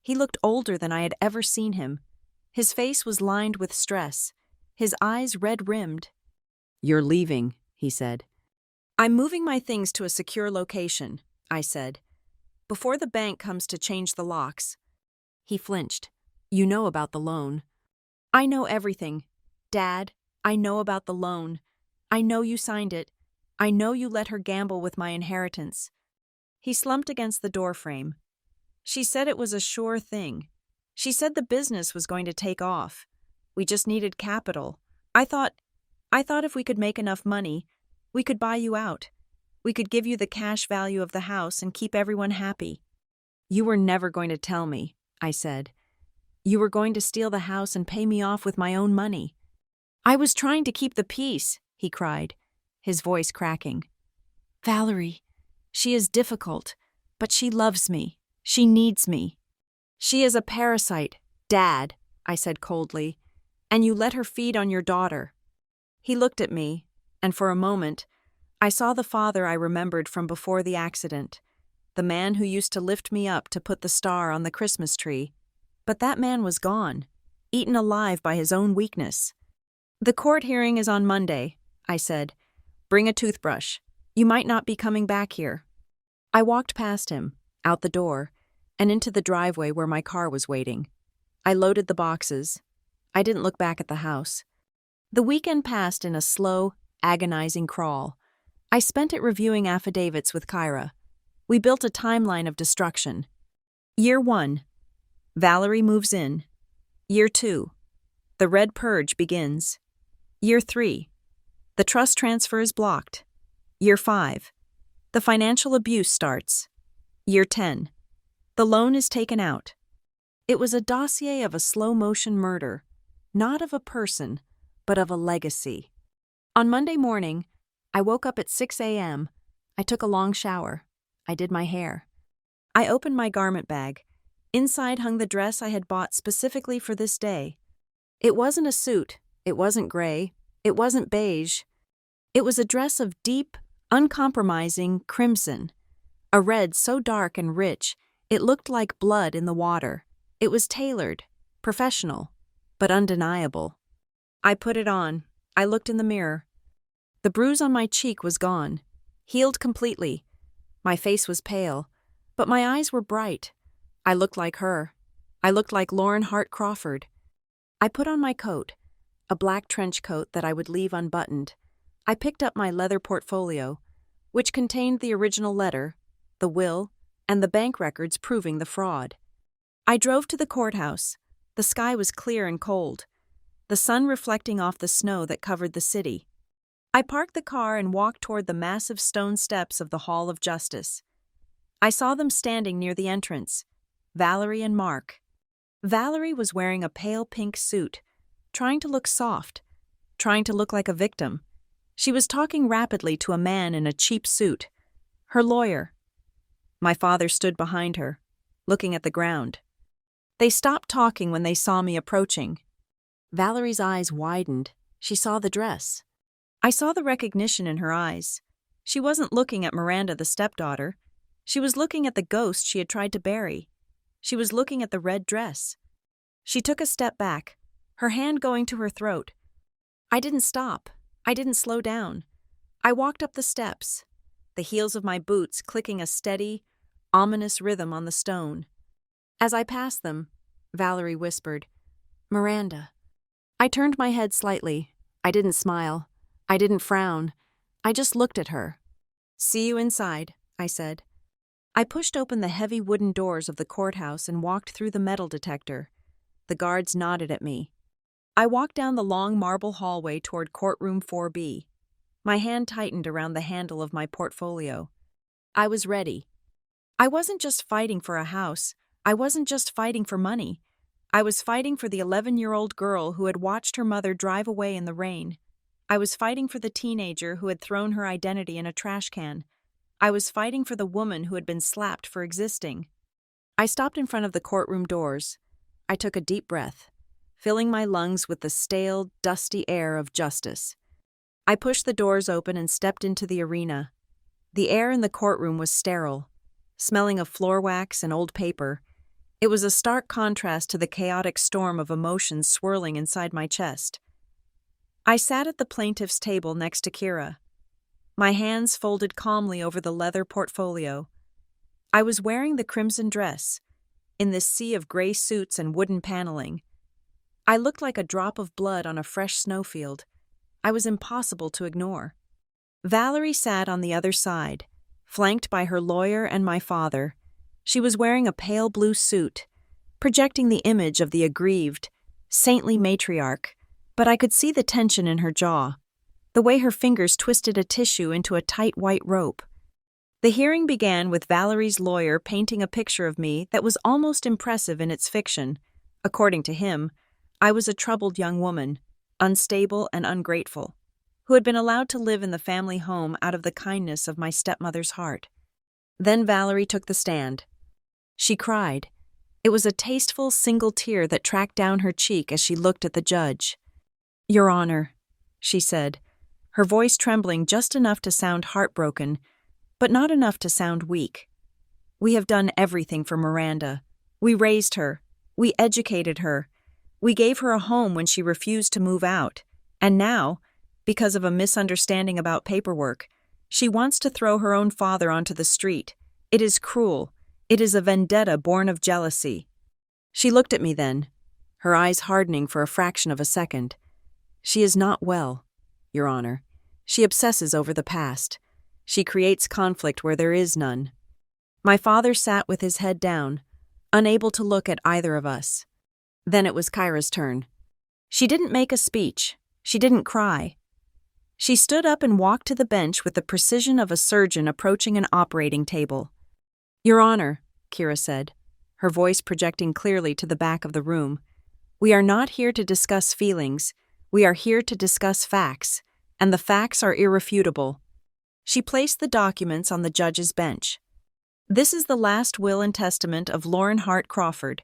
He looked older than I had ever seen him. His face was lined with stress, his eyes red-rimmed. "You're leaving," he said. "I'm moving my things to a secure location," I said, "before the bank comes to change the locks." He flinched. "You know about the loan." "I know everything. Dad, I know about the loan. I know you signed it. I know you let her gamble with my inheritance." He slumped against the doorframe. "She said it was a sure thing. She said the business was going to take off. We just needed capital. I thought if we could make enough money, we could buy you out. We could give you the cash value of the house and keep everyone happy." "You were never going to tell me," I said. "You were going to steal the house and pay me off with my own money." "I was trying to keep the peace," he cried, his voice cracking. "Valerie, she is difficult, but she loves me. She needs me." "She is a parasite, Dad," I said coldly, "and you let her feed on your daughter." He looked at me, and for a moment, I saw the father I remembered from before the accident, the man who used to lift me up to put the star on the Christmas tree. But that man was gone, eaten alive by his own weakness. "The court hearing is on Monday," I said. "Bring a toothbrush. You might not be coming back here." I walked past him, out the door, and into the driveway where my car was waiting. I loaded the boxes. I didn't look back at the house. The weekend passed in a slow, agonizing crawl. I spent it reviewing affidavits with Kyra. We built a timeline of destruction. Year 1. Valerie moves in. Year 2. The red purge begins. Year 3. The trust transfer is blocked. Year 5. The financial abuse starts. Year 10. The loan is taken out. It was a dossier of a slow-motion murder, not of a person, but of a legacy. On Monday morning, I woke up at 6 a.m. I took a long shower. I did my hair. I opened my garment bag. Inside hung the dress I had bought specifically for this day. It wasn't a suit. It wasn't gray. It wasn't beige. It was a dress of deep, uncompromising crimson, a red so dark and rich it looked like blood in the water. It was tailored, professional, but undeniable. I put it on. I looked in the mirror. The bruise on my cheek was gone, healed completely. My face was pale, but my eyes were bright. I looked like her. I looked like Lauren Hart Crawford. I put on my coat, a black trench coat that I would leave unbuttoned. I picked up my leather portfolio, which contained the original letter, the will, and the bank records proving the fraud. I drove to the courthouse. The sky was clear and cold, the sun reflecting off the snow that covered the city. I parked the car and walked toward the massive stone steps of the Hall of Justice. I saw them standing near the entrance, Valerie and Mark. Valerie was wearing a pale pink suit, trying to look soft, trying to look like a victim. She was talking rapidly to a man in a cheap suit, her lawyer. My father stood behind her, looking at the ground. They stopped talking when they saw me approaching. Valerie's eyes widened. She saw the dress. I saw the recognition in her eyes. She wasn't looking at Miranda, the stepdaughter. She was looking at the ghost she had tried to bury. She was looking at the red dress. She took a step back, her hand going to her throat. I didn't stop. I didn't slow down. I walked up the steps, the heels of my boots clicking a steady, ominous rhythm on the stone. As I passed them, Valerie whispered, "Miranda." I turned my head slightly. I didn't smile. I didn't frown. I just looked at her. "See you inside," I said. I pushed open the heavy wooden doors of the courthouse and walked through the metal detector. The guards nodded at me. I walked down the long marble hallway toward courtroom 4B. My hand tightened around the handle of my portfolio. I was ready. I wasn't just fighting for a house. I wasn't just fighting for money. I was fighting for the 11-year-old girl who had watched her mother drive away in the rain. I was fighting for the teenager who had thrown her identity in a trash can. I was fighting for the woman who had been slapped for existing. I stopped in front of the courtroom doors. I took a deep breath, filling my lungs with the stale, dusty air of justice. I pushed the doors open and stepped into the arena. The air in the courtroom was sterile, smelling of floor wax and old paper. It was a stark contrast to the chaotic storm of emotions swirling inside my chest. I sat at the plaintiff's table next to Kira, my hands folded calmly over the leather portfolio. I was wearing the crimson dress, in this sea of gray suits and wooden paneling. I looked like a drop of blood on a fresh snowfield. I was impossible to ignore. Valerie sat on the other side, flanked by her lawyer and my father. She was wearing a pale blue suit, projecting the image of the aggrieved, saintly matriarch, but I could see the tension in her jaw, the way her fingers twisted a tissue into a tight white rope. The hearing began with Valerie's lawyer painting a picture of me that was almost impressive in its fiction. According to him, I was a troubled young woman, unstable and ungrateful, who had been allowed to live in the family home out of the kindness of my stepmother's heart. Then Valerie took the stand. She cried. It was a tasteful single tear that tracked down her cheek as she looked at the judge. "Your Honor," she said, her voice trembling just enough to sound heartbroken, but not enough to sound weak. "We have done everything for Miranda. We raised her. We educated her. We gave her a home when she refused to move out. And now, because of a misunderstanding about paperwork, she wants to throw her own father onto the street. It is cruel. It is a vendetta born of jealousy." She looked at me then, her eyes hardening for a fraction of a second. "She is not well, Your Honor. She obsesses over the past. She creates conflict where there is none." My father sat with his head down, unable to look at either of us. Then it was Kyra's turn. She didn't make a speech. She didn't cry. She stood up and walked to the bench with the precision of a surgeon approaching an operating table. "Your Honor," Kyra said, her voice projecting clearly to the back of the room, "we are not here to discuss feelings. We are here to discuss facts, and the facts are irrefutable." She placed the documents on the judge's bench. "This is the last will and testament of Lauren Hart Crawford,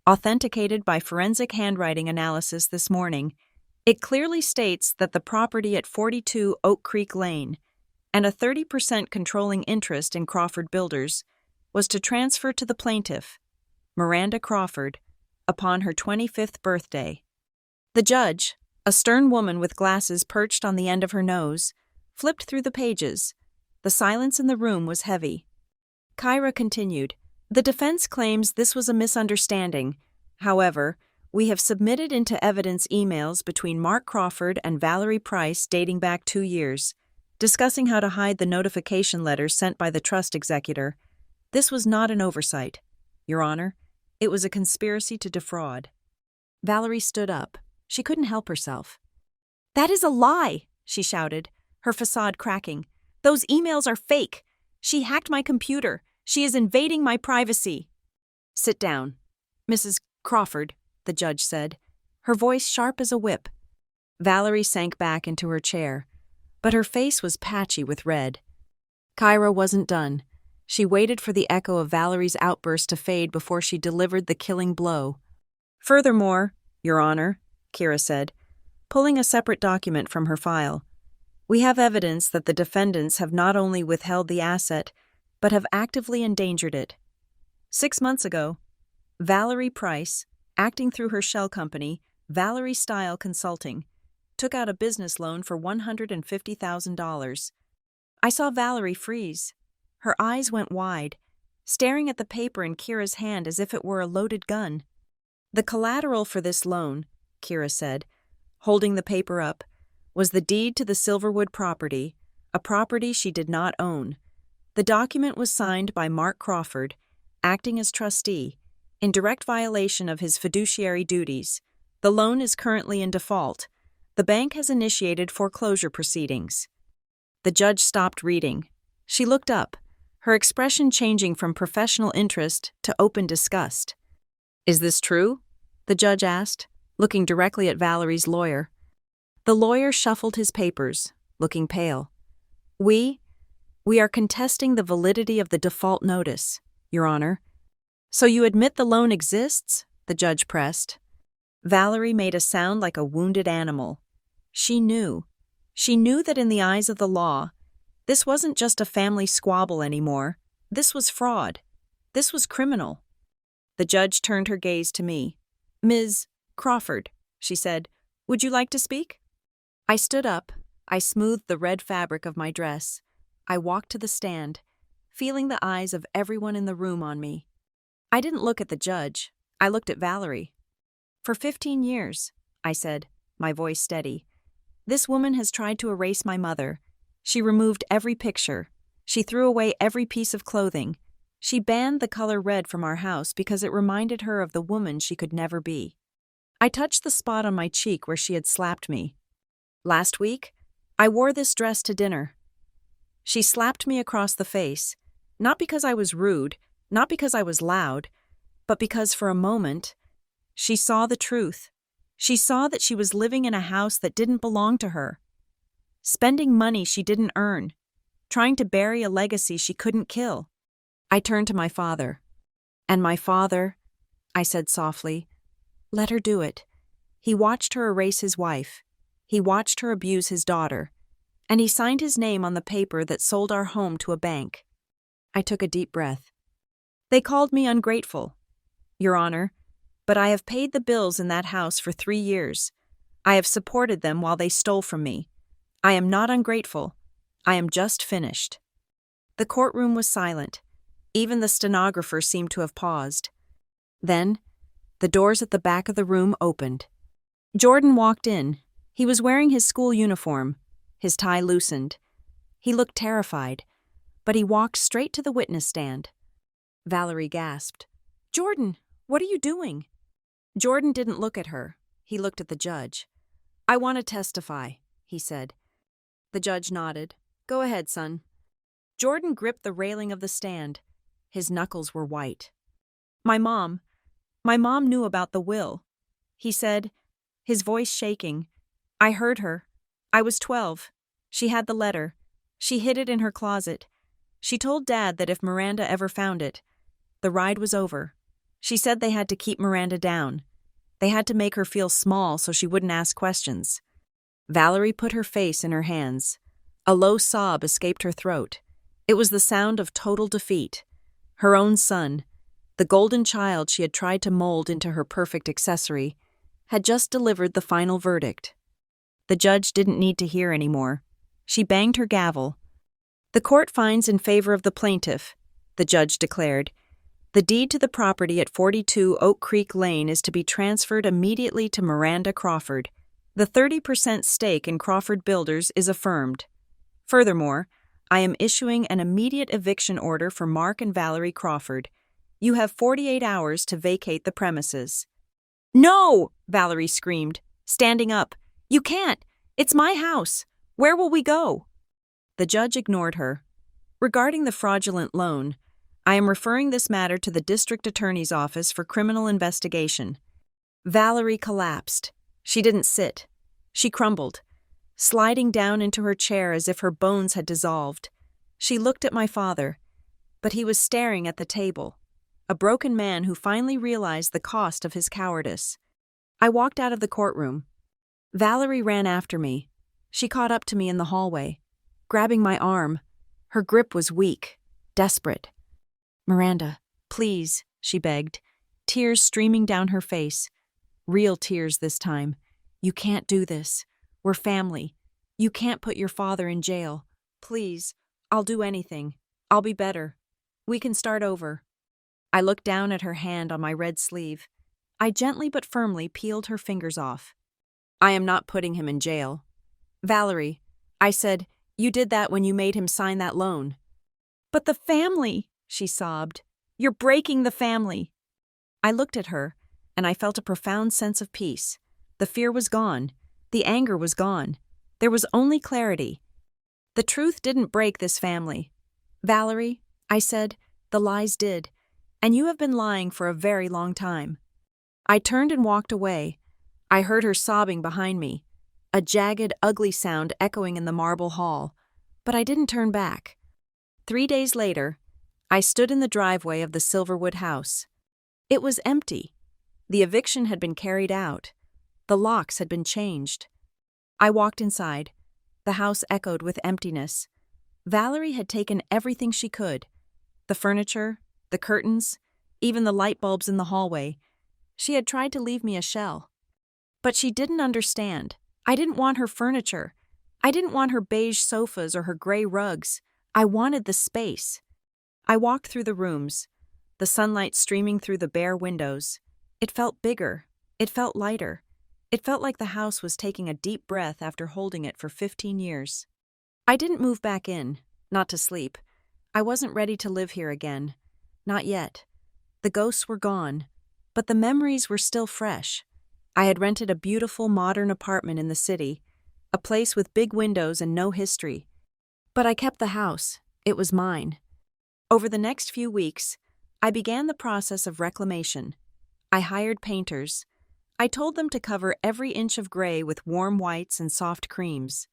authenticated by forensic handwriting analysis this morning. It clearly states that the property at 42 Oak Creek Lane and a 30% controlling interest in Crawford Builders was to transfer to the plaintiff, Miranda Crawford, upon her 25th birthday." The judge, a stern woman with glasses perched on the end of her nose, flipped through the pages. The silence in the room was heavy. Kyra continued, "The defense claims this was a misunderstanding. However, we have submitted into evidence emails between Mark Crawford and Valerie Price dating back 2 years, discussing how to hide the notification letters sent by the trust executor. This was not an oversight, Your Honor. It was a conspiracy to defraud." Valerie stood up. She couldn't help herself. "That is a lie," she shouted, her facade cracking. "Those emails are fake. She hacked my computer. She is invading my privacy." "Sit down, Mrs. Crawford," the judge said, her voice sharp as a whip. Valerie sank back into her chair, but her face was patchy with red. Kyra wasn't done. She waited for the echo of Valerie's outburst to fade before she delivered the killing blow. "Furthermore, Your Honor," Kyra said, pulling a separate document from her file, "we have evidence that the defendants have not only withheld the asset, but have actively endangered it. 6 months ago, Valerie Price, acting through her shell company, Valerie Style Consulting, took out a business loan for $150,000. I saw Valerie freeze. Her eyes went wide, staring at the paper in Kyra's hand as if it were a loaded gun. The collateral for this loan," Kyra said, holding the paper up, "was the deed to the Silverwood property, a property she did not own. The document was signed by Mark Crawford, acting as trustee, in direct violation of his fiduciary duties. The loan is currently in default. The bank has initiated foreclosure proceedings." The judge stopped reading. She looked up, her expression changing from professional interest to open disgust. "Is this true?" the judge asked, looking directly at Valerie's lawyer. The lawyer shuffled his papers, looking pale. We are contesting the validity of the default notice, Your Honor." "So you admit the loan exists?" the judge pressed. Valerie made a sound like a wounded animal. She knew that in the eyes of the law, this wasn't just a family squabble anymore. This was fraud. This was criminal. The judge turned her gaze to me. "Ms. Crawford," she said, "would you like to speak?" I stood up. I smoothed the red fabric of my dress. I walked to the stand, feeling the eyes of everyone in the room on me. I didn't look at the judge. I looked at Valerie. "For 15 years, I said, my voice steady, "this woman has tried to erase my mother. She removed every picture. She threw away every piece of clothing. She banned the color red from our house because it reminded her of the woman she could never be." I touched the spot on my cheek where she had slapped me. "Last week, I wore this dress to dinner." She slapped me across the face, not because I was rude, not because I was loud, but because for a moment, she saw the truth. She saw that she was living in a house that didn't belong to her, spending money she didn't earn, trying to bury a legacy she couldn't kill. I turned to my father. "And my father," I said softly, "let her do it. He watched her erase his wife. He watched her abuse his daughter. And he signed his name on the paper that sold our home to a bank." I took a deep breath. "They called me ungrateful, Your Honor, but I have paid the bills in that house for 3 years. I have supported them while they stole from me. I am not ungrateful. I am just finished." The courtroom was silent. Even the stenographer seemed to have paused. Then, the doors at the back of the room opened. Jordan walked in. He was wearing his school uniform, his tie loosened. He looked terrified, but he walked straight to the witness stand. Valerie gasped. Jordan, what are you doing? Jordan didn't look at her. He looked at the judge. I want to testify, he said. The judge nodded. Go ahead, son. Jordan gripped the railing of the stand. His knuckles were white. My mom knew about the will, he said, his voice shaking. I heard her. I was 12. She had the letter. She hid it in her closet. She told Dad that if Miranda ever found it, the ride was over. She said they had to keep Miranda down. They had to make her feel small so she wouldn't ask questions. Valerie put her face in her hands. A low sob escaped her throat. It was the sound of total defeat. Her own son, the golden child she had tried to mold into her perfect accessory, had just delivered the final verdict. The judge didn't need to hear anymore. She banged her gavel. The court finds in favor of the plaintiff, the judge declared. The deed to the property at 42 Oak Creek Lane is to be transferred immediately to Miranda Crawford. The 30% stake in Crawford Builders is affirmed. Furthermore, I am issuing an immediate eviction order for Mark and Valerie Crawford. You have 48 hours to vacate the premises. No! Valerie screamed, standing up. You can't! It's my house! Where will we go? The judge ignored her. Regarding the fraudulent loan, I am referring this matter to the district attorney's office for criminal investigation. Valerie collapsed. She didn't sit. She crumbled, sliding down into her chair as if her bones had dissolved. She looked at my father, but he was staring at the table, a broken man who finally realized the cost of his cowardice. I walked out of the courtroom. Valerie ran after me. She caught up to me in the hallway, grabbing my arm. Her grip was weak, desperate. Miranda, please, she begged, tears streaming down her face. Real tears this time. You can't do this. We're family. You can't put your father in jail. Please, I'll do anything. I'll be better. We can start over. I looked down at her hand on my red sleeve. I gently but firmly peeled her fingers off. I am not putting him in jail. Valerie, I said, you did that when you made him sign that loan. But the family, she sobbed. You're breaking the family. I looked at her, and I felt a profound sense of peace. The fear was gone. The anger was gone. There was only clarity. The truth didn't break this family. Valerie, I said, the lies did, and you have been lying for a very long time. I turned and walked away. I heard her sobbing behind me, a jagged, ugly sound echoing in the marble hall, but I didn't turn back. 3 days later, I stood in the driveway of the Silverwood house. It was empty. The eviction had been carried out. The locks had been changed. I walked inside. The house echoed with emptiness. Valerie had taken everything she could. The furniture, the curtains, even the light bulbs in the hallway. She had tried to leave me a shell. But she didn't understand. I didn't want her furniture. I didn't want her beige sofas or her gray rugs. I wanted the space. I walked through the rooms, the sunlight streaming through the bare windows. It felt bigger. It felt lighter. It felt like the house was taking a deep breath after holding it for 15 years. I didn't move back in, not to sleep. I wasn't ready to live here again. Not yet. The ghosts were gone, but the memories were still fresh. I had rented a beautiful modern apartment in the city, a place with big windows and no history. But I kept the house. It was mine. Over the next few weeks, I began the process of reclamation. I hired painters. I told them to cover every inch of gray with warm whites and soft creams.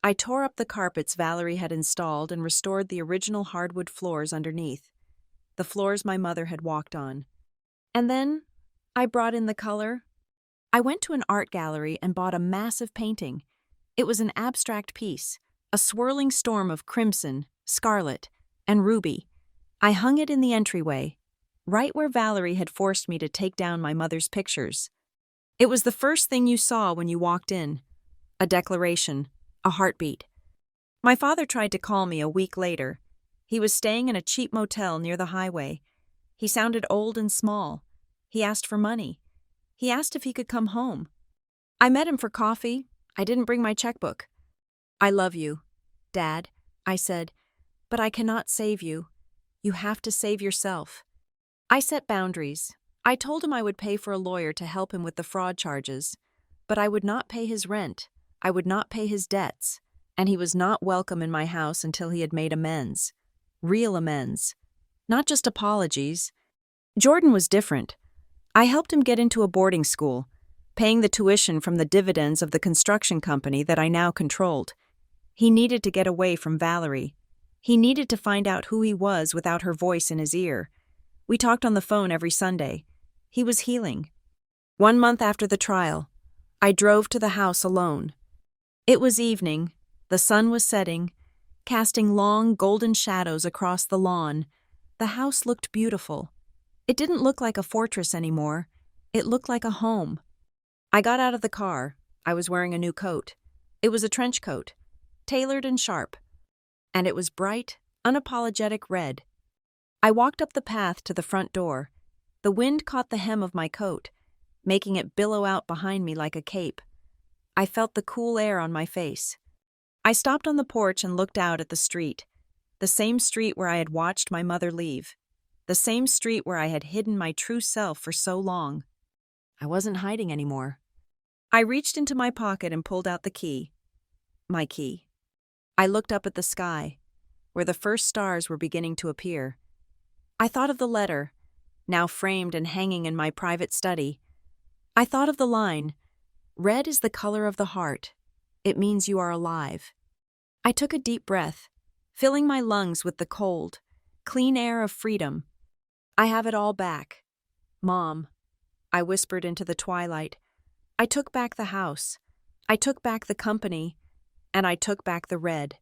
I tore up the carpets Valerie had installed and restored the original hardwood floors underneath, the floors my mother had walked on. And then I brought in the color. I went to an art gallery and bought a massive painting. It was an abstract piece, a swirling storm of crimson, scarlet, and ruby. I hung it in the entryway, right where Valerie had forced me to take down my mother's pictures. It was the first thing you saw when you walked in. A declaration, a heartbeat. My father tried to call me a week later. He was staying in a cheap motel near the highway. He sounded old and small. He asked for money. He asked if he could come home. I met him for coffee. I didn't bring my checkbook. I love you, Dad, I said, but I cannot save you. You have to save yourself. I set boundaries. I told him I would pay for a lawyer to help him with the fraud charges, but I would not pay his rent. I would not pay his debts, and he was not welcome in my house until he had made amends. Real amends. Not just apologies. Jordan was different. I helped him get into a boarding school, paying the tuition from the dividends of the construction company that I now controlled. He needed to get away from Valerie. He needed to find out who he was without her voice in his ear. We talked on the phone every Sunday. He was healing. 1 month after the trial, I drove to the house alone. It was evening. The sun was setting, casting long golden shadows across the lawn. The house looked beautiful. It didn't look like a fortress anymore. It looked like a home. I got out of the car. I was wearing a new coat. It was a trench coat, tailored and sharp. And it was bright, unapologetic red. I walked up the path to the front door. The wind caught the hem of my coat, making it billow out behind me like a cape. I felt the cool air on my face. I stopped on the porch and looked out at the street, the same street where I had watched my mother leave, the same street where I had hidden my true self for so long. I wasn't hiding anymore. I reached into my pocket and pulled out the key. My key. I looked up at the sky, where the first stars were beginning to appear. I thought of the letter, now framed and hanging in my private study. I thought of the line, "Red is the color of the heart. It means you are alive." I took a deep breath, filling my lungs with the cold, clean air of freedom. I have it all back. Mom, I whispered into the twilight. I took back the house. I took back the company. And I took back the red.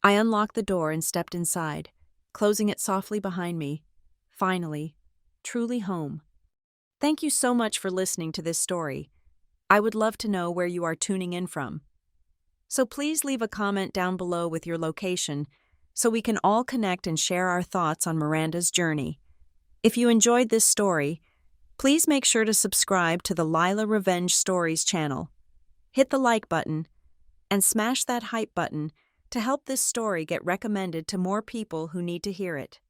I unlocked the door and stepped inside, closing it softly behind me. Finally, truly home. Thank you so much for listening to this story. I would love to know where you are tuning in from. So please leave a comment down below with your location so we can all connect and share our thoughts on Miranda's journey. If you enjoyed this story, please make sure to subscribe to the Lila Revenge Stories channel. Hit the like button and smash that hype button to help this story get recommended to more people who need to hear it.